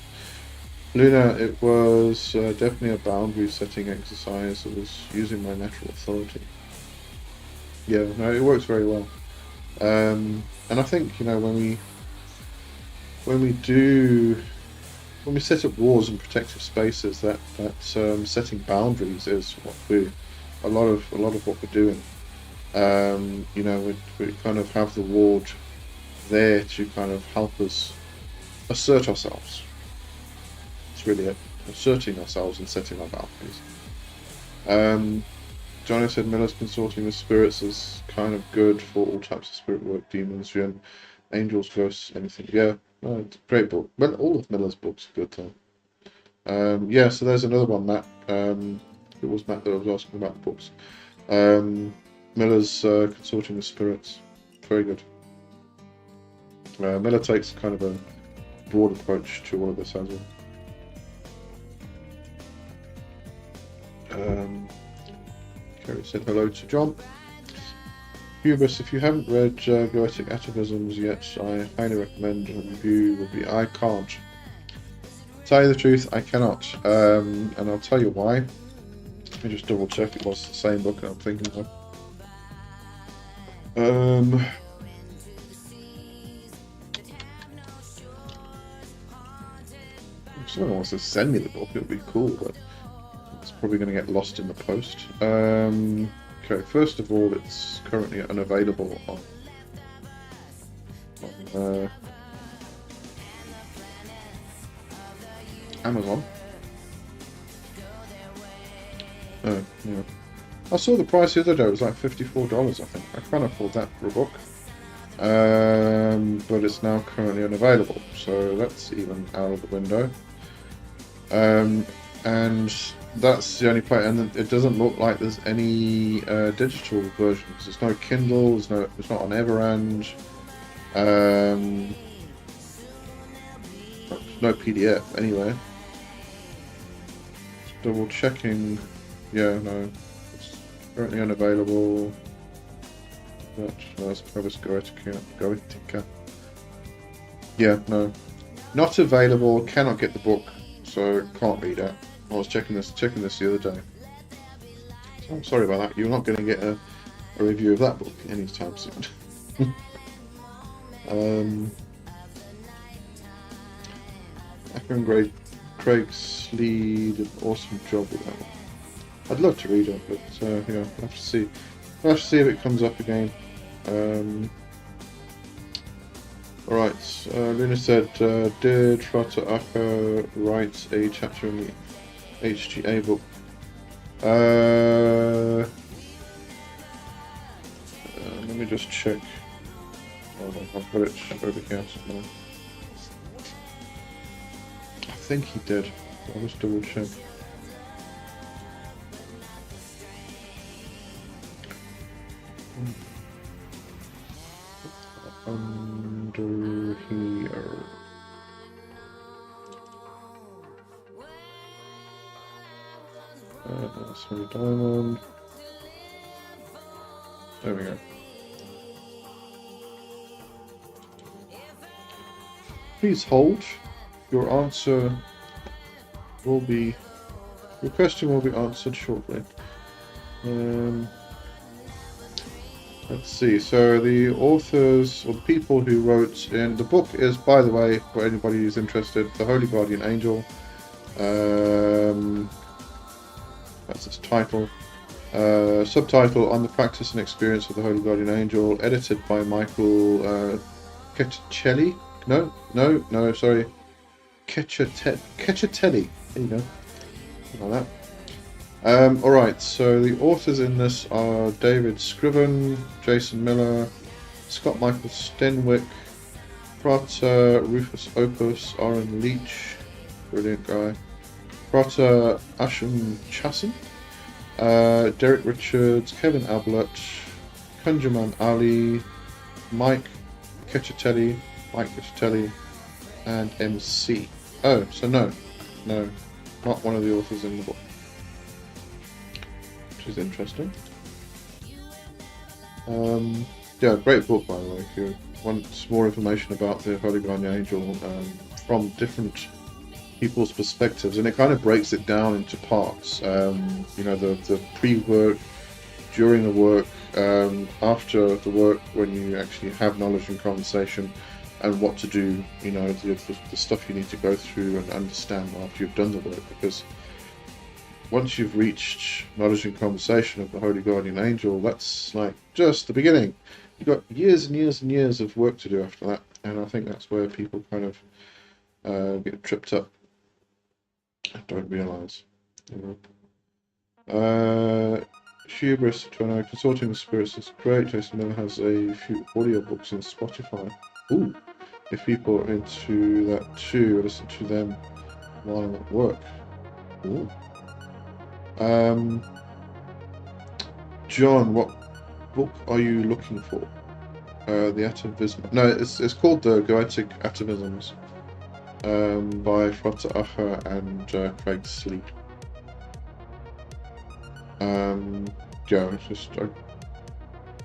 Luna, it was definitely a boundary setting exercise. It was using my natural authority. Yeah, no, it works very well. And I think, you know, when we do when we set up walls and protective spaces, that setting boundaries is what a lot of what we're doing. You know, we kind of have the ward there to kind of help us assert ourselves. It's really it, asserting ourselves and setting our boundaries. Johnny said Miller's consorting with spirits is kind of good for all types of spirit work, demons, angels, ghosts, anything. Yeah, no, it's a great book. Well, all of Miller's books are good though. Yeah, so there's another one, Matt. It was Matt that I was asking about the books. Miller's consorting with spirits, very good. Miller takes kind of a broad approach to all of this as well. Kerry said hello to John. Hubris, if you haven't read Goetic Atavisms yet, I highly recommend a review. I can't. Tell you the truth, I cannot. And I'll tell you why. Let me just double check it was the same book that I'm thinking of. If someone wants to send me the book, it would be cool, but it's probably going to get lost in the post. Okay, first of all, it's currently unavailable on Amazon. Oh, yeah. I saw the price the other day, it was like $54, I think. I can't afford that for a book. But it's now currently unavailable, so that's even out of the window. And that's the only place, and it doesn't look like there's any digital versions. There's no Kindle, it's not on Everand. No PDF anywhere. Just double checking. Yeah, no, it's currently unavailable. That's Goetica. Yeah, no, not available. Cannot get the book, so can't read it. I was checking this the other day. So I'm sorry about that. You're not going to get a review of that book anytime soon. Akron Craig Sleed, an awesome job with that one. I'd love to read it, but yeah, I'll have to see. I'll have to see if it comes up again. Alright, Luna said, did Rata Aka write a chapter in the HGA book? Let me just check. Hold on, I've got it over here somewhere. I think he did. I'll just double check. Under here. Sorry, diamond. There we go. Please hold. Your answer will be. Your question will be answered shortly. Let's see. So the authors or the people who wrote in the book is, by the way, for anybody who's interested, The Holy Guardian Angel. That's its title. Subtitle: On the Practice and Experience of the Holy Guardian Angel, edited by Michael Ceccelli. No, sorry. Ceccelli. There you go. Something like that. Alright, so the authors in this are David Scriven, Jason Miller, Scott Michael Stenwick, Prata Rufus Opus, Aaron Leach, brilliant guy, Prata Asham Chasen, Derek Richards, Kevin Ablett, Kunjaman Ali, Mike Ceccelli, and MC. Oh, so no, not one of the authors in the book. Which is interesting. Yeah, great book, by the way. If you want more information about the Holy Guardian Angel from different people's perspectives, and it kind of breaks it down into parts. You know, the pre-work, during the work, after the work, when you actually have knowledge and conversation, and what to do. You know, the stuff you need to go through and understand after you've done the work, because once you've reached knowledge and conversation of the Holy Guardian Angel, that's like just the beginning. You've got years and years and years of work to do after that, and I think that's where people kind of get tripped up and don't realise. You know. Hubris, consulting with spirits is great. Jason Miller has a few audiobooks in Spotify. Ooh, if people are into that too, listen to them while I'm at work. Ooh. John, what book are you looking for? The Atavism. No, it's called the Goetic Atavisms, by Franz Acher and Craig Sleep. Yeah, it's just I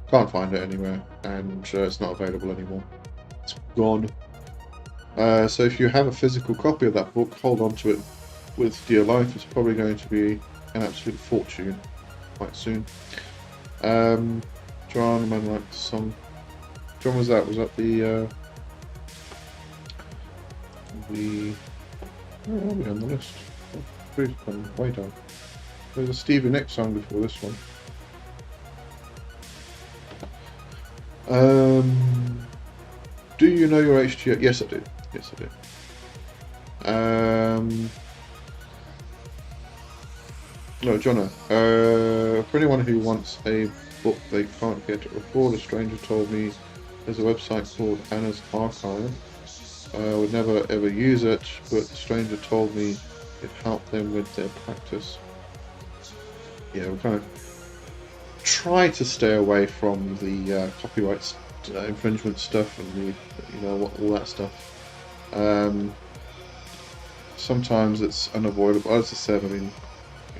can't find it anywhere, and it's not available anymore. It's gone. So if you have a physical copy of that book, hold on to it with dear life. It's probably going to be an absolute fortune quite soon. John, man, like some. John, was that the? Where are we on the list? Oh, please come way down. There's a Stevie Nicks song before this one. Do you know your HGO? Yes, I do. Yes, I do. No, Jono. For anyone who wants a book they can't get it abroad, a stranger told me there's a website called Anna's Archive. I would never ever use it, but the stranger told me it helped them with their practice. Yeah, we kind of try to stay away from the copyright infringement stuff and the, you know, all that stuff. Sometimes it's unavoidable. As I said, I mean,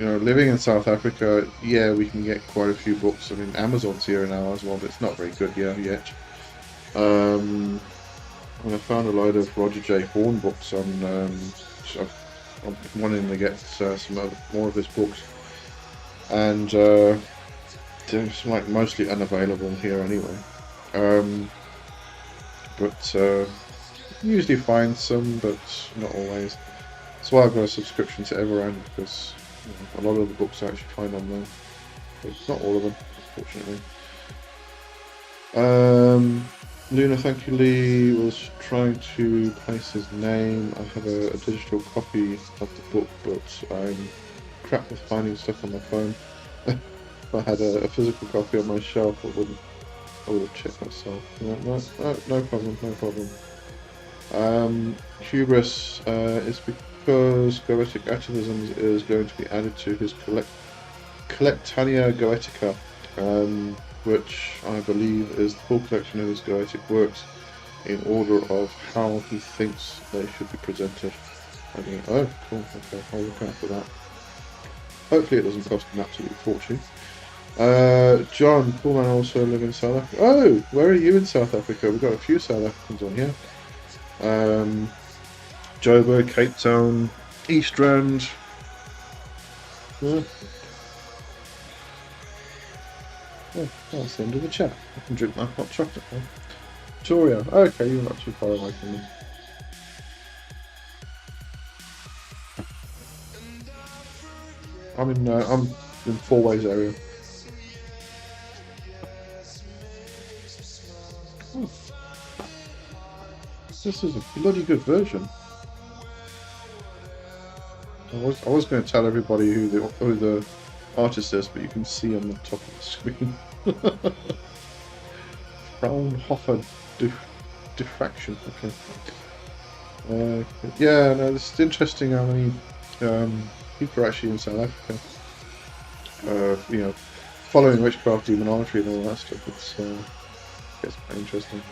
you know, living in South Africa, yeah, we can get quite a few books. I mean, Amazon's here now as well, but it's not very good yet. And I found a load of Roger J. Horn books on. I'm wanting to get more of his books, and they're just, like, mostly unavailable here anyway. But you usually find some, but not always. That's why I've got a subscription to Everend, because a lot of the books I actually find on there, but not all of them, unfortunately. Luna, thank you. Lee was trying to place his name. I have a digital copy of the book, but I'm crap with finding stuff on my phone. If I had a physical copy on my shelf, I would have checked myself. No problem. Hubris is because Goetic Atavisms is going to be added to his Collectanea Goetica, which I believe is the full collection of his Goetic works in order of how he thinks they should be presented. Oh, cool, okay, I'll look out for that. Hopefully it doesn't cost an absolute fortune. John, cool man, also live in South Africa. Oh, where are you in South Africa? We've got a few South Africans on here. Joburg, Cape Town, East Rand. Yeah. Oh, that's the end of the chat. I can drink my hot chocolate now. Victoria, okay, you're not too far away from me. I'm in Four Ways area. Oh. This is a bloody good version. I was going to tell everybody who the artist is, but you can see on the top of the screen. Fraunhofer diffraction. Okay. Yeah, no, it's interesting how many people are actually in South Africa. You know, following witchcraft, demonology, and all that stuff. It's quite interesting.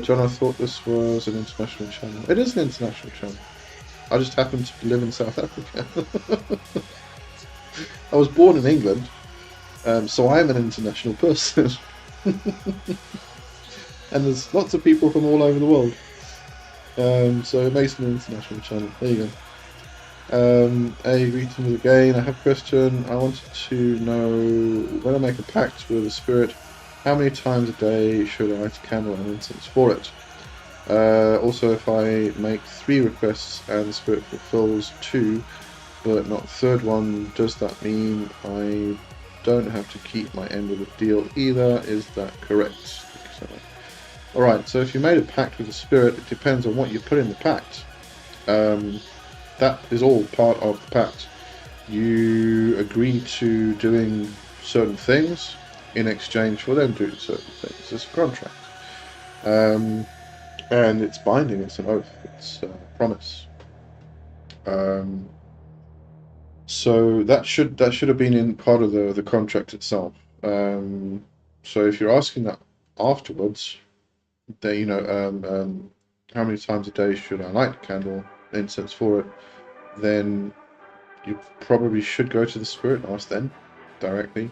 John, I thought this was an international channel. It is an international channel. I just happen to live in South Africa. I was born in England, so I am an international person. And there's lots of people from all over the world. So it makes an international channel. There you go. Greetings again. I have a question. I wanted to know, when I make a pact with a spirit, how many times a day should I light a candle and incense for it? Also, if I make 3 requests and the spirit fulfills 2, but not the third one, does that mean I don't have to keep my end of the deal either? Is that correct? So, alright, so if you made a pact with a spirit, it depends on what you put in the pact. That is all part of the pact. You agree to doing certain things in exchange for them doing certain things. It's a contract. And it's binding, it's an oath, it's a promise. So that should have been in part of the contract itself. So if you're asking that afterwards, how many times a day should I light a candle, incense for it, then you probably should go to the spirit and ask them directly,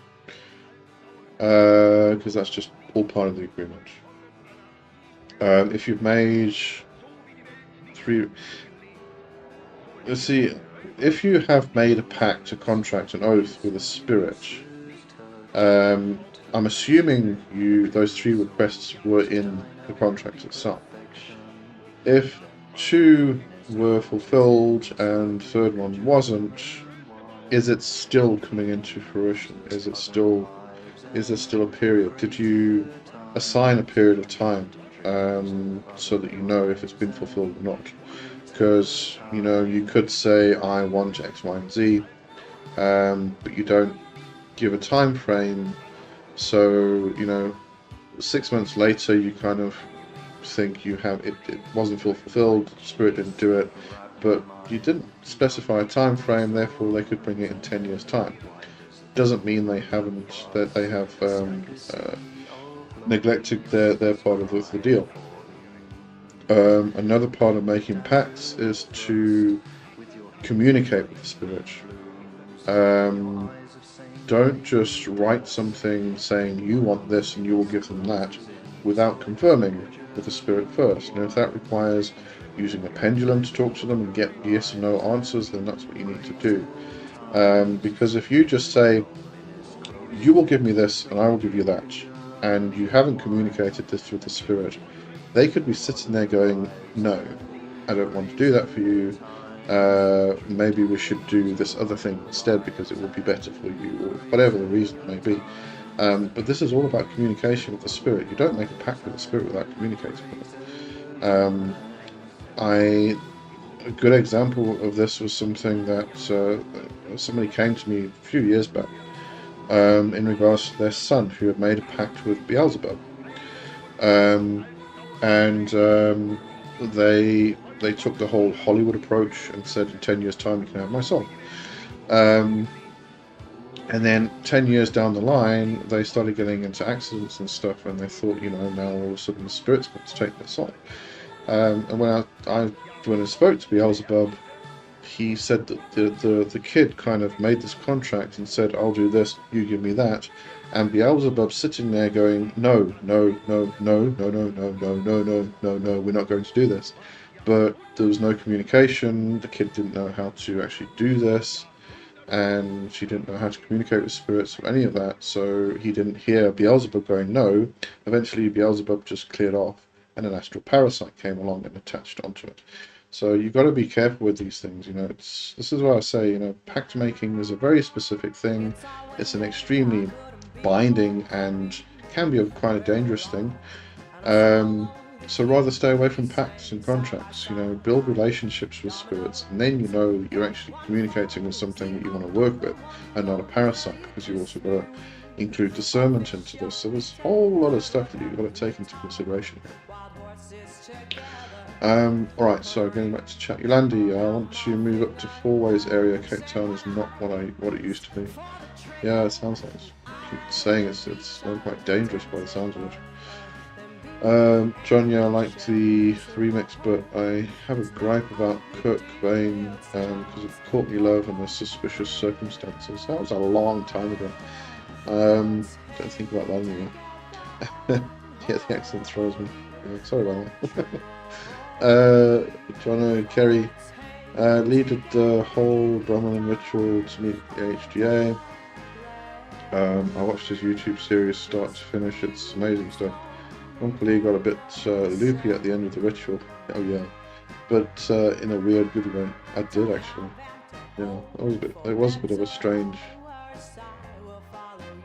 because that's just all part of the agreement. If you've made 3, let's see, if you have made a pact, a contract, an oath with a spirit, I'm assuming those 3 requests were in the contract itself. If 2 were fulfilled and the third one wasn't, is it still coming into fruition? Is there still a period? Did you assign a period of time so that you know if it's been fulfilled or not? Because you could say I want X, Y, and Z, but you don't give a time frame. So 6 months later, you kind of think you have it wasn't fulfilled. Spirit didn't do it, but you didn't specify a time frame. Therefore, they could bring it in 10 years' time. Doesn't mean they haven't, that they have neglected their part of the deal. Another part of making pacts is to communicate with the spirit. Don't just write something saying you want this and you will give them that without confirming with the spirit first. And if that requires using a pendulum to talk to them and get yes or no answers, then that's what you need to do. Because if you just say, you will give me this and I will give you that, and you haven't communicated this with the spirit, they could be sitting there going, no, I don't want to do that for you. Maybe we should do this other thing instead because it will be better for you, or whatever the reason may be. But this is all about communication with the spirit. You don't make a pact with the spirit without communicating with it. A good example of this was something that somebody came to me a few years back in regards to their son who had made a pact with Beelzebub. They took the whole Hollywood approach and said, in 10 years' time, you can have my son. And then 10 years down the line, they started getting into accidents and stuff, and they thought, now all of a sudden the spirit's got to take their son. And when I spoke to Beelzebub, he said that the kid kind of made this contract and said, I'll do this, you give me that. And Beelzebub sitting there going, no, no, no, no, no, no, no, no, no, no, no, no, we're not going to do this. But there was no communication. The kid didn't know how to actually do this, and she didn't know how to communicate with spirits or any of that, so he didn't hear Beelzebub going no. Eventually Beelzebub just cleared off, and an astral parasite came along and attached onto it. So you've got to be careful with these things. This is why I say, pact making is a very specific thing. It's an extremely binding and can be a quite a dangerous thing. So rather stay away from pacts and contracts. Build relationships with spirits, and then you're actually communicating with something that you want to work with, and not a parasite, because you've also got to include discernment into this. So there's a whole lot of stuff that you've got to take into consideration. Alright, so getting back to chat. Yolandi, I want to move up to Four Ways area. Cape Town is not what it used to be. Yeah, it sounds like I keep saying it's quite dangerous by the sounds of it. John, yeah, I like the remix, but I have a gripe about Kurt Cobain because of Courtney Love and the Suspicious Circumstances. That was a long time ago. Don't think about that anymore. Yeah, the accent throws me. Yeah, sorry about that. Jono Kerry leaded the whole Brahman ritual to meet the HGA. I watched his YouTube series start to finish. It's amazing stuff. Uncle Lee got a bit loopy at the end of the ritual. Oh yeah, but in a weird, good way. I did actually. Yeah, it was a bit of a strange.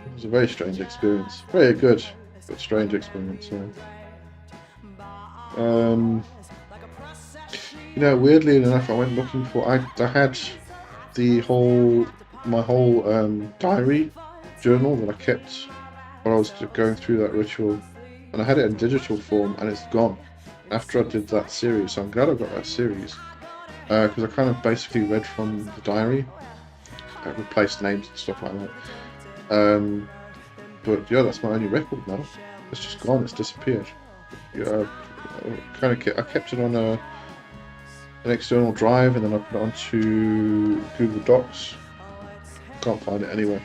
It was a very strange experience. Very good, but strange experience. Yeah. You know, weirdly enough, I went looking for. I had my whole diary journal that I kept while I was going through that ritual, and I had it in digital form, and it's gone after I did that series. So I'm glad I got that series because I kind of basically read from the diary. I replaced names and stuff like that. But yeah, that's my only record now. It's just gone. It's disappeared. Yeah, I kept it on an external drive, and then I put it onto Google Docs. Can't find it anywhere.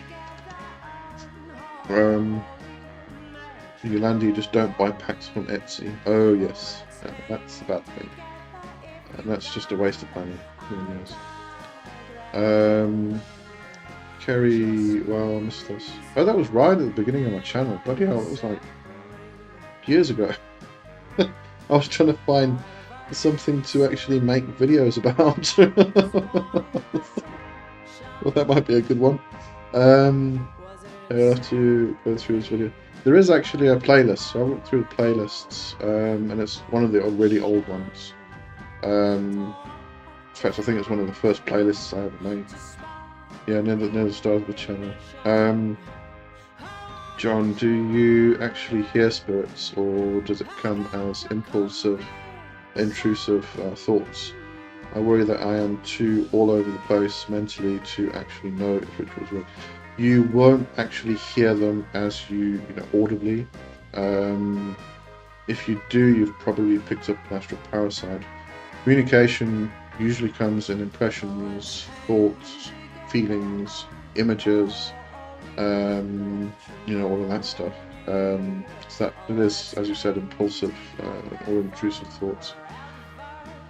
Yolandi, just don't buy packs from Etsy. Oh yes, that's a bad thing, and that's just a waste of money. Really is. Kerry, well, I missed this. Oh, that was right at the beginning of my channel. Bloody hell, it was like years ago. I was trying to find something to actually make videos about. Well, that might be a good one. I'll have to go through this video. There is actually a playlist, so I looked through the playlists, and it's one of the really old ones. In fact, I think it's one of the first playlists I ever made. Yeah, near the start of the channel. John, do you actually hear spirits, or does it come as impulsive, intrusive thoughts? I worry that I am too all over the place mentally to actually know if rituals work. You won't actually hear them as you know, audibly. If you do, you've probably picked up an astral parasite. Communication usually comes in impressions, thoughts, feelings, images, you know, all of that stuff. So that it is, as you said, impulsive or intrusive thoughts.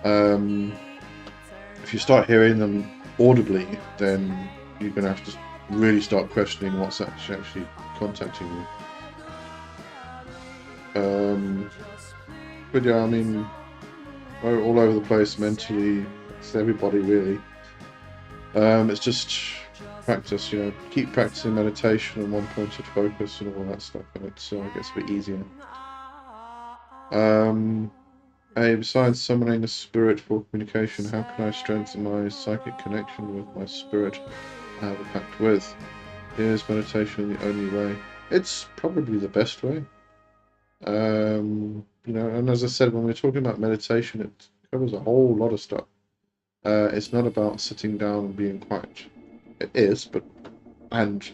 If you start hearing them audibly, then you're going to have to really start questioning what's actually contacting you. But yeah, I mean, all over the place mentally. It's everybody really. It's just practice, you know, keep practicing meditation and one pointed focus and all that stuff, and it gets a bit easier. Besides summoning a spirit for communication, how can I strengthen my psychic connection with my spirit I have a pact with? Is meditation the only way? It's probably the best way. You know, and as I said, when we're talking about meditation, it covers a whole lot of stuff. It's not about sitting down and being quiet. It is, but and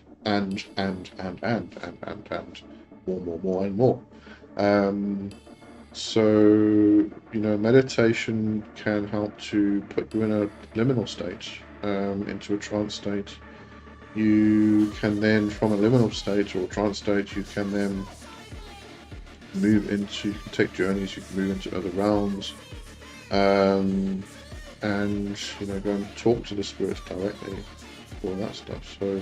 more and more. So, you know, meditation can help to put you in a liminal state, into a trance state. You can then, from a liminal state or trance state, you can then move into, you can take journeys, you can move into other realms, and, you know, go and talk to the spirits directly, all that stuff. So,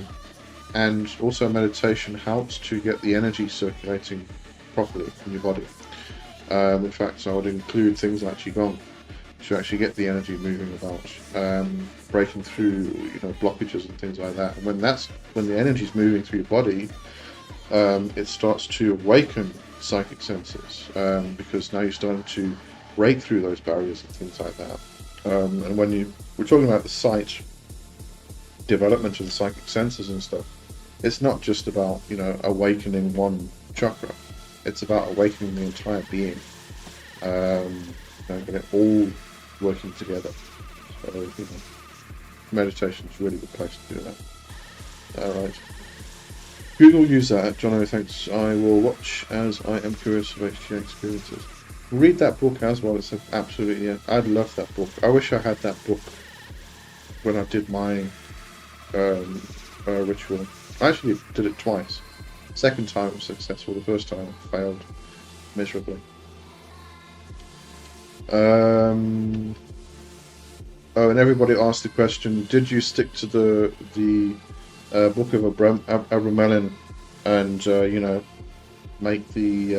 and also meditation helps to get the energy circulating properly in your body. In fact, I would include things like Qigong to actually get the energy moving about, breaking through, you know, blockages and things like that. And when the energy is moving through your body, it starts to awaken psychic senses, because now you're starting to break through those barriers and things like that. And when we're talking about the sight development of the psychic senses and stuff, it's not just about, you know, awakening one chakra. It's about awakening the entire being, you know, get it all working together. So, you know, meditation is a really good place to do that. Alright. Google user, Jono, thanks. I will watch as I am curious about HGA experiences. Read that book as well. It's absolutely, yeah, I'd love that book. I wish I had that book when I did my ritual. I actually did it twice. Second time was successful, the first time I failed miserably. Oh, and everybody asked the question: did you stick to the Book of Abramelin and make the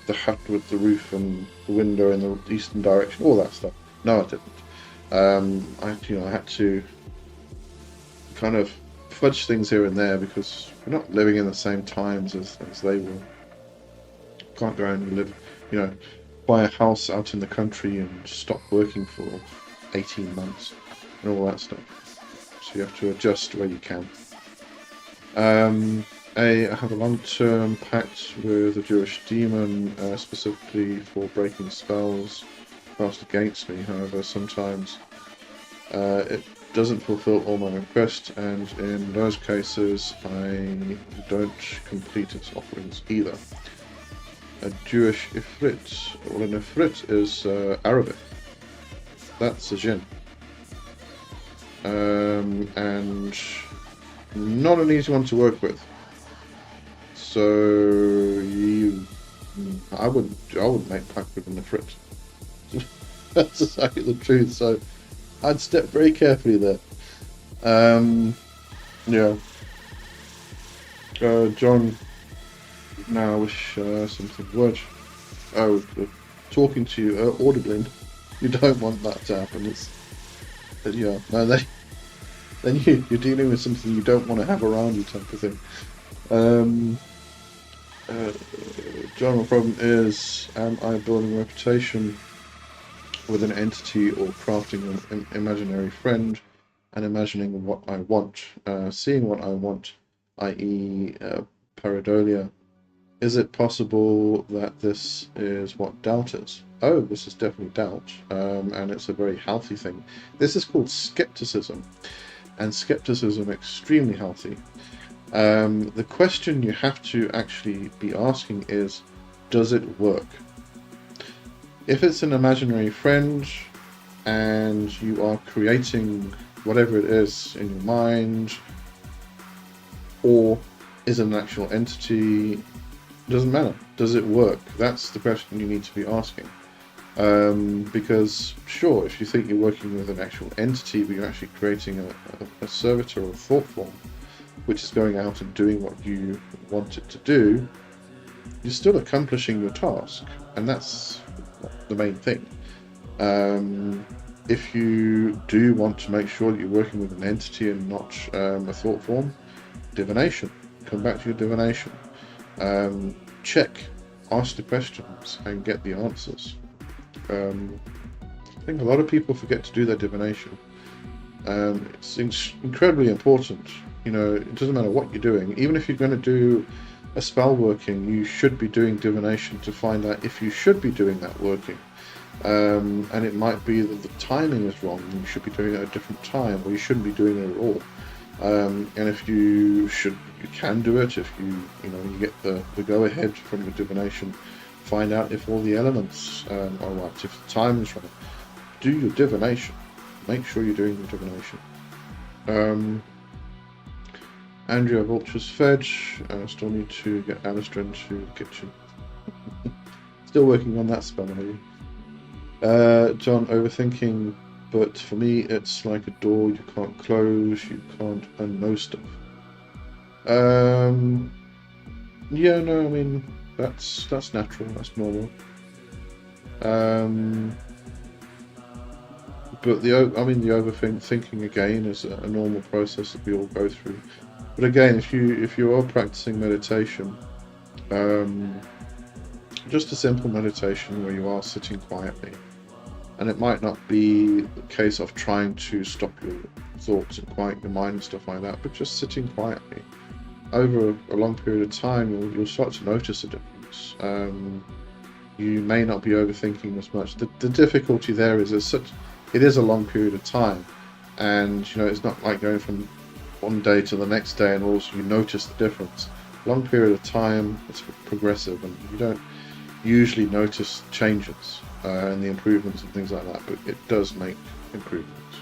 hut with the roof and the window in the eastern direction, all that stuff? No, I didn't. I had to kind of fudge things here and there because we're not living in the same times as they were. Can't go and live, buy a house out in the country and stop working for 18 months and all that stuff. So you have to adjust where you can. I have a long-term pact with a Jewish demon, specifically for breaking spells cast against me. However, sometimes it doesn't fulfill all my requests, and in those cases I don't complete its offerings either. A Jewish Ifrit. Well, an Ifrit is Arabic. That's a jinn. And not an easy one to work with. So I would make pact with an Ifrit. That's to say the truth. So I'd step very carefully there. John. Now I wish something would. Oh, talking to you audibly. You don't want that to happen. Then you're dealing with something you don't want to have around you, type of thing. General problem is: am I building a reputation with an entity or crafting an imaginary friend and imagining what I want, seeing what I want, i.e., pareidolia? Is it possible that this is what doubt is? Oh, this is definitely doubt, and it's a very healthy thing. This is called skepticism, and skepticism extremely healthy. The question you have to actually be asking is, does it work? If it's an imaginary friend and you are creating whatever it is in your mind, or is it an actual entity, doesn't matter. Does it work? That's the question you need to be asking. Because sure, if you think you're working with an actual entity, but you're actually creating a servitor or a thought form, which is going out and doing what you want it to do, you're still accomplishing your task, and that's the main thing. If you do want to make sure that you're working with an entity and not a thought form, divination. Come back to your divination. Check, ask the questions, and get the answers. I think a lot of people forget to do their divination. It's incredibly important. It doesn't matter what you're doing. Even if you're going to do a spell working, you should be doing divination to find out if you should be doing that working. And it might be that the timing is wrong. You should be doing it at a different time, or you shouldn't be doing it at all. And if you can do it. If you get the go ahead from your divination, find out if all the elements are right, if the time is right. Do your divination. Make sure you're doing your divination. Andrea Vulture's fed. Still need to get Alistair into the kitchen. Still working on that spell, are you? John, overthinking, but for me it's like a door you can't close, you can't unknow stuff. Yeah, no, I mean that's natural, that's normal. But the overthinking again is a normal process that we all go through. But again, if you are practicing meditation, just a simple meditation where you are sitting quietly, and it might not be the case of trying to stop your thoughts and quiet your mind and stuff like that, but just sitting quietly over a long period of time, you'll start to notice a difference. You may not be overthinking as much. The difficulty there is it is a long period of time, and it's not like going from one day to the next day and also you notice the difference. Long period of time, it's progressive, and you don't usually notice changes and the improvements and things like that, but it does make improvements.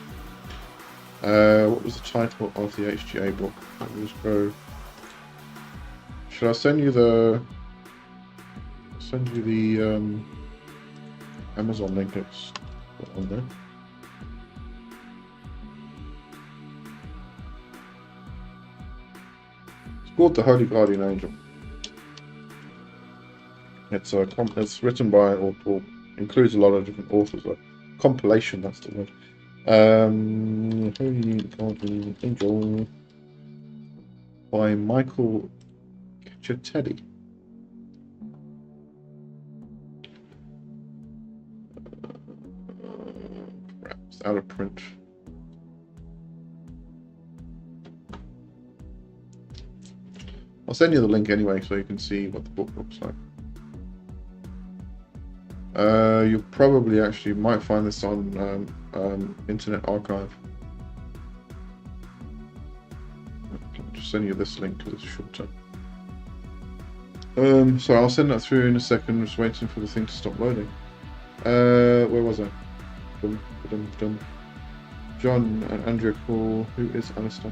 What was the title of the HGA book? Let me just go. Should I send you the Amazon link it's on there. It's called the Holy Guardian Angel. It's it's written by or includes a lot of different authors. A compilation, that's the word. Holy Guardian Angel by Michael Chettetti. It's out of print. I'll send you the link anyway so you can see what the book looks like. You probably actually might find this on Internet Archive. I'll just send you this link because it's shorter. So I'll send that through in a second. Just waiting for the thing to stop loading. Where was I? John and Andrea call. Who is Alistair?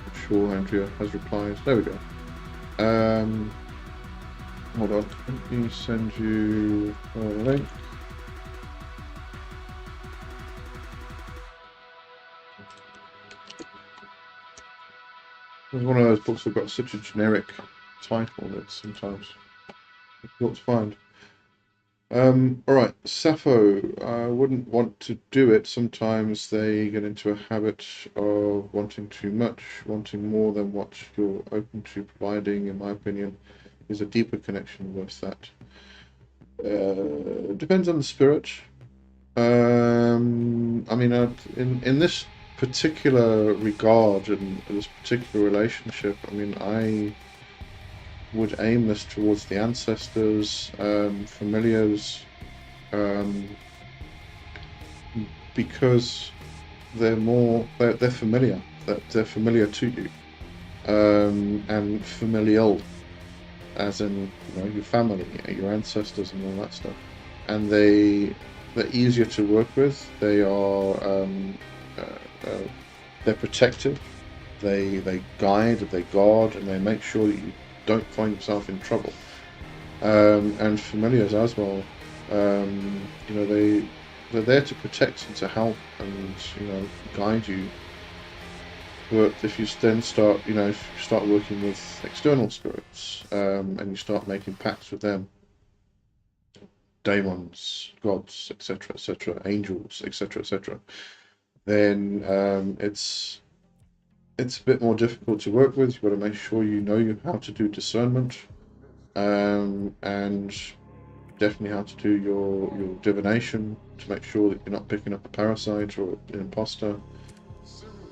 I'm sure Andrea has replied. There we go. Hold on. Let me send you a link. It's one of those books that got such a generic title that sometimes it's difficult to find. Alright, Sappho, I wouldn't want to do it. Sometimes they get into a habit of wanting too much, wanting more than what you're open to providing, in my opinion, is a deeper connection with that. Depends on the spirit. I mean, in this particular regard and this particular relationship, I mean, I would aim this towards the ancestors, familiars, because they're familiar, they're familiar to you, and familial, as in your family, your ancestors, and all that stuff, and they're easier to work with. They are they're protective. They guide, they guard, and they make sure that you don't find yourself in trouble. And familiars as well. They're there to protect and to help and guide you. But if you then start, if you start working with external spirits, and you start making pacts with them, demons, gods, etc., angels, etc., then it's a bit more difficult to work with. You've got to make sure you know how to do discernment, and definitely how to do your divination to make sure that you're not picking up a parasite or an imposter.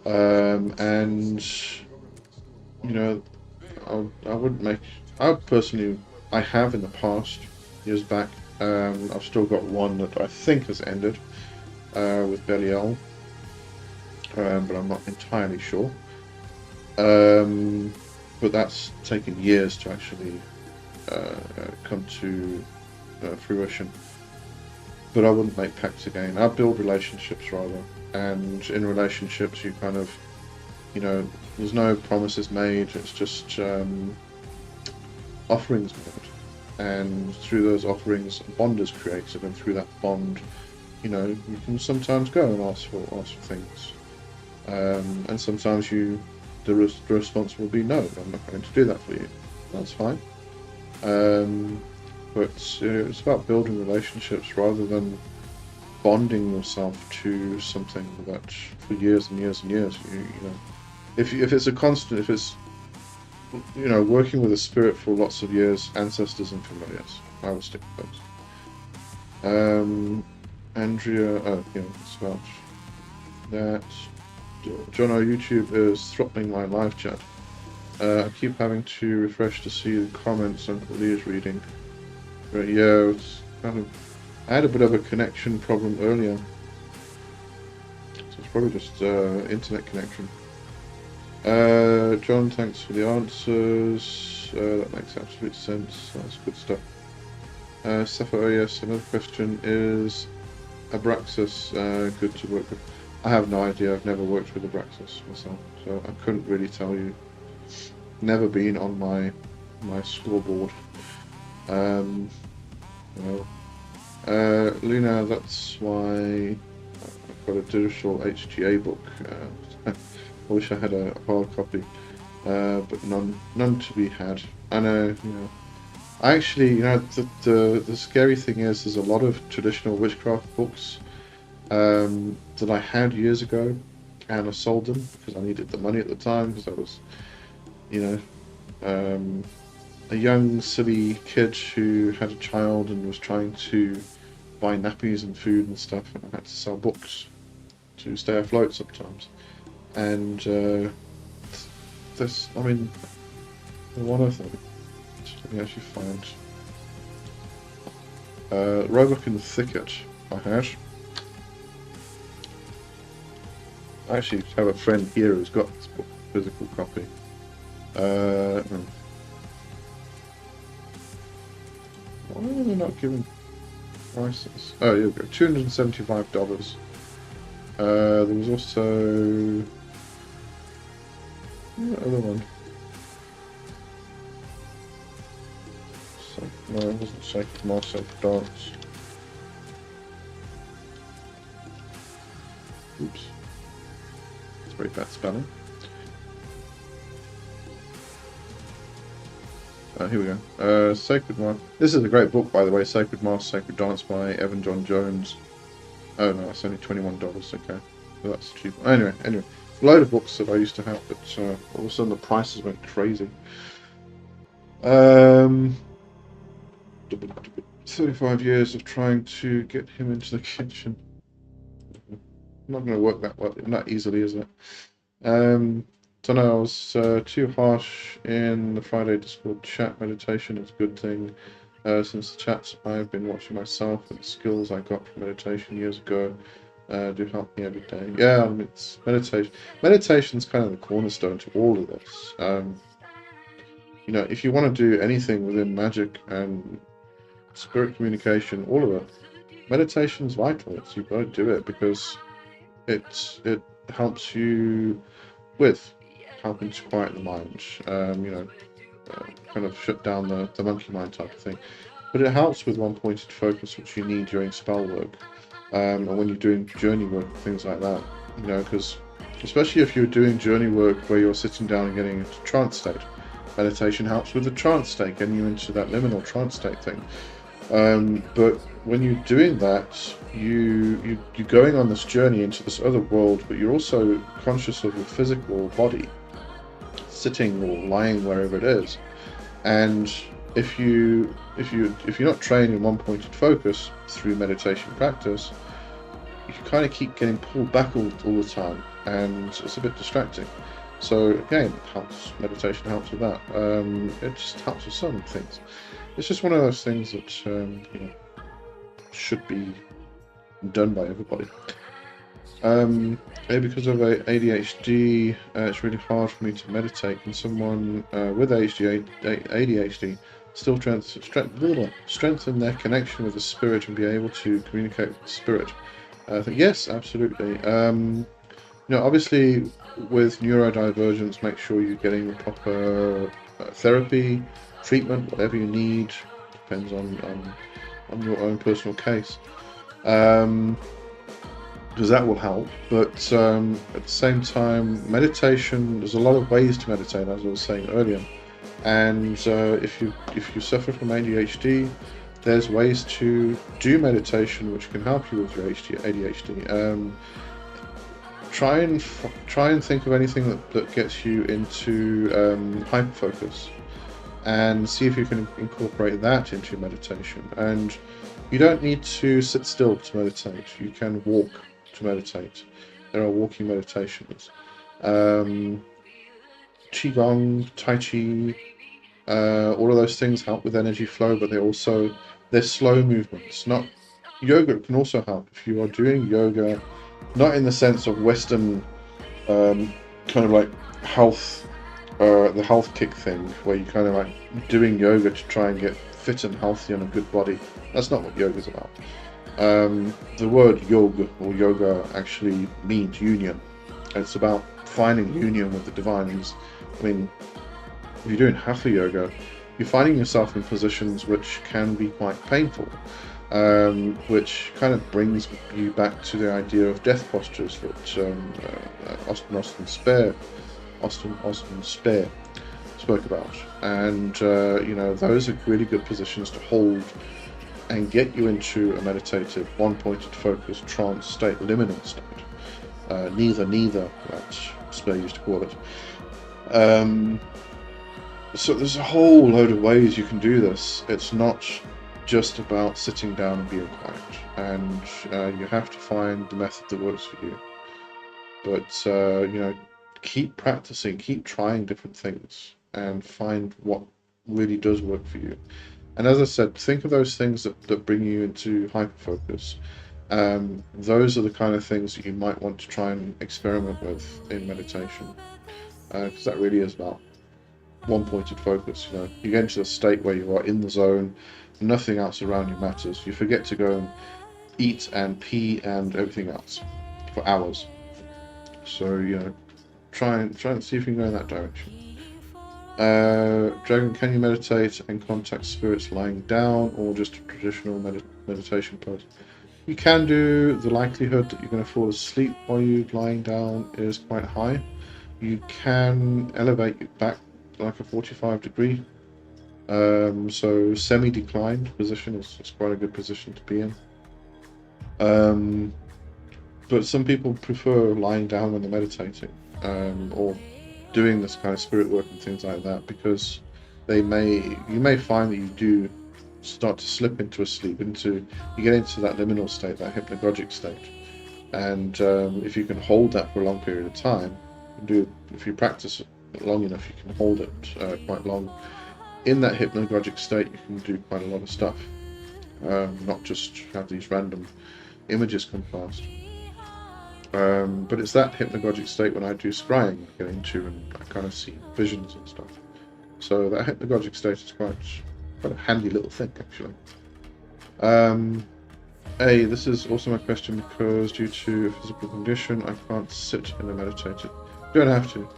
I have in the past, years back. I've still got one that I think has ended with Belial, but I'm not entirely sure. But that's taken years to actually come to fruition. But I wouldn't make pacts again. I'd build relationships rather, and in relationships you kind of, there's no promises made. It's just offerings made, and through those offerings, a bond is created, and through that bond, you can sometimes go and ask for things, and sometimes the response will be no. I'm not going to do that for you. That's fine. But it's about building relationships rather than bonding yourself to something that for years and years and years. If it's a constant, if it's working with a spirit for lots of years, ancestors and familiars, I will stick with those. Andrea, it's about that. John, our YouTube is throttling my live chat. I keep having to refresh to see the comments Uncle Lee is reading. But yeah, I had a bit of a connection problem earlier. So it's probably just internet connection. John, thanks for the answers. That makes absolute sense. That's good stuff. Sappho, yes, another question is Abraxas good to work with? I have no idea. I've never worked with Abraxas myself, so I couldn't really tell you. Never been on my scoreboard. Luna, that's why I've got a digital HGA book. I wish I had a hard copy, but none to be had. I know, I actually, the scary thing is, there's a lot of traditional witchcraft books that I had years ago, and I sold them because I needed the money at the time, because I was, you know, a young, silly kid who had a child and was trying to buy nappies and food and stuff, and I had to sell books to stay afloat sometimes. And I mean, one of them, let me actually find. Roebuck in the Thicket, I had. I actually have a friend here who's got this book, physical copy. Why are they not giving prices? Oh, here we go, $275. There was also the other one. No, it wasn't Sacred Mass, Sacred Dance. Oops. It's very bad spelling. Here we go. Sacred Mass. This is a great book, by the way. Sacred Mass, Sacred Dance by Evan John Jones. Oh no, it's only $21. Okay, well, that's cheap. Anyway, a load of books that I used to have, but all of a sudden the prices went crazy. 35 years of trying to get him into the kitchen. Not going to work that well, not easily, is it? Don't know, I was too harsh in the Friday Discord chat. Meditation is a good thing. Since the chats I've been watching myself, and the skills I got from meditation years ago do help me every day. Yeah, I mean, it's meditation. Meditation's kind of the cornerstone to all of this. If you want to do anything within magic and spirit communication, all of it, meditation is vital. You've got to do it because it helps you with helping to quiet the mind, kind of shut down the monkey mind type of thing. But it helps with one-pointed focus, which you need during spell work, and when you're doing journey work, things like that. Because especially if you're doing journey work where you're sitting down and getting into trance state, meditation helps with the trance state, getting you into that liminal trance state thing. But when you're doing that, you're going on this journey into this other world, but you're also conscious of your physical body, sitting or lying wherever it is. And if you're not trained in one-pointed focus through meditation practice, you kind of keep getting pulled back all the time, and it's a bit distracting. So again, meditation helps with that. It just helps with some things. It's just one of those things that should be done by everybody. Because of ADHD, it's really hard for me to meditate. Can someone with ADHD still strengthen their connection with the spirit and be able to communicate with the spirit? I think yes, absolutely. Obviously, with neurodivergence, make sure you're getting the proper therapy, treatment, whatever you need. Depends on your own personal case, because that will help. But at the same time, meditation, there's a lot of ways to meditate, as I was saying earlier. And if you suffer from ADHD, there's ways to do meditation which can help you with your ADHD. Try and think of anything that gets you into hyperfocus, and see if you can incorporate that into your meditation. And you don't need to sit still to meditate. You can walk to meditate. There are walking meditations. Qigong, Tai Chi, all of those things help with energy flow, but they're slow movements. Not yoga can also help if you are doing yoga, not in the sense of Western kind of like health, the health kick thing, where you kind of like doing yoga to try and get fit and healthy and a good body. That's not what yoga's about. The word yoga or yoga actually means union. It's about finding union with the divine. I mean, if you're doing hatha yoga, you're finding yourself in positions which can be quite painful. which kind of brings you back to the idea of death postures that Austin Spare spoke about. And those are really good positions to hold and get you into a meditative, one-pointed focus, trance state, liminal state. Neither, that's Spare used to call it. So there's a whole load of ways you can do this. It's not just about sitting down and being quiet, and you have to find the method that works for you. But keep practicing, keep trying different things, and find what really does work for you. And as I said, think of those things that bring you into hyperfocus. Those are the kind of things that you might want to try and experiment with in meditation, because that really is about one-pointed focus. You get into a state where you are in the zone, nothing else around you matters. You forget to go and eat and pee and everything else for hours. So try and see if you can go in that direction. Dragon, can you meditate and contact spirits lying down, or just a traditional meditation pose? You can do. The likelihood that you're going to fall asleep while you're lying down is quite high. You can elevate your back like a 45 degree. So semi-declined position is quite a good position to be in. But some people prefer lying down when they're meditating, or doing this kind of spirit work and things like that, because you may find that you do start to slip into a sleep, you get into that liminal state, that hypnagogic state, and if you can hold that for a long period of time, if you practice it long enough, you can hold it quite long. In that hypnagogic state, you can do quite a lot of stuff, not just have these random images come past. But it's that hypnagogic state when I do scrying I get into, and I kind of see visions and stuff. So that hypnagogic state is quite a handy little thing, actually. This is also my question, because due to a physical condition, I can't sit in a meditative. Don't have to.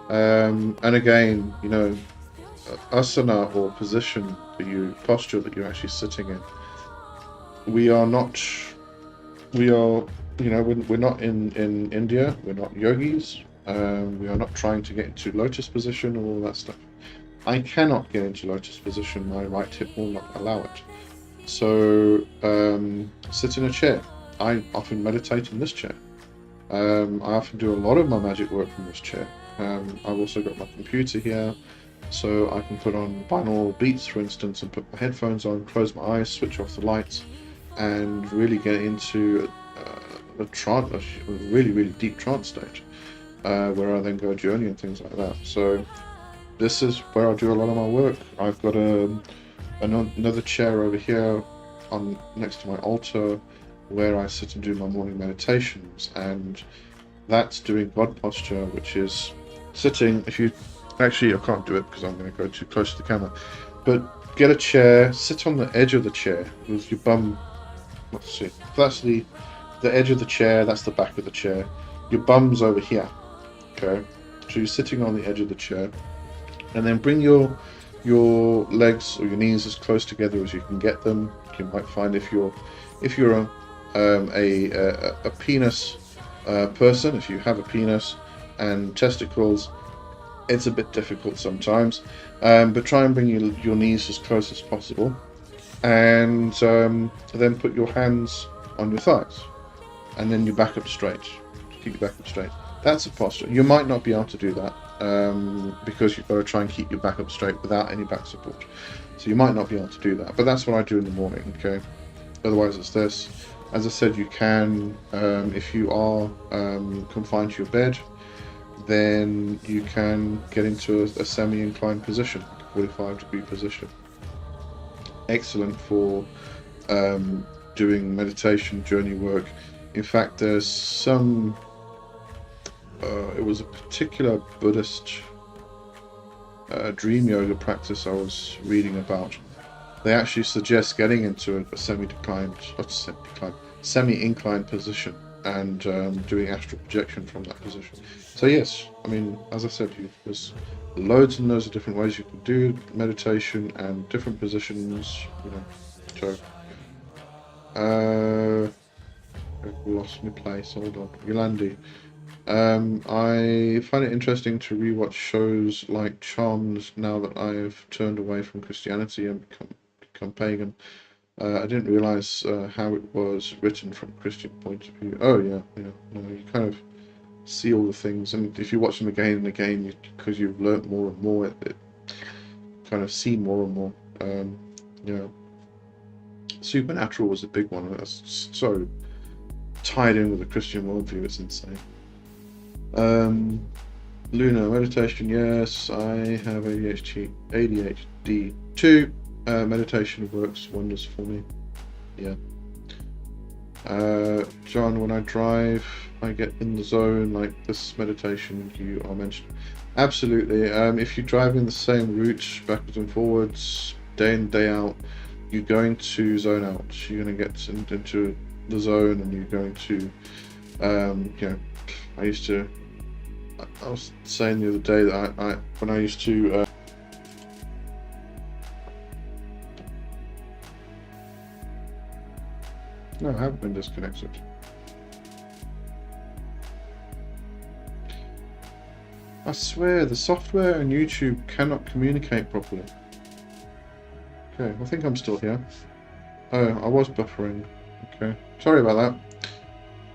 And again, asana, or position posture that you're actually sitting in. We're not in India, we're not yogis, we are not trying to get into lotus position or all that stuff. I cannot get into lotus position, my right hip will not allow it. So sit in a chair. I often meditate in this chair. I often do a lot of my magic work from this chair. I've also got my computer here, so I can put on binaural beats, for instance, and put my headphones on, close my eyes, switch off the lights, and really get into a really, really deep trance state, where I then go journey and things like that. So this is where I do a lot of my work. I've got another chair over here next to my altar, where I sit and do my morning meditations, and that's doing God posture, which is sitting. I can't do it because I'm going to go too close to the camera, but get a chair, sit on the edge of the chair with your bum. Let's see, that's the edge of the chair, that's the back of the chair, your bum's over here, okay? So you're sitting on the edge of the chair, and then bring your legs or your knees as close together as you can get them. You might find if you're a penis person, if you have a penis and testicles, it's a bit difficult sometimes, but try and bring your knees as close as possible, and then put your hands on your thighs, and then your back up straight. Keep your back up straight. That's a posture. You might not be able to do that because you've got to try and keep your back up straight without any back support. So you might not be able to do that, but that's what I do in the morning, okay? Otherwise it's this. As I said, you can, if you are confined to your bed, then you can get into a semi-inclined position, 45 degree position. Excellent for doing meditation, journey work. In fact, there's some, it was a particular Buddhist dream yoga practice I was reading about. They actually suggest getting into a semi-inclined position and doing astral projection from that position. So yes, I mean, as I said, there's loads and loads of different ways you can do meditation and different positions, So I've lost my place. Hold on, Yolandi. I find it interesting to rewatch shows like Charmed now that I've turned away from Christianity and become pagan. I didn't realize how it was written from a Christian point of view. Oh yeah, yeah. No, you kind of see all the things, and if you watch them again and again, because you've learnt more and more, it kind of see more and more. You know, Supernatural was a big one. That's so tied in with the Christian worldview. It's insane. Luna, meditation, yes. I have ADHD too. Meditation works wonders for me. Yeah. John, when I drive, I get in the zone, like this meditation you are mentioning. Absolutely. If you're driving the same route backwards and forwards, day in, day out, you're going to zone out. You're going to get into the zone, and you're going to, you know, I was saying the other day that when I used to. No, I haven't been disconnected. I swear, the software and YouTube cannot communicate properly. Okay, I think I'm still here. Oh, I was buffering. Okay, sorry about that.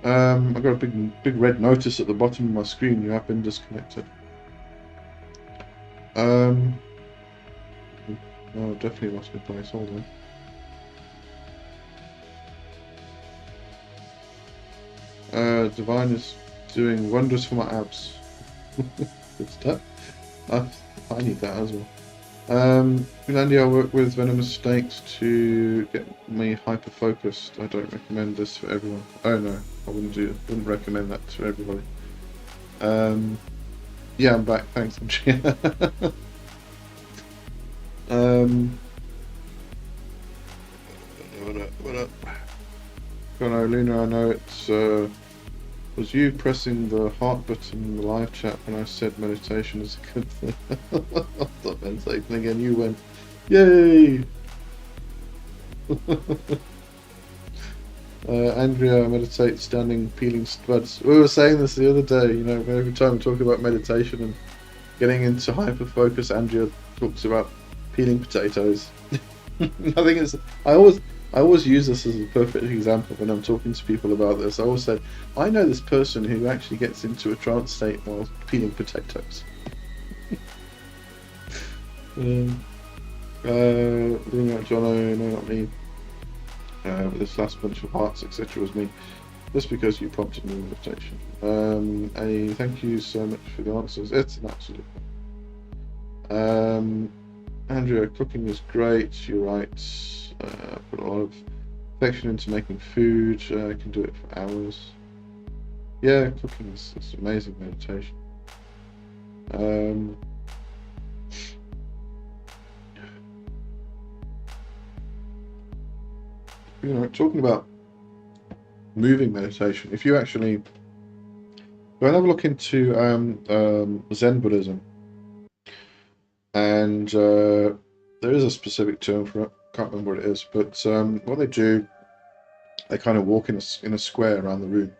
I got a big red notice at the bottom of my screen. You have been disconnected. Oh, definitely lost my place. Hold on. Divine is doing wonders for my abs. Good stuff. I need that as well. Finlandia, I work with venomous snakes to get me hyper focused. I don't recommend this for everyone. Oh no, I wouldn't recommend that to everybody. Yeah, I'm back. Thanks, Andrea. What up? Oh no, Luna, I know it's was you pressing the heart button in the live chat when I said meditation is a good thing. Stop meditating again, you went, yay! Andrea meditates standing peeling spuds. We were saying this the other day, you know, every time we talk about meditation and getting into hyper focus, Andrea talks about peeling potatoes. I think it's, I always use this as a perfect example when I'm talking to people about this. I always say, I know this person who actually gets into a trance state while peeling potatoes. Ring out Jono, no, not me. This last bunch of hearts, etc. was me. Just because you prompted me with meditation. Thank you so much for the answers. It's an absolute. Andrea, cooking is great. You're right. Put a lot of affection into making food. I can do it for hours. Yeah, cooking is amazing meditation. You know, talking about moving meditation, if you actually go and have a look into Zen Buddhism, and there is a specific term for it. Can't remember what it is, but what they do, they kind of walk in a square around the room.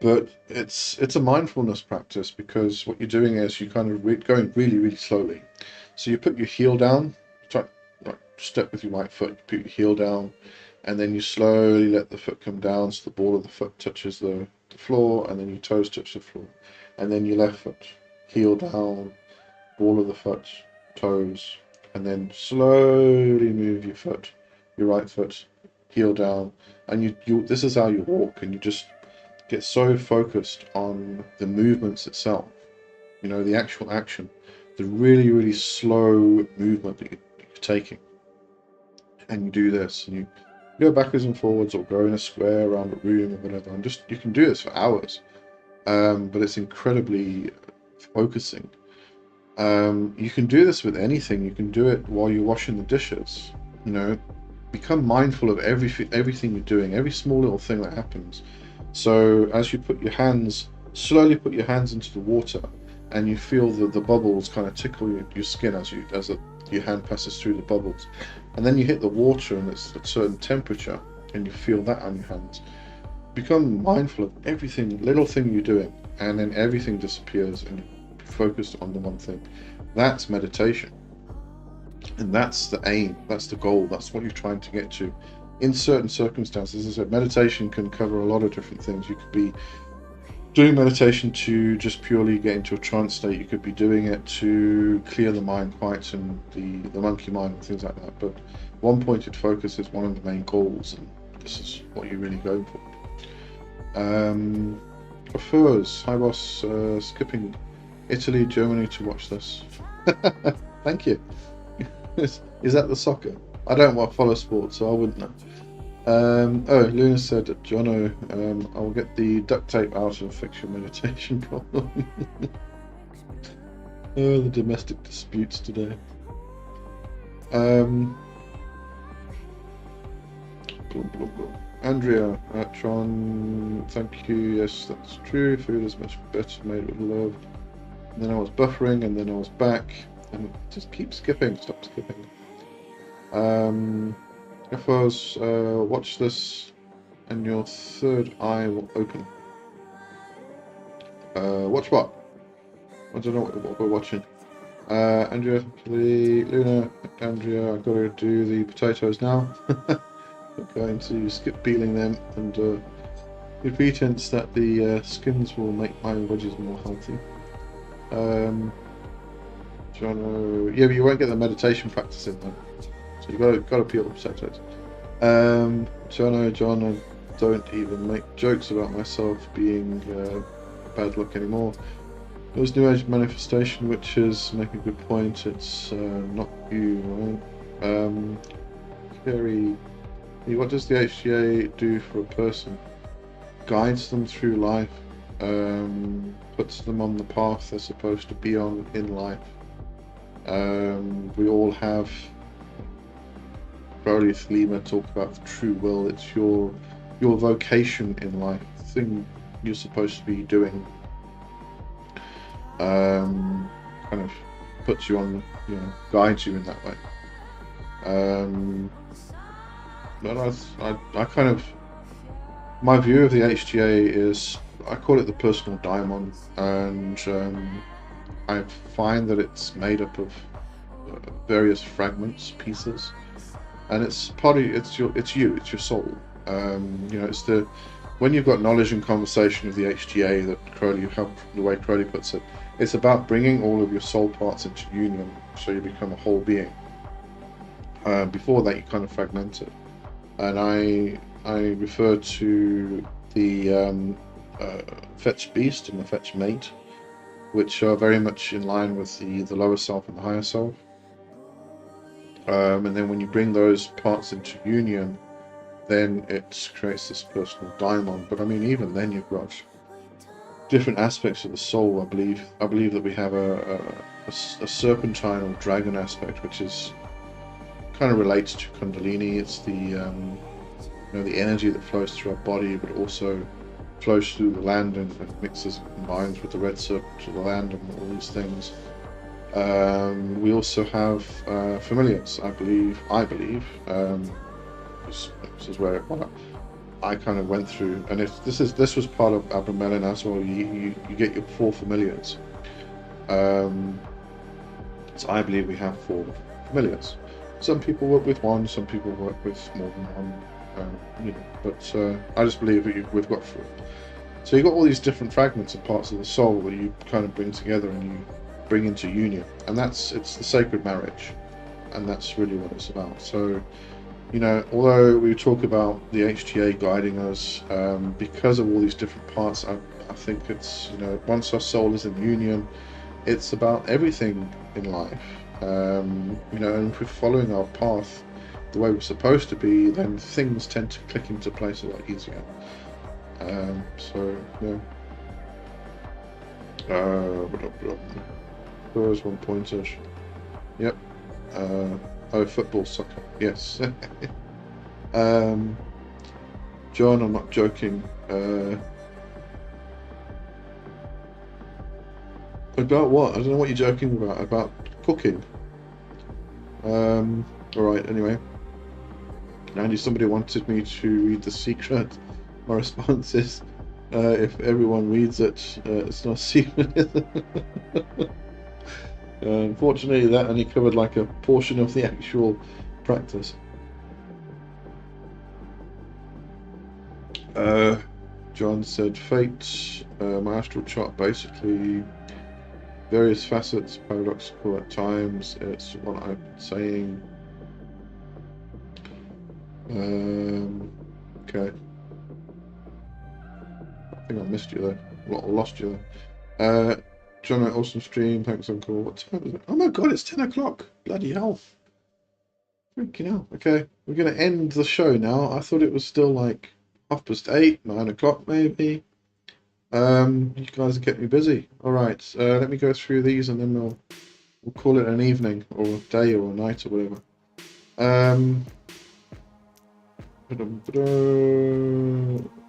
But it's a mindfulness practice, because what you're doing is you kind of going really, really slowly. So you put your heel down, try like step with your right foot, you put your heel down, and then you slowly let the foot come down so the ball of the foot touches the floor, and then your toes touch the floor, and then your left foot, heel down, ball of the foot, toes, and then slowly move your foot, your right foot, heel down, and you this is how you walk, and you just get so focused on the movements itself, you know, the actual action, the really, really slow movement that you're taking, and you do this, and you go backwards and forwards, or go in a square around a room or whatever, and just you can do this for hours, but it's incredibly focusing. You can do this with anything. You can do it while you're washing the dishes. You know, become mindful of everything you're doing, every small little thing that happens. So as you slowly put your hands into the water, and you feel the bubbles kind of tickle your skin as your hand passes through the bubbles, and then you hit the water and it's at a certain temperature, and you feel that on your hands. Become mindful of everything, little thing you're doing, and then everything disappears and you're focused on the one thing. That's meditation. And that's the aim, that's the goal, that's what you're trying to get to. In certain circumstances, as I said, meditation can cover a lot of different things. You could be doing meditation to just purely get into a trance state. You could be doing it to clear the mind quite and the monkey mind and things like that. But one-pointed focus is one of the main goals, and this is what you're really going for. Prefers, hi boss, skipping Italy, Germany to watch this. Thank you. Is that the soccer? I don't follow sports, so I wouldn't know. Oh, Luna said, Jono, I will get the duct tape out and fix your meditation problem. Oh, the domestic disputes today. Blah, blah, blah. Andrea, Tron, thank you. Yes, that's true. Food is much better made with love. And then I was buffering, and then I was back, and just keep skipping. Stop skipping. If I was watch this, and your third eye will open. Watch what? I don't know what we're watching. Andrea, Luna, Andrea, I've got to do the potatoes now. I'm going to skip peeling them, and with pretense that the skins will make my veggies more healthy. John, yeah, but you won't get the meditation practice in then, so you've got to peel the potatoes. John, I don't even make jokes about myself being bad luck anymore. There's New Age manifestation, which is make a good point. It's not you, right? Kerry, what does the HGA do for a person? Guides them through life, puts them on the path they're supposed to be on in life. We all have. Brolieth Lima talked about the true will. It's your vocation in life, the thing you're supposed to be doing. Kind of puts you on, guides you in that way. But I kind of, my view of the HGA is, I call it the personal daimon, and I find that it's made up of various fragments, pieces, and it's your soul. It's when you've got knowledge and conversation of the HGA that Crowley, the way Crowley puts it, it's about bringing all of your soul parts into union, so you become a whole being. Before that, you kind of fragment it, and I refer to the fetch beast and the fetch mate, which are very much in line with the lower self and the higher self. And then when you bring those parts into union, then it creates this personal daimon. But I mean, even then you've got different aspects of the soul. I believe that we have a serpentine or dragon aspect, which is kind of relates to Kundalini. It's the the energy that flows through our body, but also flows through the land and mixes and combines with the red serpent of the land and all these things. We also have familiars, I believe. This is where I kind of went through, and this was part of Abramelin as well. You get your 4 familiars. So I believe we have 4 familiars. Some people work with 1, some people work with more than 1. But I just believe that we've got 4. So you've got all these different fragments and parts of the soul that you kind of bring together and you bring into union, and it's the sacred marriage, and that's really what it's about. So, although we talk about the HGA guiding us, because of all these different parts, I think it's, once our soul is in union, it's about everything in life. And if we're following our path the way we're supposed to be, then things tend to click into place a lot easier. Where's 1 pointers? Yep. Football, soccer. Yes. John, I'm not joking. About what? I don't know what you're joking about. About cooking. Alright, anyway. Andy, somebody wanted me to read The Secret. My response is, if everyone reads it, it's not a secret. Unfortunately, that only covered like a portion of the actual practice. John said, fate, my astral chart, basically various facets, paradoxical at times. It's what I've been saying. Okay. I think I missed you there. Well, lost you there. John, awesome stream. Thanks, Uncle. What time is it? Oh my god, it's 10 o'clock. Bloody hell. Freaking hell. Okay, we're going to end the show now. I thought it was still like 8:30, 9 o'clock maybe. You guys are getting me busy. Alright, let me go through these and then we'll call it an evening or a day or a night or whatever.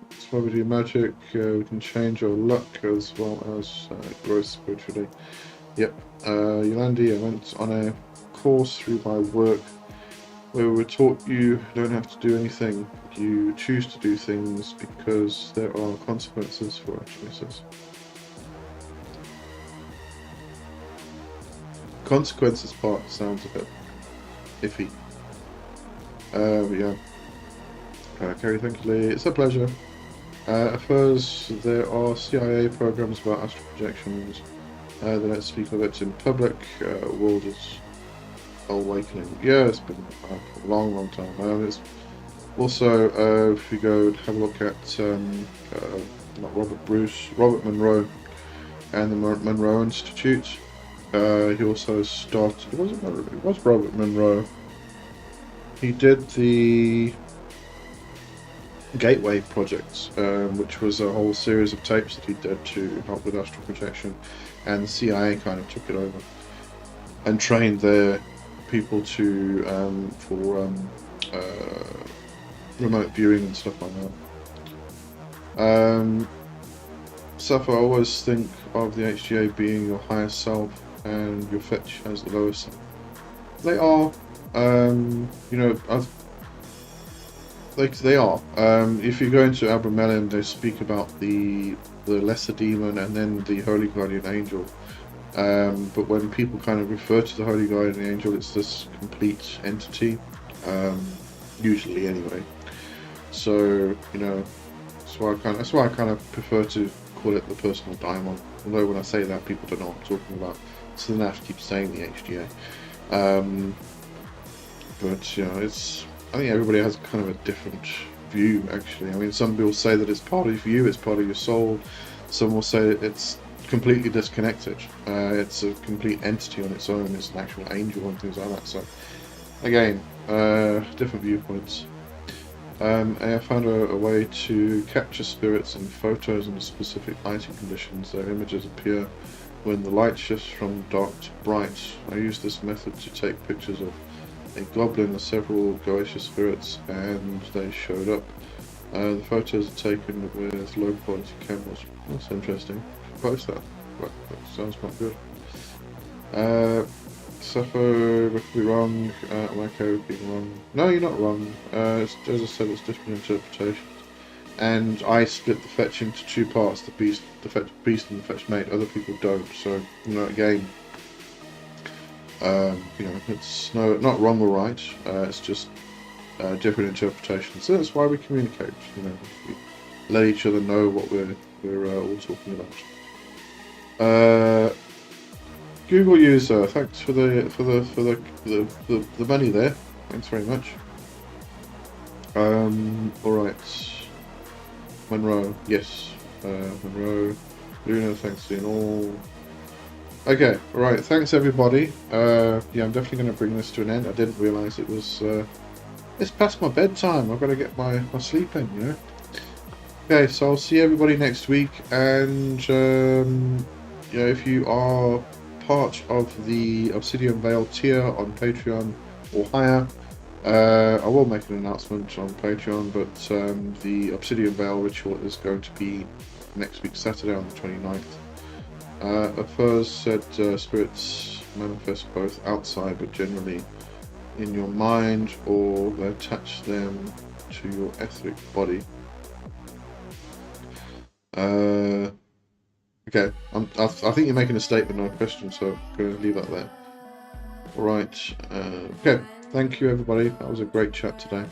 That's why we do magic. We can change our luck as well as growth spiritually. Yep. Yolandi, I went on a course through my work where we were taught you don't have to do anything. You choose to do things because there are consequences for our choices. Consequences part sounds a bit iffy. But yeah. Kerry, thank you, Lee. It's a pleasure. First, there are CIA programs about astral projections. They don't speak of it in public. World is awakening. Yeah, it's been a long time. It's also, if you go and have a look at not Robert Bruce, Robert Monroe, and the Monroe Institute. He also started. It was Robert Monroe. He did the Gateway project, which was a whole series of tapes that he did to help with astral projection, and the CIA kind of took it over and trained their people to for remote viewing and stuff like that. Stuff I always think of the HGA being your higher self and your fetch as the lower self. They are, you know, they are. If you go into Abramelin, they speak about the lesser demon and then the holy guardian angel. But when people kind of refer to the holy guardian angel, it's this complete entity, usually anyway. So you know, that's why I kind of prefer to call it the personal daimon. Although when I say that, people don't know what I'm talking about, so then I have to keep saying the HGA. But you know, I think everybody has kind of a different view, actually. I mean, some people say that it's part of you, it's part of your soul. Some will say it's completely disconnected. It's a complete entity on its own. It's an actual angel and things like that. So, again, different viewpoints. I found a way to capture spirits in photos under specific lighting conditions. Their images appear when the light shifts from dark to bright. I used this method to take pictures of a goblin and several Goetia spirits, and they showed up. The photos are taken with low quality cameras. That's interesting. Post that. That sounds quite good. Sappho would be wrong. Wacko would be wrong. No, you're not wrong. As I said, it's different interpretations. And I split the fetch into two parts: the beast and the fetch mate. Other people don't. So you know, again. You know, it's not wrong or right. It's just different interpretations. So that's why we communicate. You know, we let each other know what we're all talking about. Google user, thanks for the money there. Thanks very much. All right. Monroe, yes. Monroe, Luna, thanks to all. Okay, alright, thanks everybody. Yeah, I'm definitely going to bring this to an end. I didn't realise it was, it's past my bedtime. I've got to get my sleep in, you know. Okay, so I'll see everybody next week, and, you know, if you are part of the Obsidian Veil tier on Patreon or higher, I will make an announcement on Patreon, but the Obsidian Veil ritual is going to be next week, Saturday on the 29th. At first said spirits manifest both outside, but generally in your mind or attach them to your etheric body. Okay, I think you're making a statement, not a question, so I'm going to leave that there. Alright, okay, thank you everybody, that was a great chat today.